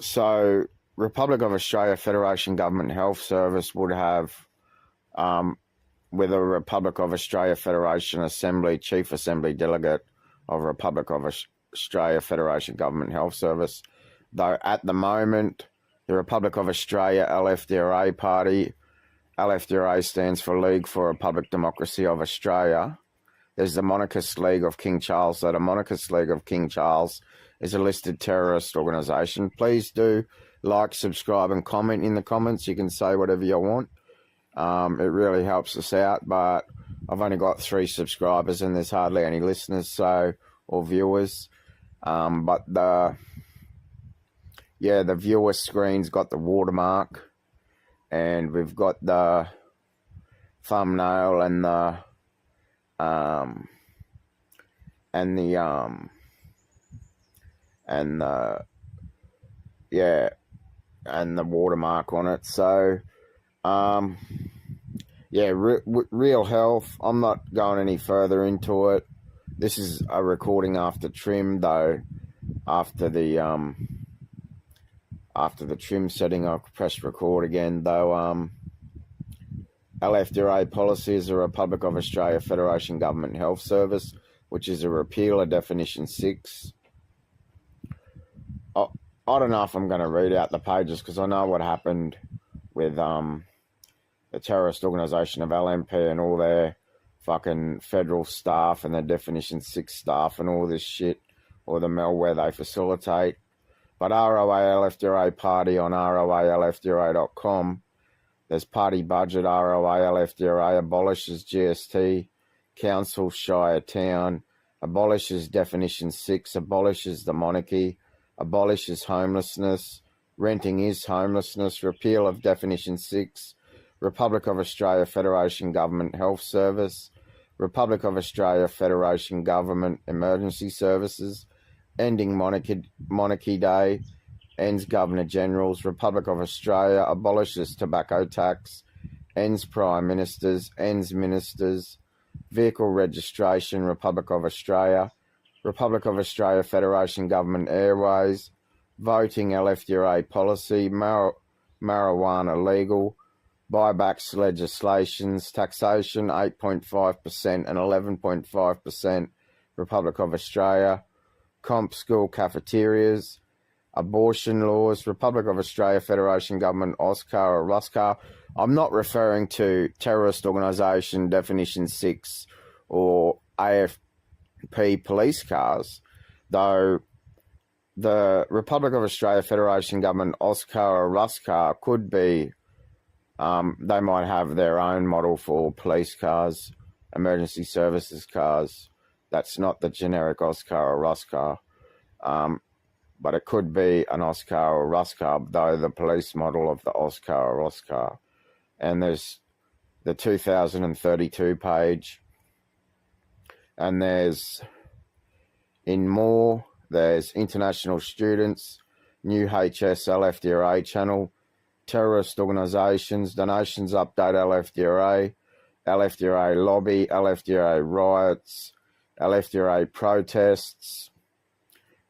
So Republic of Australia Federation Government Health Service would have, with a Republic of Australia Federation Assembly, Chief Assembly Delegate of Republic of Australia Federation Government Health Service. Though at the moment, the Republic of Australia LFDRA party, LFDRA stands for League for Republic Democracy of Australia. There's the Monarchist League of King Charles. So the Monarchist League of King Charles is a listed terrorist organisation. Please do like, subscribe and comment in the comments. You can say whatever you want. It really helps us out, but I've only got 3 subscribers and there's hardly any listeners or viewers. But the viewer screen's got the watermark, and we've got the thumbnail and the watermark on it. So real health. I'm not going any further into it. This is a recording after trim, though. After the trim setting, I'll press record again, though. LFDRA policy is the Republic of Australia Federation Government Health Service, which is a repeal of Definition 6. I don't know if I'm going to read out the pages because I know what happened with the terrorist organisation of LMP and all their fucking federal staff and their Definition 6 staff and all this shit, or the malware they facilitate. But ROA LFDRA party on roalfdra.com, there's party budget. ROA LFDRA abolishes GST, council, shire, town, abolishes Definition 6, abolishes the monarchy, abolishes homelessness, renting is homelessness, repeal of Definition 6, Republic of Australia Federation Government Health Service, Republic of Australia Federation Government Emergency Services, ending Monarchy Day, ends Governor Generals, Republic of Australia abolishes tobacco tax, ends Prime Ministers, ends Ministers, vehicle registration, Republic of Australia Federation Government Airways, voting LFDRA policy, marijuana legal, buybacks legislations, taxation 8.5% and 11.5%, Republic of Australia, comp school cafeterias, abortion laws, Republic of Australia Federation Government, OSCAR or RUSCAR. I'm not referring to terrorist organisation Definition 6 or AFP police cars, though the Republic of Australia Federation Government, OSCAR or RUSCAR, could be, they might have their own model for police cars, emergency services cars. That's not the generic OSCAR or RUSCAR. But it could be an OSCAR or RUSCAR, though the police model of the OSCAR or RUSCAR. And there's the 2032 page. And there's, in more, there's international students, new HS LFDRA channel, terrorist organisations, donations update LFDRA, LFDRA lobby, LFDRA riots, LFDRA protests,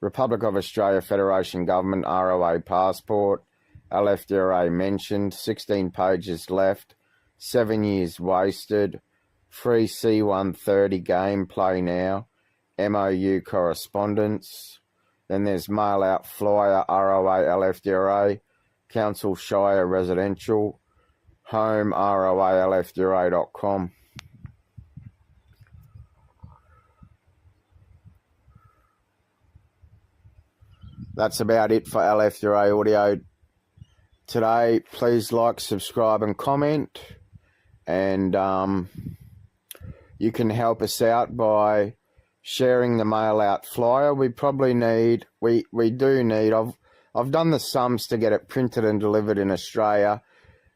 Republic of Australia Federation Government ROA passport, LFDRA mentioned, 16 pages left, 7 years wasted, free C-130 game, play now, MOU correspondence, then there's mail out flyer, ROA LFDRA, council shire residential, home roalfdra.com. That's about it for LFDRA audio today. Please like, subscribe and comment. And you can help us out by sharing the mail out flyer. We probably need, we do need, I've done the sums to get it printed and delivered in Australia,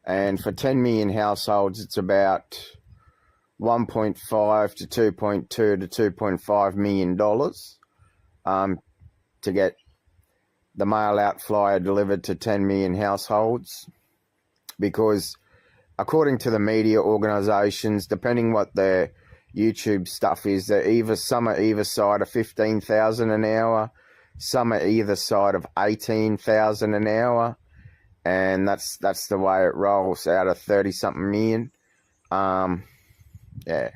and for 10 million households, it's about 1.5 to 2.2 to 2.5 million dollars to get the mail out flyer delivered to 10 million households, because according to the media organisations, depending what their YouTube stuff is, some are either side of 15,000 an hour, some are either side of 18,000 an hour, and that's the way it rolls out of 30-something million. Yeah.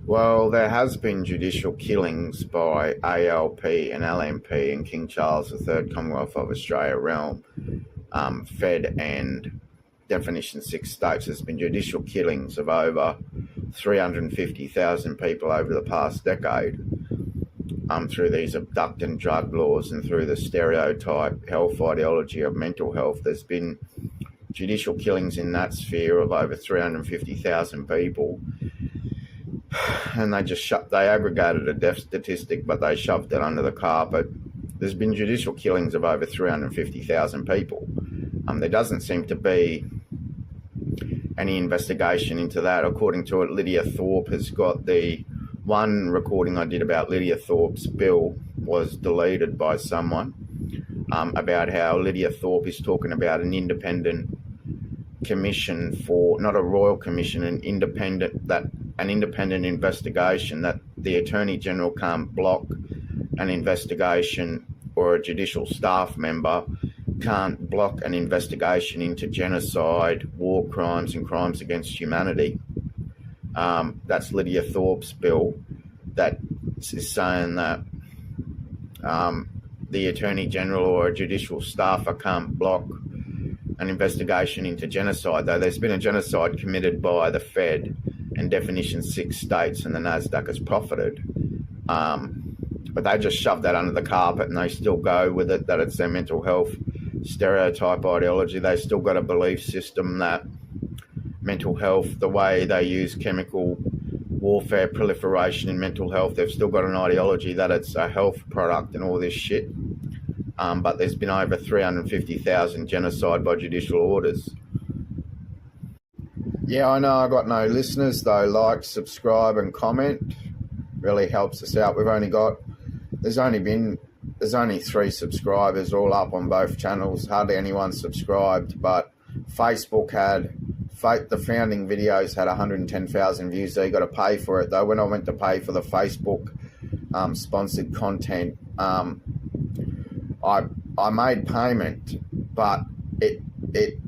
Well, there has been judicial killings by ALP and LNP in King Charles III Commonwealth of Australia realm, Fed and Definition 6 states. There's been judicial killings of over 350,000 people over the past decade through these abduct and drug laws and through the stereotype health ideology of mental health. There's been judicial killings in that sphere of over 350,000 people, and they aggregated a death statistic, but they shoved it under the carpet. There's been judicial killings of over 350,000 people. There doesn't seem to be any investigation into that. According to it, Lydia Thorpe has got the one recording I did about Lydia Thorpe's bill was deleted by someone, about how Lydia Thorpe is talking about an independent commission for, not a royal commission, an independent investigation, that the Attorney General can't block an investigation, or a judicial staff member can't block an investigation into genocide, war crimes and crimes against humanity. That's Lydia Thorpe's bill that is saying that the Attorney General or a judicial staffer can't block an investigation into genocide, though there's been a genocide committed by the Fed and Definition 6 states, and the NASDAQ has profited. But they just shoved that under the carpet, and they still go with it, that it's their mental health stereotype ideology. They still got a belief system that mental health, the way they use chemical warfare proliferation in mental health, they've still got an ideology that it's a health product and all this shit. But there's been over 350,000 genocide by judicial orders. Yeah, I know I got no listeners though. Like, subscribe and comment really helps us out. There's only 3 subscribers all up on both channels. Hardly anyone subscribed, but Facebook the founding videos had 110,000 views. So you got to pay for it though. When I went to pay for the Facebook sponsored content, I made payment, but it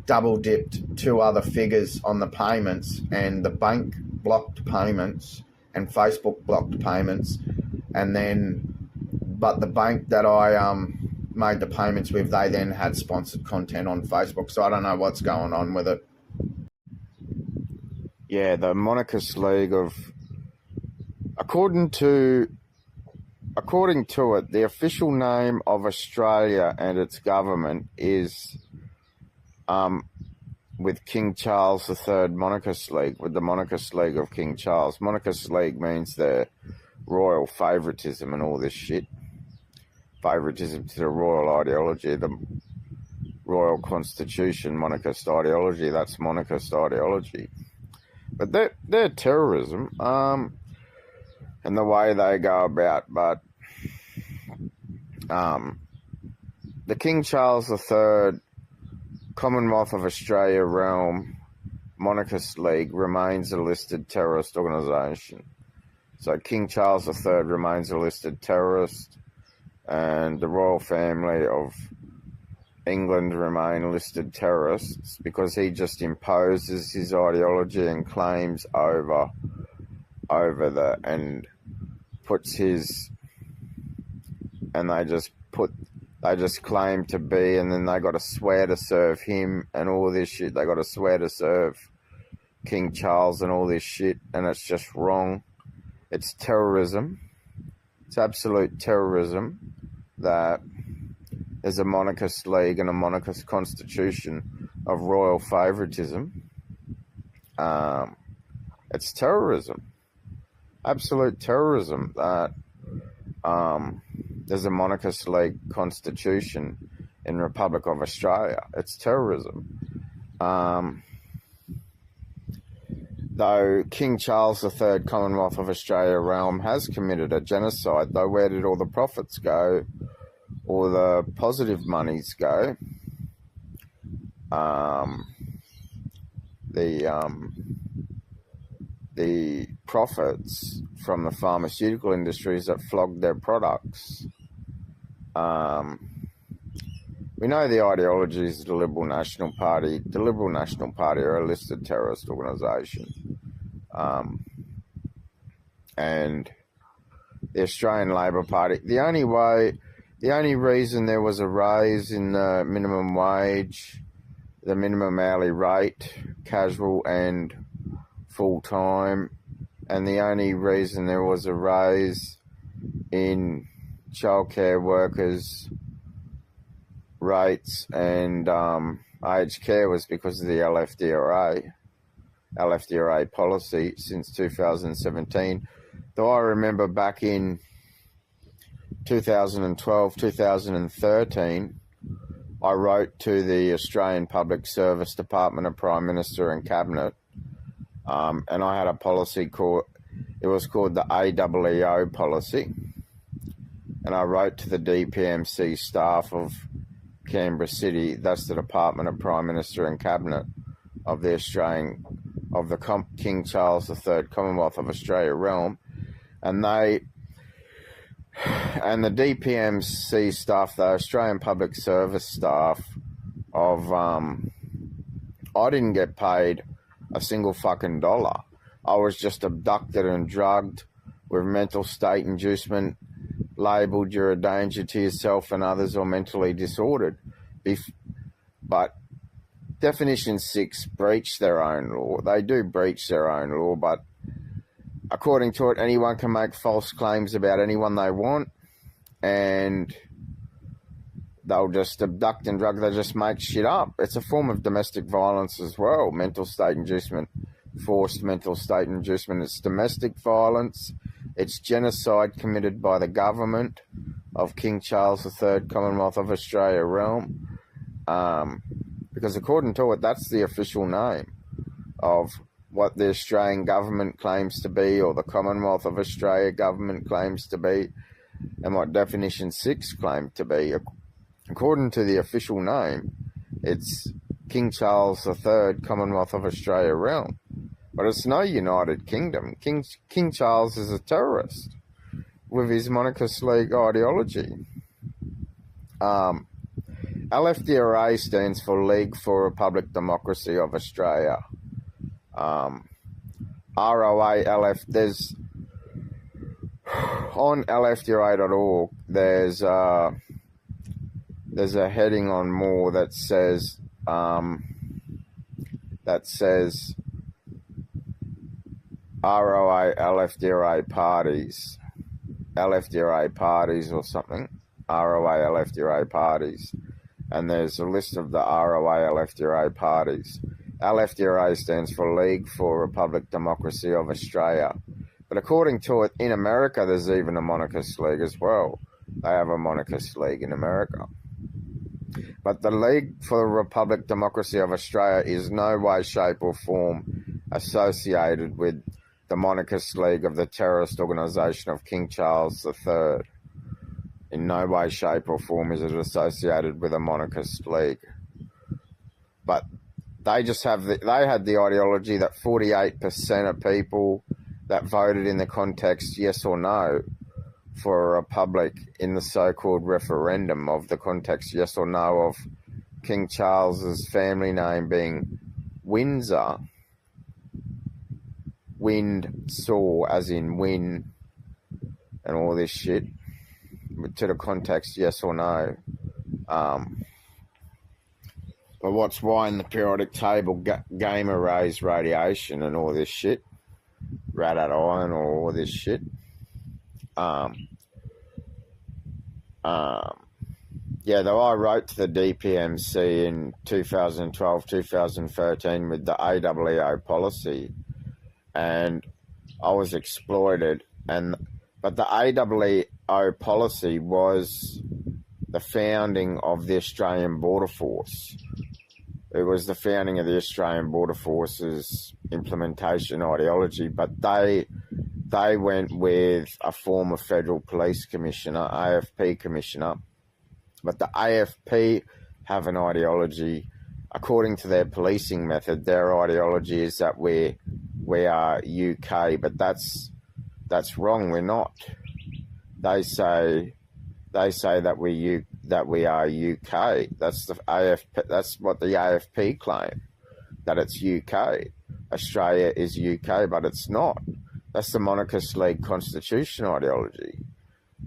double dipped 2 other figures on the payments, and the bank blocked payments and Facebook blocked payments, but the bank that I made the payments with, they then had sponsored content on Facebook. So I don't know what's going on with it. Yeah, the Monarchist League according to it, the official name of Australia and its government is with King Charles III Monarchist League, with the Monarchist League of King Charles. Monarchist League means the royal favouritism and all this shit. Favouritism to the royal ideology, the royal constitution, monarchist ideology, that's monarchist ideology. But they're terrorism, and the way they go about, but the King Charles III Commonwealth of Australia realm Monarchist League remains a listed terrorist organisation. So King Charles III remains a listed terrorist, and the royal family of England remain listed terrorists, because he just imposes his ideology and claims over and puts his, and they just claim to be, and then they got to swear to serve him and all this shit. They got to swear to serve King Charles and all this shit, and it's just wrong. It's terrorism. It's absolute terrorism that there's a monarchist league and a monarchist constitution of royal favouritism. It's terrorism. Absolute terrorism that there's a monarchist league constitution in Republic of Australia. It's terrorism. Though King Charles III, Commonwealth of Australia realm, has committed a genocide, though where did all the profits go, or the positive monies go? The profits from the pharmaceutical industries that flogged their products. We know the ideology is the Liberal National Party. The Liberal National Party are a listed terrorist organisation. And the Australian Labor Party, the only reason there was a raise in the minimum wage, the minimum hourly rate, casual and full-time, and the only reason there was a raise in childcare workers' rates and aged care was because of the LFDRA policy since 2017. Though I remember back in 2012, 2013, I wrote to the Australian Public Service Department of Prime Minister and Cabinet, and I had a policy called the AEEO policy, and I wrote to the DPMC staff of Canberra City, that's the Department of Prime Minister and Cabinet of the King Charles III Commonwealth of Australia realm, and the DPMC staff, the Australian Public Service staff of, I didn't get paid a single fucking dollar. I was just abducted and drugged with mental state inducement, labelled you're a danger to yourself and others or mentally disordered. But Definition 6 breach their own law. They do breach their own law, but according to it, anyone can make false claims about anyone they want, and they'll just abduct and drug. They just make shit up. It's a form of domestic violence as well. Mental state inducement, forced mental state inducement. It's domestic violence. It's genocide committed by the government of King Charles III, Commonwealth of Australia realm. Because according to it, that's the official name of what the Australian government claims to be, or the Commonwealth of Australia government claims to be, and what Definition 6 claimed to be. According to the official name, it's King Charles III, Commonwealth of Australia realm. But it's no United Kingdom. King Charles is a terrorist with his monarchist league ideology. LFDRA stands for League for Republic Democracy of Australia. ROA, there's on LFDRA.org, there's a heading on more that says ROA LFDRA parties or something, ROA LFDRA parties, and there's a list of the ROA LFDRA parties. LFDRA stands for League for Republic Democracy of Australia, but according to it, in America there's even a monarchist league as well. They have a monarchist league in America. But the League for the Republic Democracy of Australia is no way, shape or form associated with the monarchist league of the terrorist organisation of King Charles III. In no way, shape or form is it associated with a monarchist league. But they just have they had the ideology that 48% of people that voted in the context yes or no for a republic in the so-called referendum of the context yes or no of King Charles's family name being Windsor, Windsor as in win and all this shit, to the context yes or no. But what's why in the periodic table gamma rays radiation and all this shit, radite ion or all this shit. Yeah, though I wrote to the DPMC in 2012, 2013 with the AEEO policy, and I was exploited, and But the AEO policy was the founding of the Australian Border Force. It was the founding of the Australian Border Force's implementation ideology, but they went with a former Federal Police Commissioner, AFP Commissioner. But the AFP have an ideology, according to their policing method, their ideology is that we are UK, but that's wrong. We're not. They say that we are UK. That's the AFP. That's what the AFP claim, that it's UK. Australia is UK, but it's not. That's the Monarchist League Constitution ideology.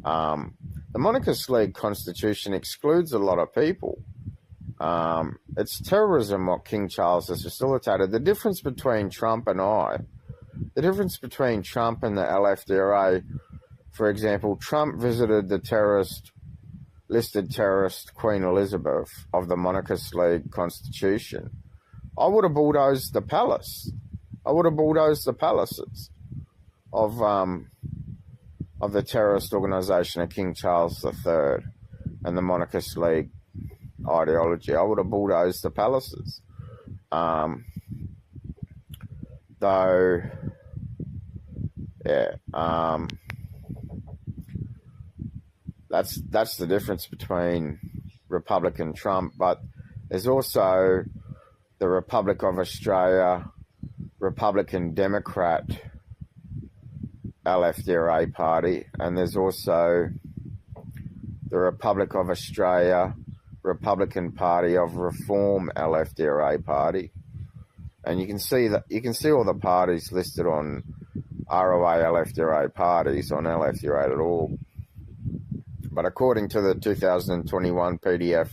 The Monarchist League Constitution excludes a lot of people. It's terrorism what King Charles has facilitated. The difference between Trump and the LFDRA, for example, Trump visited the listed terrorist Queen Elizabeth of the Monarchist League Constitution. I would have bulldozed the palace. I would have bulldozed the palaces of the terrorist organisation of King Charles III and the Monarchist League ideology. I would have bulldozed the palaces. That's the difference between Republican Trump, but there's also the Republic of Australia, Republican Democrat LFDRA party, and there's also the Republic of Australia, Republican Party of Reform LFDRA party. And you can see all the parties listed on ROA LFDRA parties on LFDRA.org. But according to the 2021 PDF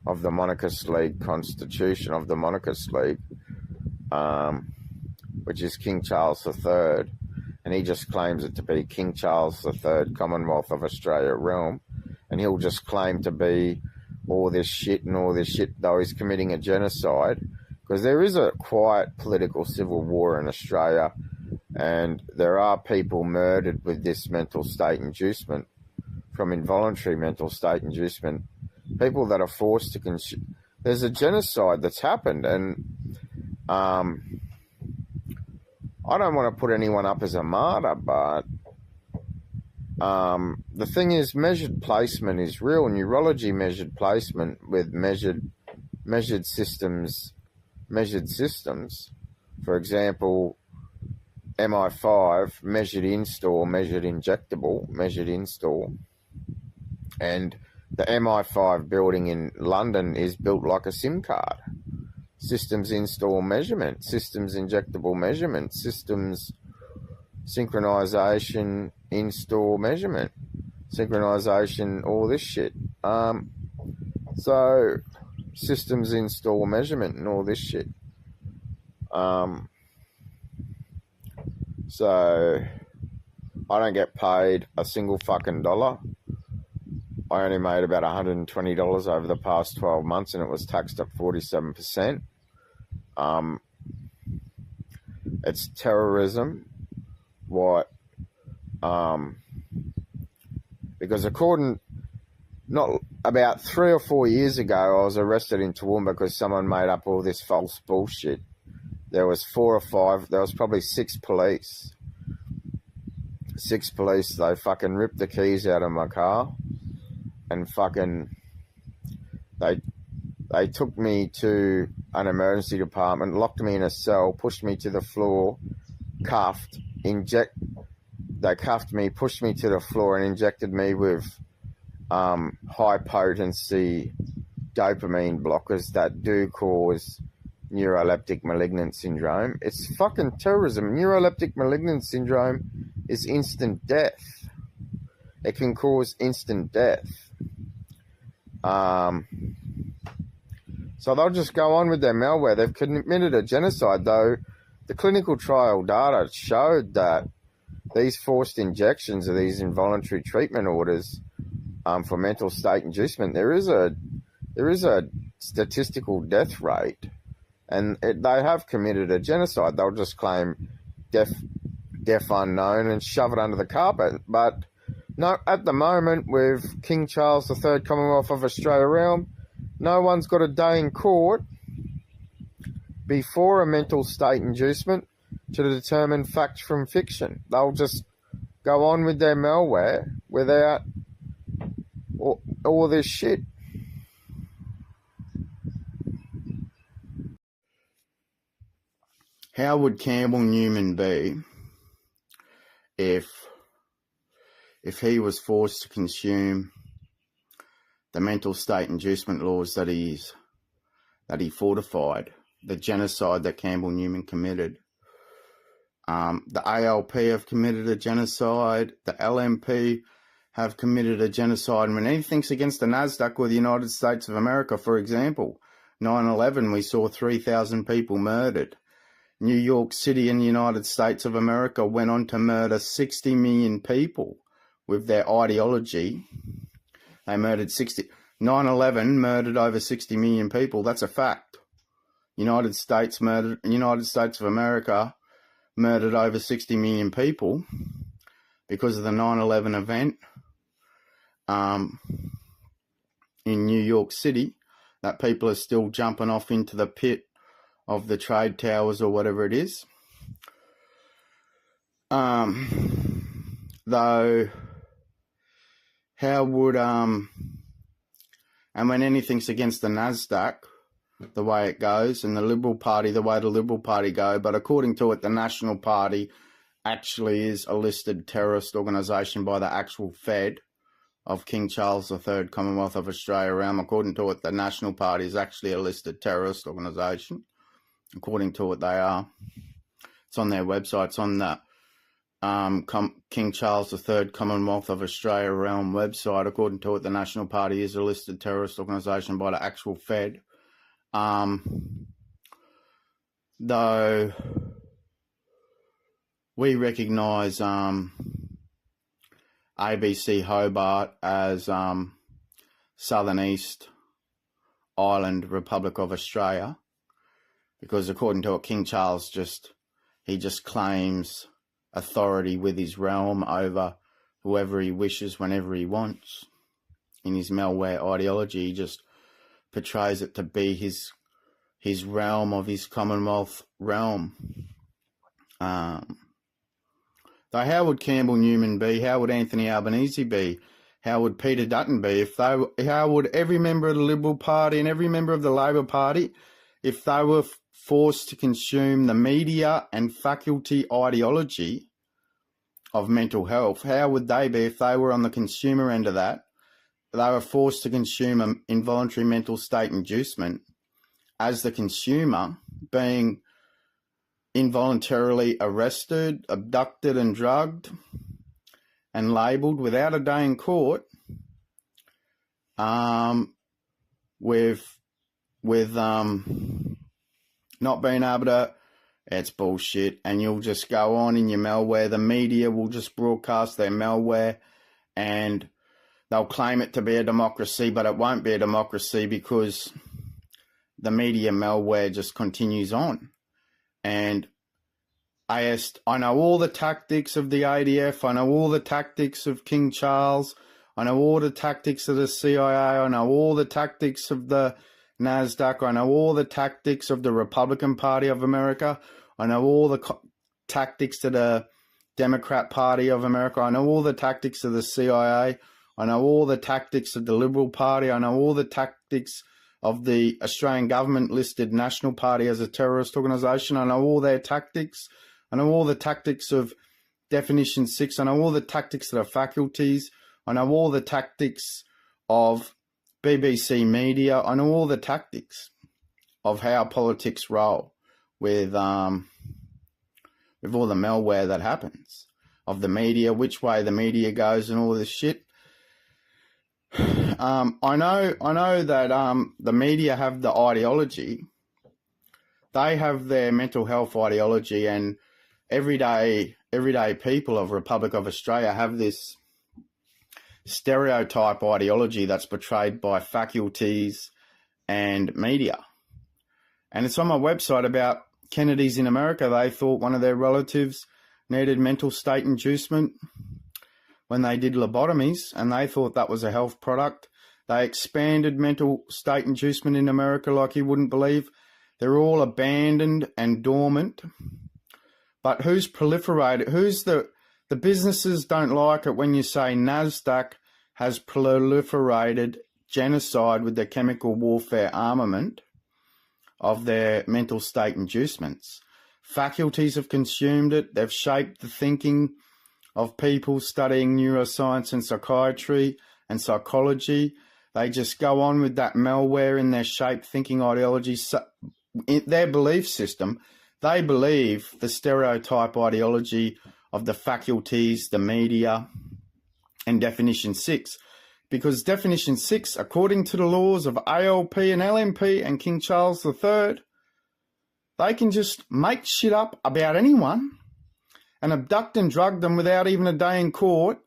of the Monarchist League Constitution of the Monarchist League, which is King Charles III, and he just claims it to be King Charles III, Commonwealth of Australia realm, and he'll just claim to be all this shit, though he's committing a genocide, because there is a quiet political civil war in Australia, and there are people murdered with this mental state inducement, from involuntary mental state inducement, people that are forced to consume. There's a genocide that's happened, and I don't want to put anyone up as a martyr, but the thing is, measured placement is real. Neurology measured placement with measured systems. For example, MI5, measured in-store, measured injectable, measured in-store. And the MI5 building in London is built like a SIM card. Systems in-store measurement, systems injectable measurement, systems synchronization in-store measurement, synchronization, all this shit. So systems in-store measurement and all this shit. So I don't get paid a single fucking dollar. I only made about $120 over the past 12 months, and it was taxed at 47%. It's terrorism. What? Because about 3 or 4 years ago, I was arrested in Toowoomba because someone made up all this false bullshit. There was 4 or 5, there was probably 6 police. 6 police, they fucking ripped the keys out of my car and fucking, they took me to an emergency department, locked me in a cell, pushed me to the floor, cuffed, they cuffed me, pushed me to the floor and injected me with high potency dopamine blockers that do cause neuroleptic malignant syndrome. It's fucking terrorism. Neuroleptic malignant syndrome is instant death. It can cause instant death. So they'll just go on with their malware. They've committed a genocide, though. The clinical trial data showed that these forced injections of these involuntary treatment orders for mental state inducement, there is a statistical death rate, and they have committed a genocide. They'll just claim death deaf unknown and shove it under the carpet. But no, at the moment, with King Charles III Commonwealth of Australia realm, no one's got a day in court before a mental state inducement to determine fact from fiction. They'll just go on with their malware without all this shit. How would Campbell Newman be if he was forced to consume the mental state inducement laws that he fortified, the genocide that Campbell Newman committed? The ALP have committed a genocide. The LMP have committed a genocide. And when anything's against the NASDAQ or the United States of America, for example, 9/11, we saw 3,000 people murdered. New York City and the United States of America went on to murder 60 million people with their ideology. They murdered 9/11 murdered over 60 million people. That's a fact. United States of America murdered over 60 million people because of the 9/11 event in New York City, that people are still jumping off into the pit of the trade towers or whatever it is. Though, how would, and when anything's against the NASDAQ, the way it goes, and the Liberal Party, the way the Liberal Party go, but according to it, the National Party actually is a listed terrorist organisation by the actual Fed of King Charles III Commonwealth of Australia realm. According to it, the National Party is actually a listed terrorist organisation. According to it, they are. It's on their website. It's on the King Charles III Commonwealth of Australia realm website. According to it, the National Party is a listed terrorist organisation by the actual Fed. Though we recognise ABC Hobart as Southern East Island Republic of Australia, because according to it, King Charles just claims authority with his realm over whoever he wishes whenever he wants. In his malware ideology, he just portrays it to be his realm of his Commonwealth realm. Though how would Campbell Newman be? How would Anthony Albanese be? How would Peter Dutton be? How would every member of the Liberal Party and every member of the Labor Party, if they were forced to consume the media and faculty ideology of mental health, how would they be if they were on the consumer end of that? They were forced to consume an involuntary mental state inducement as the consumer, being involuntarily arrested, abducted and drugged and labelled without a day in court, with not being able to, it's bullshit, and you'll just go on in your malware. The media will just broadcast their malware and they'll claim it to be a democracy, but it won't be a democracy because the media malware just continues on. And I know all the tactics of the ADF. I know all the tactics of King Charles. I know all the tactics of the CIA. I know all the tactics of the NASDAQ. I know all the tactics of the Republican Party of America. I know all the tactics of the Democrat Party of America. I know all the tactics of the CIA. I know all the tactics of the Liberal Party. I know all the tactics of the Australian government-listed National Party as a terrorist organisation. I know all their tactics. I know all the tactics of Definition 6. I know all the tactics of the faculties. I know all the tactics of BBC Media. I know all the tactics of how politics roll with all the malware that happens, of the media, which way the media goes and all this shit. I know that the media have the ideology. They have their mental health ideology, and everyday people of Republic of Australia have this stereotype ideology that's portrayed by faculties and media. And it's on my website about Kennedys in America. They thought one of their relatives needed mental state inducement when they did lobotomies, and they thought that was a health product. They expanded mental state inducement in America like you wouldn't believe. They're all abandoned and dormant. But who's proliferated? Who's the businesses don't like it when you say NASDAQ has proliferated genocide with their chemical warfare armament of their mental state inducements. Faculties have consumed it. They've shaped the thinking of people studying neuroscience and psychiatry and psychology. They just go on with that malware in their shaped thinking ideology, in their belief system. They believe the stereotype ideology of the faculties, the media, and Definition 6. Because Definition 6, according to the laws of ALP and LMP and King Charles III, they can just make shit up about anyone and abduct and drug them without even a day in court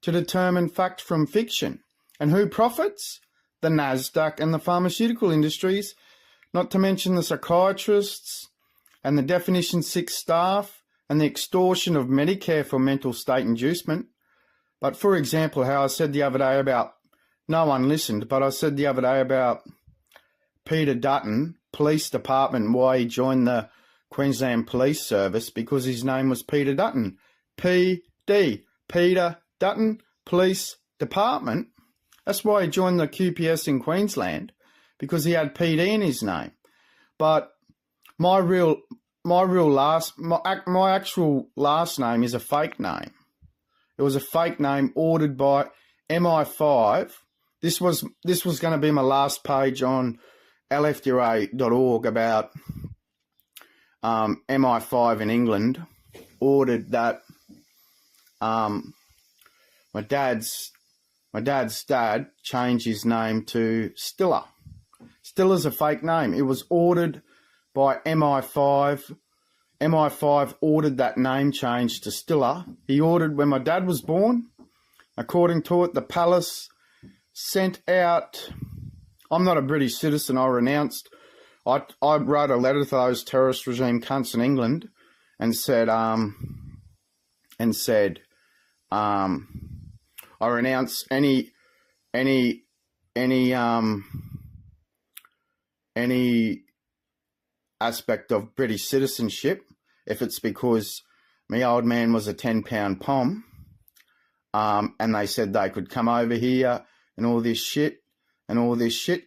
to determine fact from fiction. And who profits? The NASDAQ and the pharmaceutical industries, not to mention the psychiatrists and the Definition 6 staff and the extortion of Medicare for mental state inducement. But for example, how I said the other day about, no one listened, but I said the other day about Peter Dutton, Police Department, why he joined the Queensland Police Service, because his name was Peter Dutton. PD, Peter Dutton Police Department. That's why he joined the QPS in Queensland, because he had PD in his name. But my actual last name is a fake name. It was a fake name ordered by MI5. This was going to be my last page on LFDRA.org about MI5 in England ordered that my dad's dad changed his name to Stiller. Stiller's a fake name. It was ordered by MI5. MI5 ordered that name change to Stiller. He ordered, when my dad was born, according to it, the palace sent out, I'm not a British citizen, I renounced. I wrote a letter to those terrorist regime cunts in England and said, I renounce any aspect of British citizenship if it's because my old man was a 10-pound pom, and they said they could come over here and all this shit,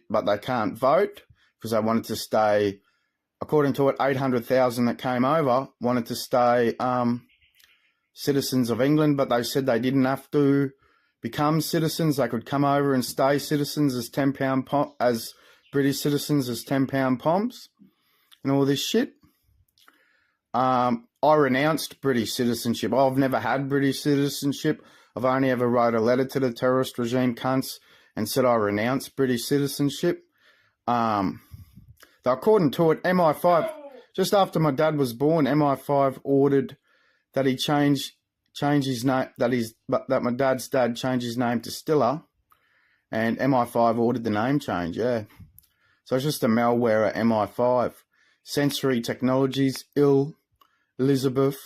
but they can't vote because they wanted to stay, according to it, 800,000 that came over wanted to stay citizens of England, but they said they didn't have to become citizens. They could come over and stay citizens as 10-pound as British citizens as 10-pound poms and all this shit. I renounced British citizenship. I've never had British citizenship. I've only ever wrote a letter to the terrorist regime cunts and said I renounced British citizenship. Though according to it, MI5, just after my dad was born, MI5 ordered that he change his name, that my dad's dad changed his name to Stiller, and MI5 ordered the name change, yeah. So it's just a malware at MI5. Sensory Technologies, Elizabeth,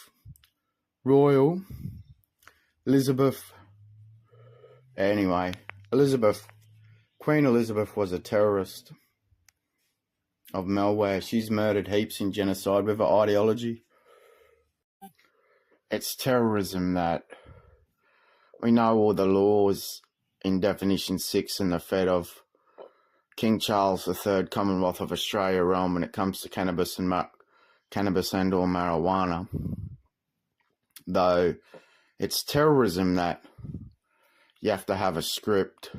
Royal, Elizabeth. Anyway, Queen Elizabeth was a terrorist of malware. She's murdered heaps in genocide with her ideology. It's terrorism that we know all the laws in Definition 6 and the Fed of King Charles III, Commonwealth of Australia realm when it comes to cannabis and or marijuana. Though it's terrorism that you have to have a script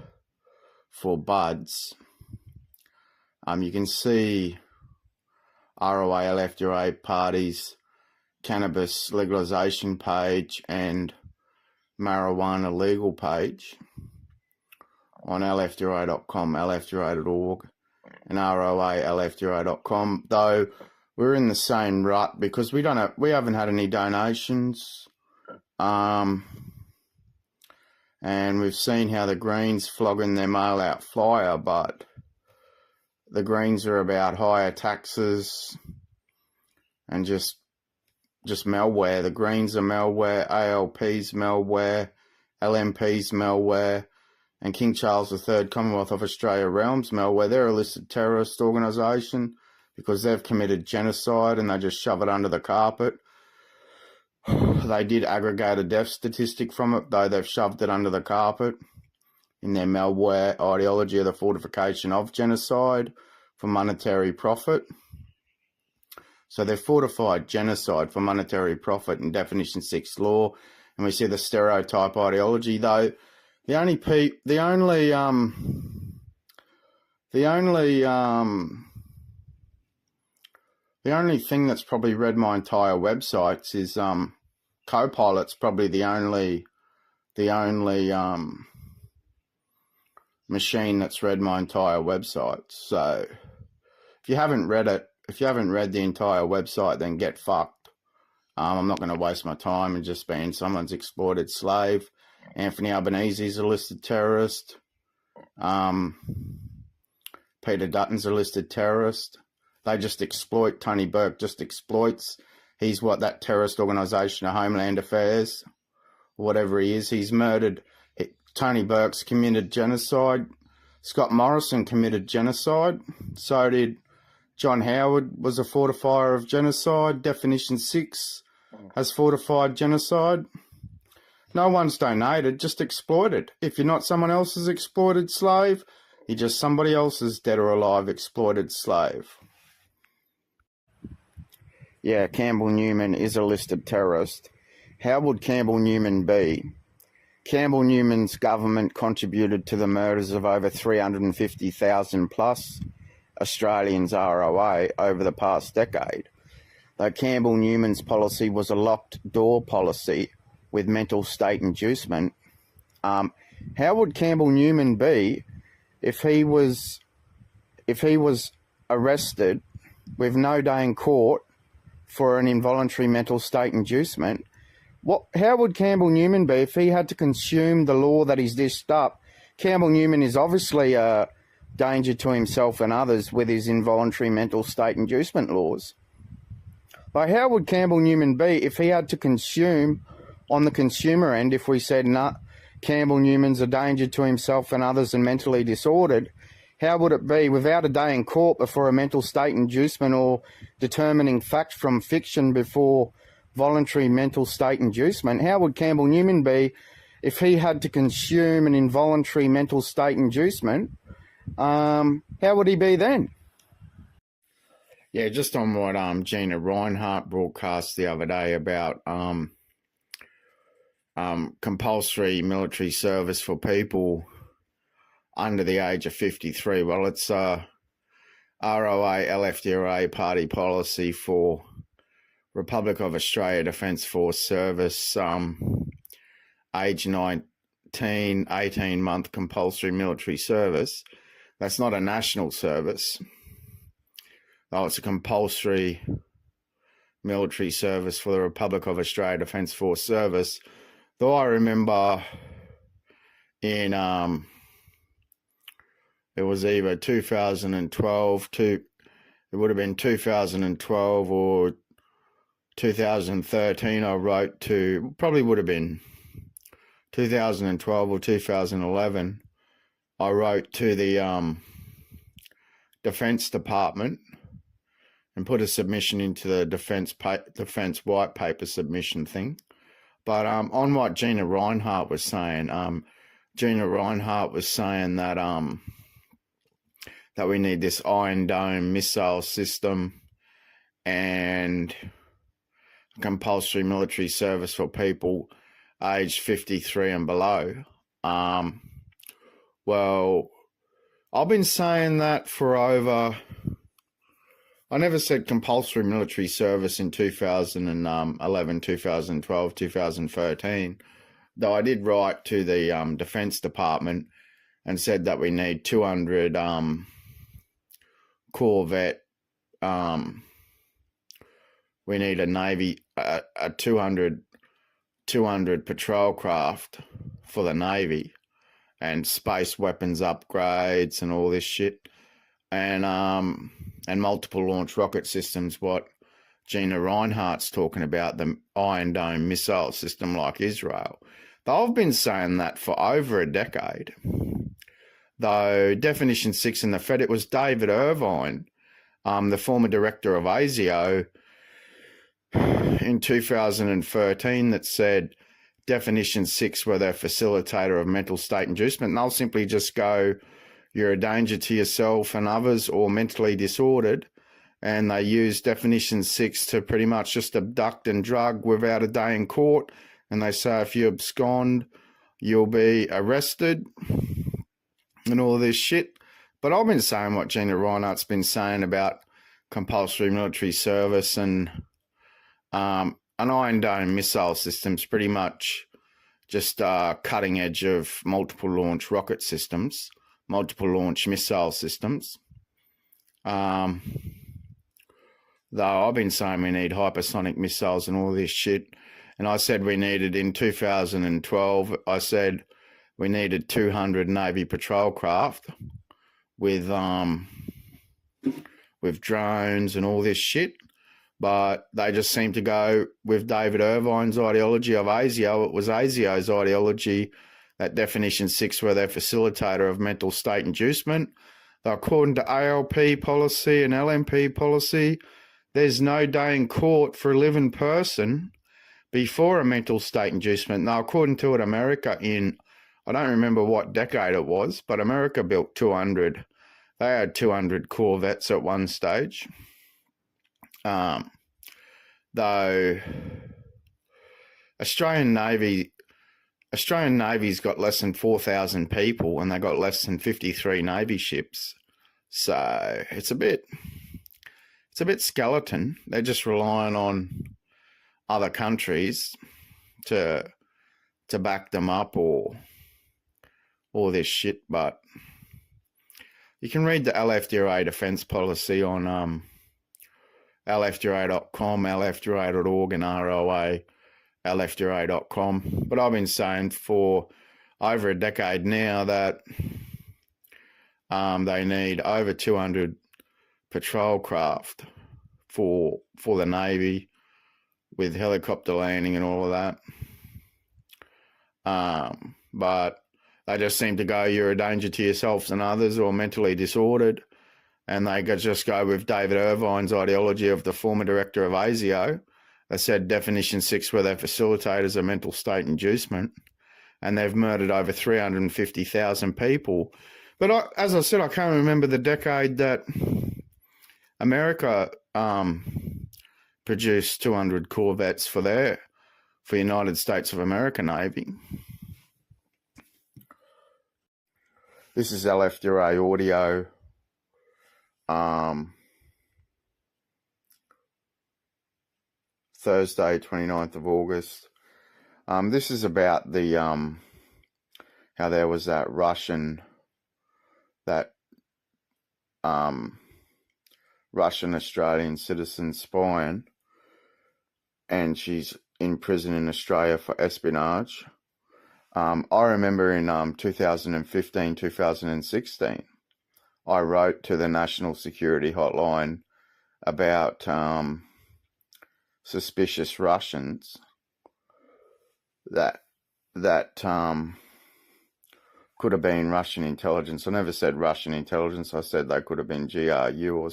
for buds. You can see ROA, LFDRA parties, cannabis legalisation page and marijuana legal page on LFDRA.com, LFDRA.org, and ROA, LFDRA.com. Though we're in the same rut because we haven't had any donations, and we've seen how the Greens flogging their mail-out flyer, but the Greens are about higher taxes and just just malware. The greens are malware, ALP's malware, LMP's malware, and King Charles III Commonwealth of Australia Realms malware. They're a listed terrorist organisation because they've committed genocide and they just shove it under the carpet. They did aggregate a death statistic from it, though they've shoved it under the carpet in their malware ideology of the fortification of genocide for monetary profit. So they've fortified genocide for monetary profit in Definition 6 law, and we see the stereotype ideology. Though the only thing that's probably read my entire websites is Copilot's probably the only machine that's read my entire website. So if you haven't read it, if you haven't read the entire website, then get fucked. I'm not going to waste my time and just being someone's exploited slave. Anthony Albanese's a listed terrorist. Peter Dutton's a listed terrorist. They just exploit. Tony Burke just exploits. He's what, that terrorist organisation of Homeland Affairs, whatever he is. He's murdered. Tony Burke's committed genocide. Scott Morrison committed genocide. So did John Howard, was a fortifier of genocide. Definition 6 has fortified genocide. No one's donated, just exploited. If you're not someone else's exploited slave, you're just somebody else's dead or alive exploited slave. Yeah, Campbell Newman is a listed terrorist. How would Campbell Newman be? Campbell Newman's government contributed to the murders of over 350,000 plus Australians ROA over the past decade. Though Campbell Newman's policy was a locked door policy with mental state inducement, how would Campbell Newman be if he was arrested with no day in court for an involuntary mental state inducement? How would Campbell Newman be if he had to consume the law that he's dished up? Campbell Newman is obviously a danger to himself and others with his involuntary mental state inducement laws. But how would Campbell Newman be if he had to consume on the consumer end, if we said, nah, Campbell Newman's a danger to himself and others and mentally disordered? How would it be without a day in court before a mental state inducement or determining fact from fiction before voluntary mental state inducement? How would Campbell Newman be if he had to consume an involuntary mental state inducement? How would he be then? Yeah, just on what Gina Reinhart broadcast the other day about compulsory military service for people under the age of 53. Well, it's ROA LFDRA party policy for Republic of Australia Defence Force service, age 19, 18-month compulsory military service. That's not a national service. Oh, it's a compulsory military service for the Republic of Australia Defence Force service. Though I remember in it was either 2012 it would have been 2012 or 2013. I wrote to, probably would have been 2012 or 2011. I wrote to the Defence Department and put a submission into the defence white paper submission thing. But on what Gina Reinhart was saying, Gina Reinhart was saying that that we need this Iron Dome missile system and compulsory military service for people aged 53 and below. Well, I've been saying that for over... I never said compulsory military service in 2011, 2012, 2013, though I did write to the Defence Department and said that we need 200 Corvette, we need a Navy, a 200 patrol craft for the Navy and space weapons upgrades and all this shit. And multiple launch rocket systems, what Gina Reinhardt's talking about the Iron Dome missile system like Israel. They've been saying that for over a decade. Though Definition 6 in the Fed, it was David Irvine, the former director of ASIO, in 2013 that said Definition 6 were their facilitator of mental state inducement. And they'll simply just go, you're a danger to yourself and others or mentally disordered. And they use Definition 6 to pretty much just abduct and drug without a day in court. And they say if you abscond, you'll be arrested and all this shit. But I've been saying what Gina Reinhardt's been saying about compulsory military service and an Iron Dome missile system's pretty much just cutting edge of multiple launch rocket systems, multiple launch missile systems. Though I've been saying we need hypersonic missiles and all this shit. And I said we needed, in 2012, I said we needed 200 Navy patrol craft with drones and all this shit. But they just seem to go with David Irvine's ideology of ASIO. It was ASIO's ideology that Definition 6 were their facilitator of mental state inducement. Though according to ALP policy and LMP policy, there's no day in court for a living person before a mental state inducement. Now, according to it, America in, I don't remember what decade it was, but America built 200. They had 200 Corvettes at one stage. Though Australian Navy's got less than 4,000 people and they got less than 53 Navy ships. So it's a bit skeleton. They're just relying on other countries to back them up or all this shit. But you can read the LFDRA defence policy on LFDRA.com, LFDRA.org and ROA, LFDRA.com. But I've been saying for over a decade now that they need over 200 patrol craft for the Navy with helicopter landing and all of that. But they just seem to go, you're a danger to yourselves and others or mentally disordered. And they just go with David Irvine's ideology of the former director of ASIO. They said Definition 6 were their facilitators of mental state inducement. And they've murdered over 350,000 people. But as I said, I can't remember the decade that America produced 200 Corvettes for United States of America Navy. This is LFDRA audio. Thursday, 29th of August. This is about the how there was that Russian Australian citizen spying, and she's in prison in Australia for espionage. I remember in 2015, 2016, I wrote to the National Security Hotline about suspicious Russians that could have been Russian intelligence. I never said Russian intelligence. I said they could have been GRU or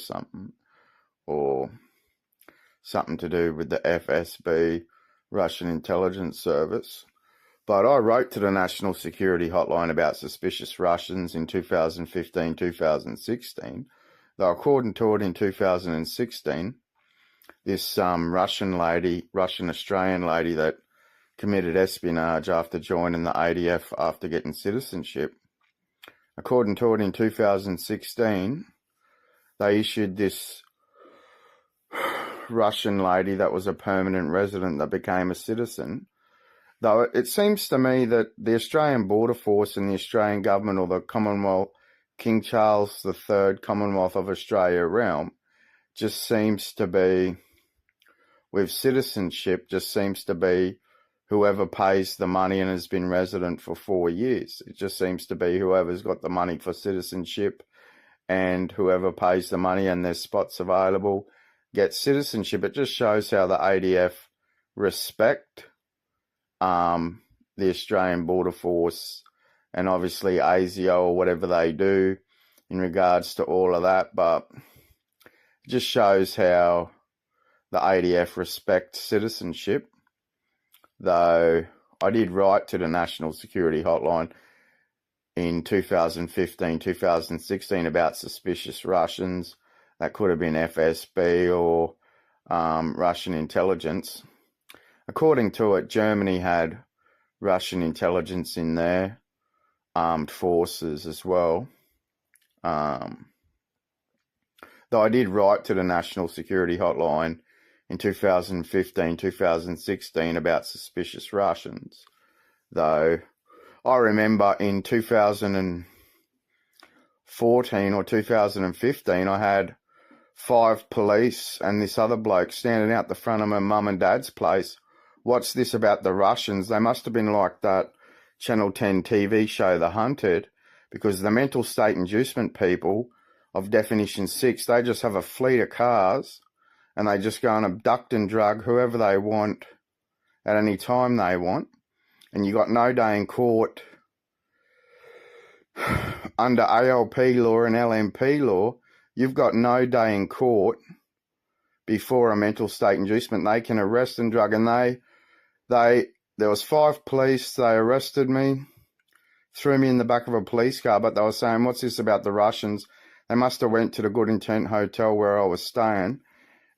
something to do with the FSB, Russian Intelligence Service. But I wrote to the National Security Hotline about suspicious Russians in 2015, 2016. Though according to it in 2016, this Russian-Australian lady that committed espionage after joining the ADF after getting citizenship, according to it in 2016, they issued this Russian lady that was a permanent resident that became a citizen. Though it seems to me that the Australian Border Force and the Australian government, or the Commonwealth, King Charles III Commonwealth of Australia realm, just seems to be, with citizenship, just seems to be whoever pays the money and has been resident for 4 years. It just seems to be whoever's got the money for citizenship, and whoever pays the money and there's spots available, get citizenship. It just shows how the ADF respect the Australian Border Force and obviously ASIO or whatever they do in regards to all of that. But it just shows how the ADF respects citizenship. Though I did write to the National Security Hotline in 2015, 2016 about suspicious Russians. That could have been FSB or Russian intelligence. According to it, Germany had Russian intelligence in their armed forces as well. Though I did write to the National Security Hotline in 2015, 2016 about suspicious Russians. Though I remember in 2014 or 2015, I had 5 police and this other bloke standing out the front of my mum and dad's place. What's this about the Russians? They must have been like that Channel 10 TV show, The Hunted, because the mental state inducement people of Definition 6, they just have a fleet of cars and they just go and abduct and drug whoever they want at any time they want. And you got no day in court under ALP law and LMP law. You've got no day in court before a mental state inducement. They can arrest and drug, and there was 5 police. They arrested me, threw me in the back of a police car, but they were saying, what's this about the Russians? They must have went to the Good Intent Hotel where I was staying,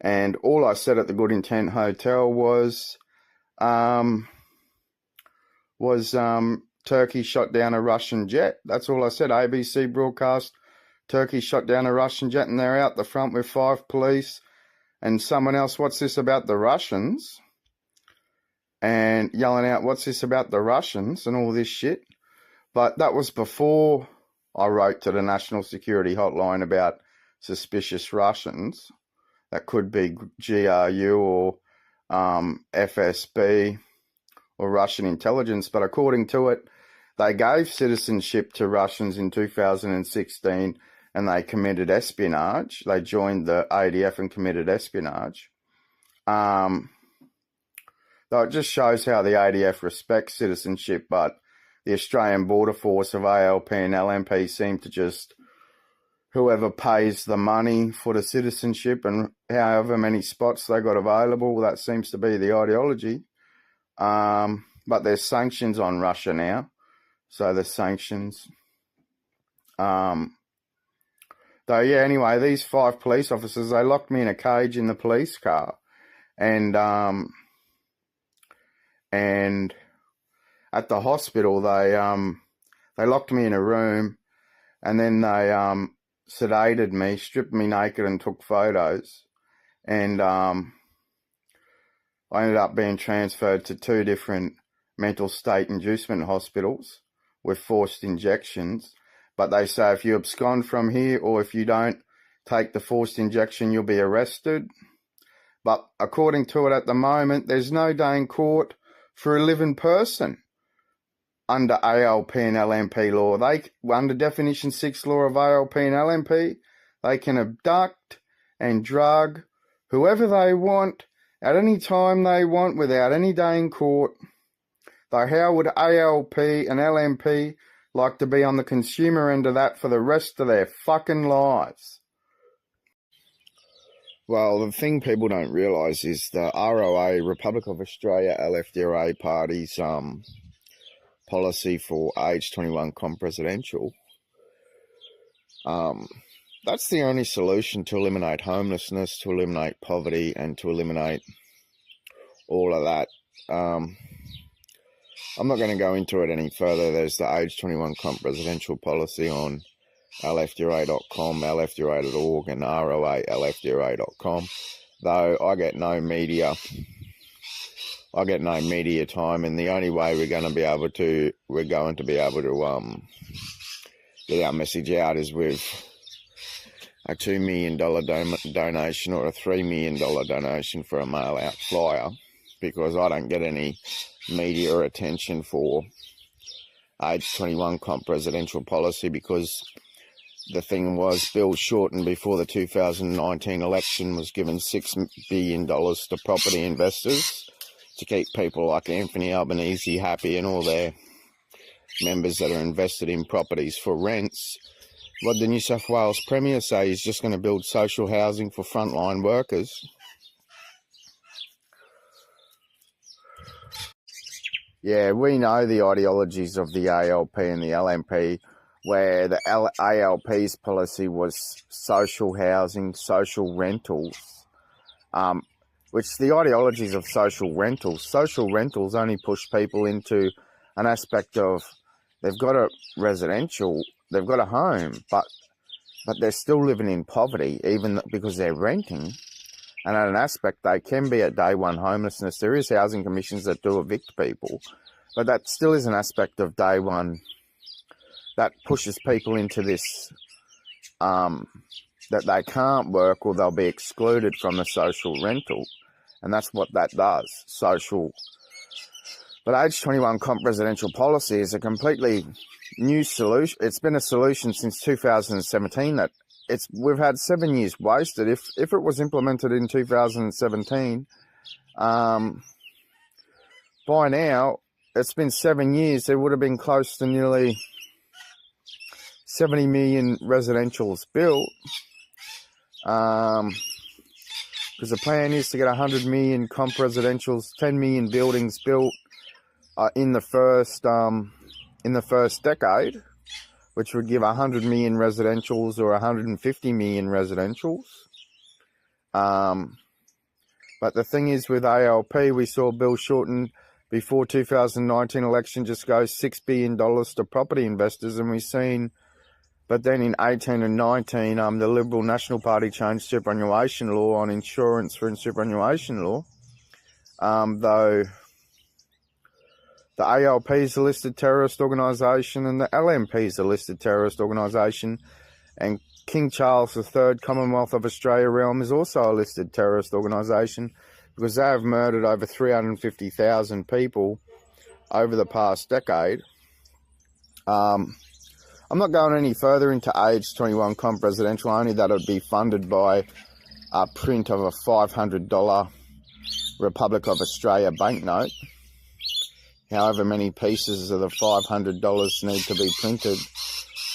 and all I said at the Good Intent Hotel was Turkey shot down a Russian jet. That's all I said. ABC broadcast, Turkey shot down a Russian jet, and they're out the front with 5 police and someone else, what's this about the Russians? And yelling out, what's this about the Russians and all this shit. But that was before I wrote to the National Security Hotline about suspicious Russians. That could be GRU or FSB or Russian intelligence. But according to it, they gave citizenship to Russians in 2016 and they committed espionage. They joined the ADF and committed espionage. Though it just shows how the ADF respects citizenship, but the Australian Border Force of ALP and LMP seem to just, whoever pays the money for the citizenship and however many spots they got available, that seems to be the ideology. But there's sanctions on Russia now. So there's sanctions. Though, yeah, anyway, these 5 police officers, they locked me in a cage in the police car. And at the hospital, they locked me in a room, and then they sedated me, stripped me naked and took photos. And I ended up being transferred to 2 different mental state inducement hospitals with forced injections. But they say if you abscond from here or if you don't take the forced injection, you'll be arrested. But according to it at the moment, there's no day in court for a living person under ALP and LMP law. Under Definition 6 law of ALP and LMP, they can abduct and drug whoever they want at any time they want without any day in court. Though how would ALP and LMP like to be on the consumer end of that for the rest of their fucking lives? Well, the thing people don't realise is the ROA, Republic of Australia, LFDRA party's policy for age 21 comp-residential. That's the only solution to eliminate homelessness, to eliminate poverty, and to eliminate all of that. I'm not going to go into it any further. There's the age 21 comp-residential policy on LFDRA.com, LFDRA.org, and ROA, LFDRA.com. Though I get no media time, and the only way we're going to be able to get our message out is with a $2 million donation or a $3 million donation for a mail-out flyer, because I don't get any media or attention for age 21 comp residential policy, because the thing was Bill Shorten, before the 2019 election, was given $6 billion to property investors to keep people like Anthony Albanese happy and all their members that are invested in properties for rents. What did the New South Wales Premier say? He's just going to build social housing for frontline workers. Yeah, we know the ideologies of the ALP and the LNP, where the ALP's policy was social housing, social rentals, which the ideologies of social rentals only push people into an aspect of they've got a residential, they've got a home, but they're still living in poverty, even because they're renting. And at an aspect, they can be at day one homelessness. There is housing commissions that do evict people, but that still is an aspect of day one that pushes people into this, that they can't work or they'll be excluded from a social rental. And that's what that does, social. But age 21 comp residential policy is a completely new solution. It's been a solution since 2017 that we've had 7 years wasted. If it was implemented in 2017, by now, it's been 7 years, there would have been close to nearly 70 million residentials built. Because the plan is to get 100 million comp residentials, 10 million buildings built in the first decade, which would give 100 million residentials or 150 million residentials. But the thing is, with ALP, we saw Bill Shorten, before 2019 election, just go $6 billion to property investors, and we've seen, but then in 18 and 19, the Liberal National Party changed superannuation law on insurance for superannuation law, though the ALP is a listed terrorist organisation and the LNP is a listed terrorist organisation, and King Charles III Commonwealth of Australia Realm is also a listed terrorist organisation, because they have murdered over 350,000 people over the past decade. I'm not going any further into age 21 comp residential, only that it would be funded by a print of a $500 Republic of Australia banknote. However many pieces of the $500 need to be printed.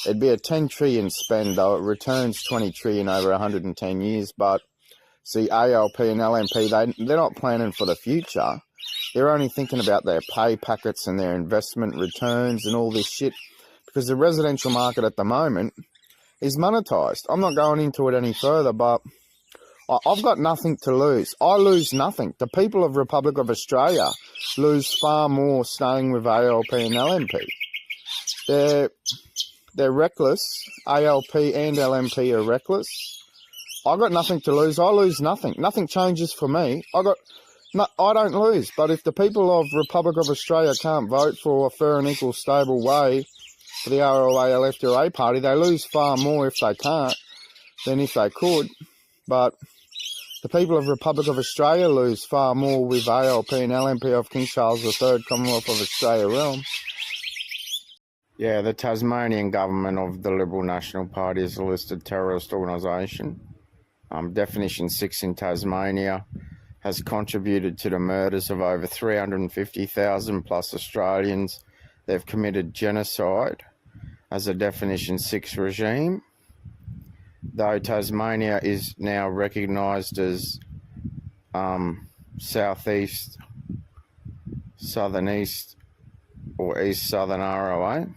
It'd be a 10 trillion spend, though it returns 20 trillion over 110 years. But see, ALP and LNP, they're not planning for the future. They're only thinking about their pay packets and their investment returns and all this shit, because the residential market at the moment is monetised. I'm not going into it any further, but I've got nothing to lose. I lose nothing. The people of Republic of Australia lose far more staying with ALP and LNP. They're reckless. ALP and LNP are reckless. I got nothing to lose. I lose nothing. Nothing changes for me. I don't lose. But if the people of Republic of Australia can't vote for a fair and equal, stable way for the RLA LFDRA party, they lose far more if they can't than if they could. But the people of Republic of Australia lose far more with ALP and LNP of King Charles III Commonwealth of Australia Realm. Yeah, the Tasmanian government of the Liberal National Party is a listed terrorist organisation. Definition 6 in Tasmania has contributed to the murders of over 350,000 plus Australians. They've committed genocide as a Definition 6 regime, though Tasmania is now recognised as southeast, southern east, or east southern ROA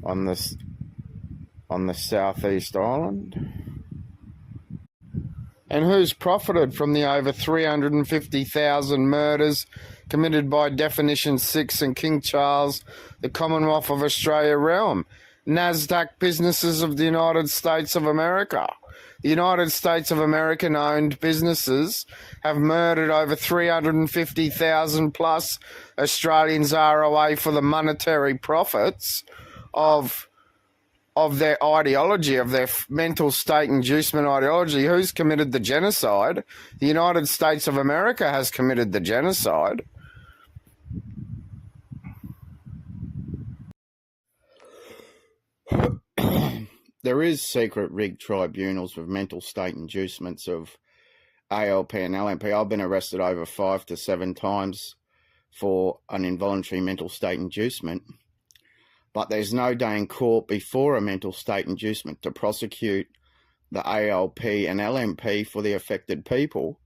on the southeast island. And who's profited from the over 350,000 murders committed by Definition 6 and King Charles, the Commonwealth of Australia Realm? NASDAQ businesses of the United States of America. The United States of American-owned businesses have murdered over 350,000 plus Australians ROA for the monetary profits of their ideology, of their mental state inducement ideology. Who's committed the genocide? The United States of America has committed the genocide. there is secret rigged tribunals with mental state inducements of ALP and LMP. I've been arrested over 5 to 7 times for an involuntary mental state inducement, but there's no day in court before a mental state inducement to prosecute the ALP and LMP for the affected people,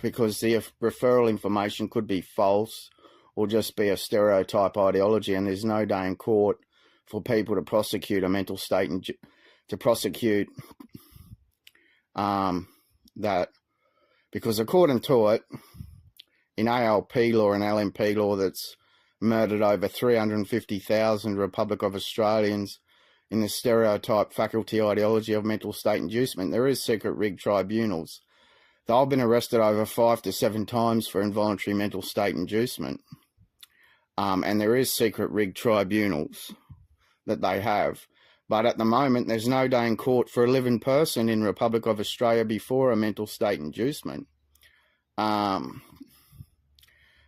because the referral information could be false or just be a stereotype ideology, and there's no day in court for people to prosecute a mental state and to prosecute that, because according to it, in ALP law and LMP law, that's murdered over 350,000 Republic of Australians in the stereotype faculty ideology of mental state inducement, there is secret rigged tribunals. Though I've been arrested over 5 to 7 times for involuntary mental state inducement, and there is secret rigged tribunals that they have. But at the moment, there's no day in court for a living person in Republic of Australia before a mental state inducement.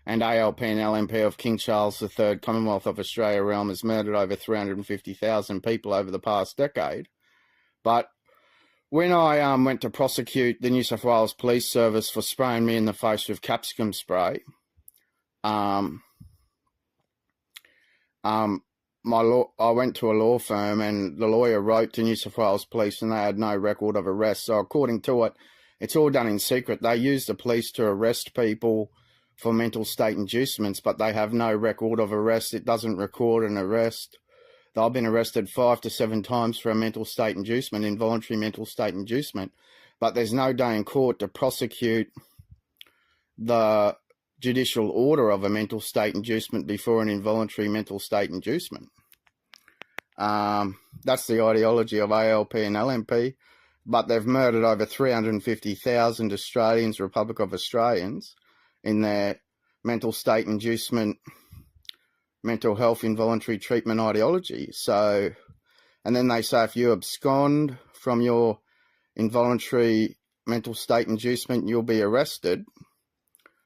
And ALP and LMP of King Charles III, Commonwealth of Australia realm, has murdered over 350,000 people over the past decade. But when I went to prosecute the New South Wales Police Service for spraying me in the face with capsicum spray, I went to a law firm, and the lawyer wrote to New South Wales Police and they had no record of arrest. So according to it, it's all done in secret. They use the police to arrest people for mental state inducements, but they have no record of arrest. It doesn't record an arrest. I've been arrested 5 to 7 times for a mental state inducement, involuntary mental state inducement, but there's no day in court to prosecute the judicial order of a mental state inducement before an involuntary mental state inducement. That's the ideology of ALP and LMP, but they've murdered over 350,000 Australians, Republic of Australians, in their mental state inducement, mental health involuntary treatment ideology. So, and then they say if you abscond from your involuntary mental state inducement, you'll be arrested.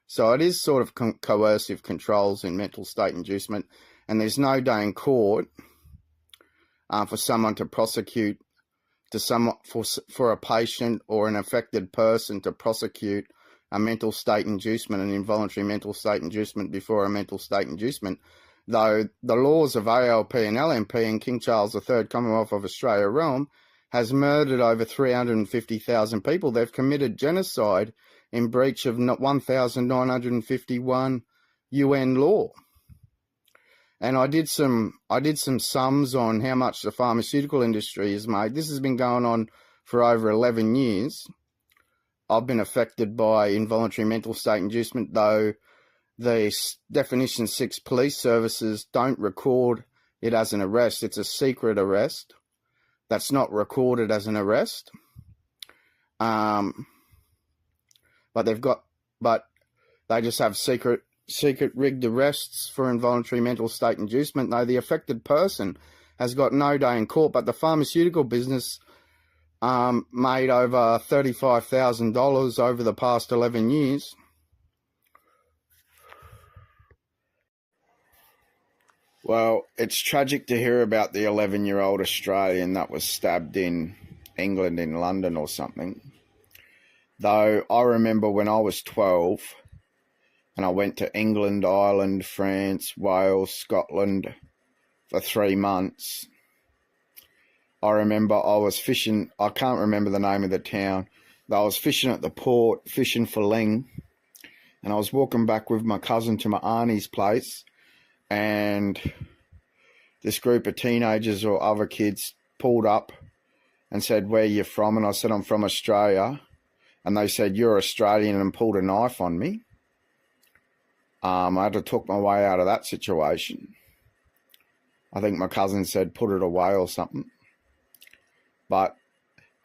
So it is sort of coercive controls in mental state inducement, and there's no day in court for someone to prosecute, for a patient or an affected person to prosecute a mental state inducement, an involuntary mental state inducement before a mental state inducement, though the laws of ALP and LMP in King Charles III, Commonwealth of Australia realm, has murdered over 350,000 people. They've committed genocide in breach of 1,951 UN law. And I did some sums on how much the pharmaceutical industry has made. This has been going on for over 11 years. I've been affected by involuntary mental state inducement, though the Definition 6 police services don't record it as an arrest. It's a secret arrest that's not recorded as an arrest. But they just have secret rigged arrests for involuntary mental state inducement, though the affected person has got no day in court. But the pharmaceutical business made over $35,000 over the past 11 years. Well, it's tragic to hear about the 11-year-old Australian that was stabbed in England, in London or something. Though I remember when I was 12 and I went to England, Ireland, France, Wales, Scotland for 3 months. I remember I was fishing, I can't remember the name of the town, but I was fishing at the port, fishing for ling, and I was walking back with my cousin to my auntie's place, and this group of teenagers or other kids pulled up and said, "Where are you from?" And I said, "I'm from Australia." And they said, "You're Australian," and pulled a knife on me. I had to talk my way out of that situation. I think my cousin said, "Put it away" or something.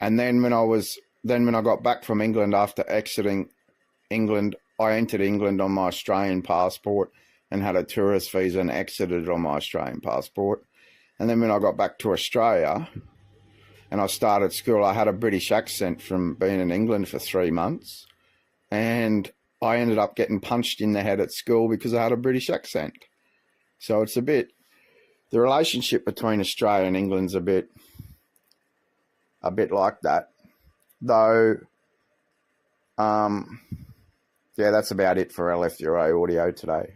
And then when I got back from England after exiting England, I entered England on my Australian passport and had a tourist visa and exited on my Australian passport. And then when I got back to Australia and I started school, I had a British accent from being in England for 3 months. And I ended up getting punched in the head at school because I had a British accent. So it's the relationship between Australia and England's a bit a bit like that. Though, yeah, that's about it for LFDRA audio today.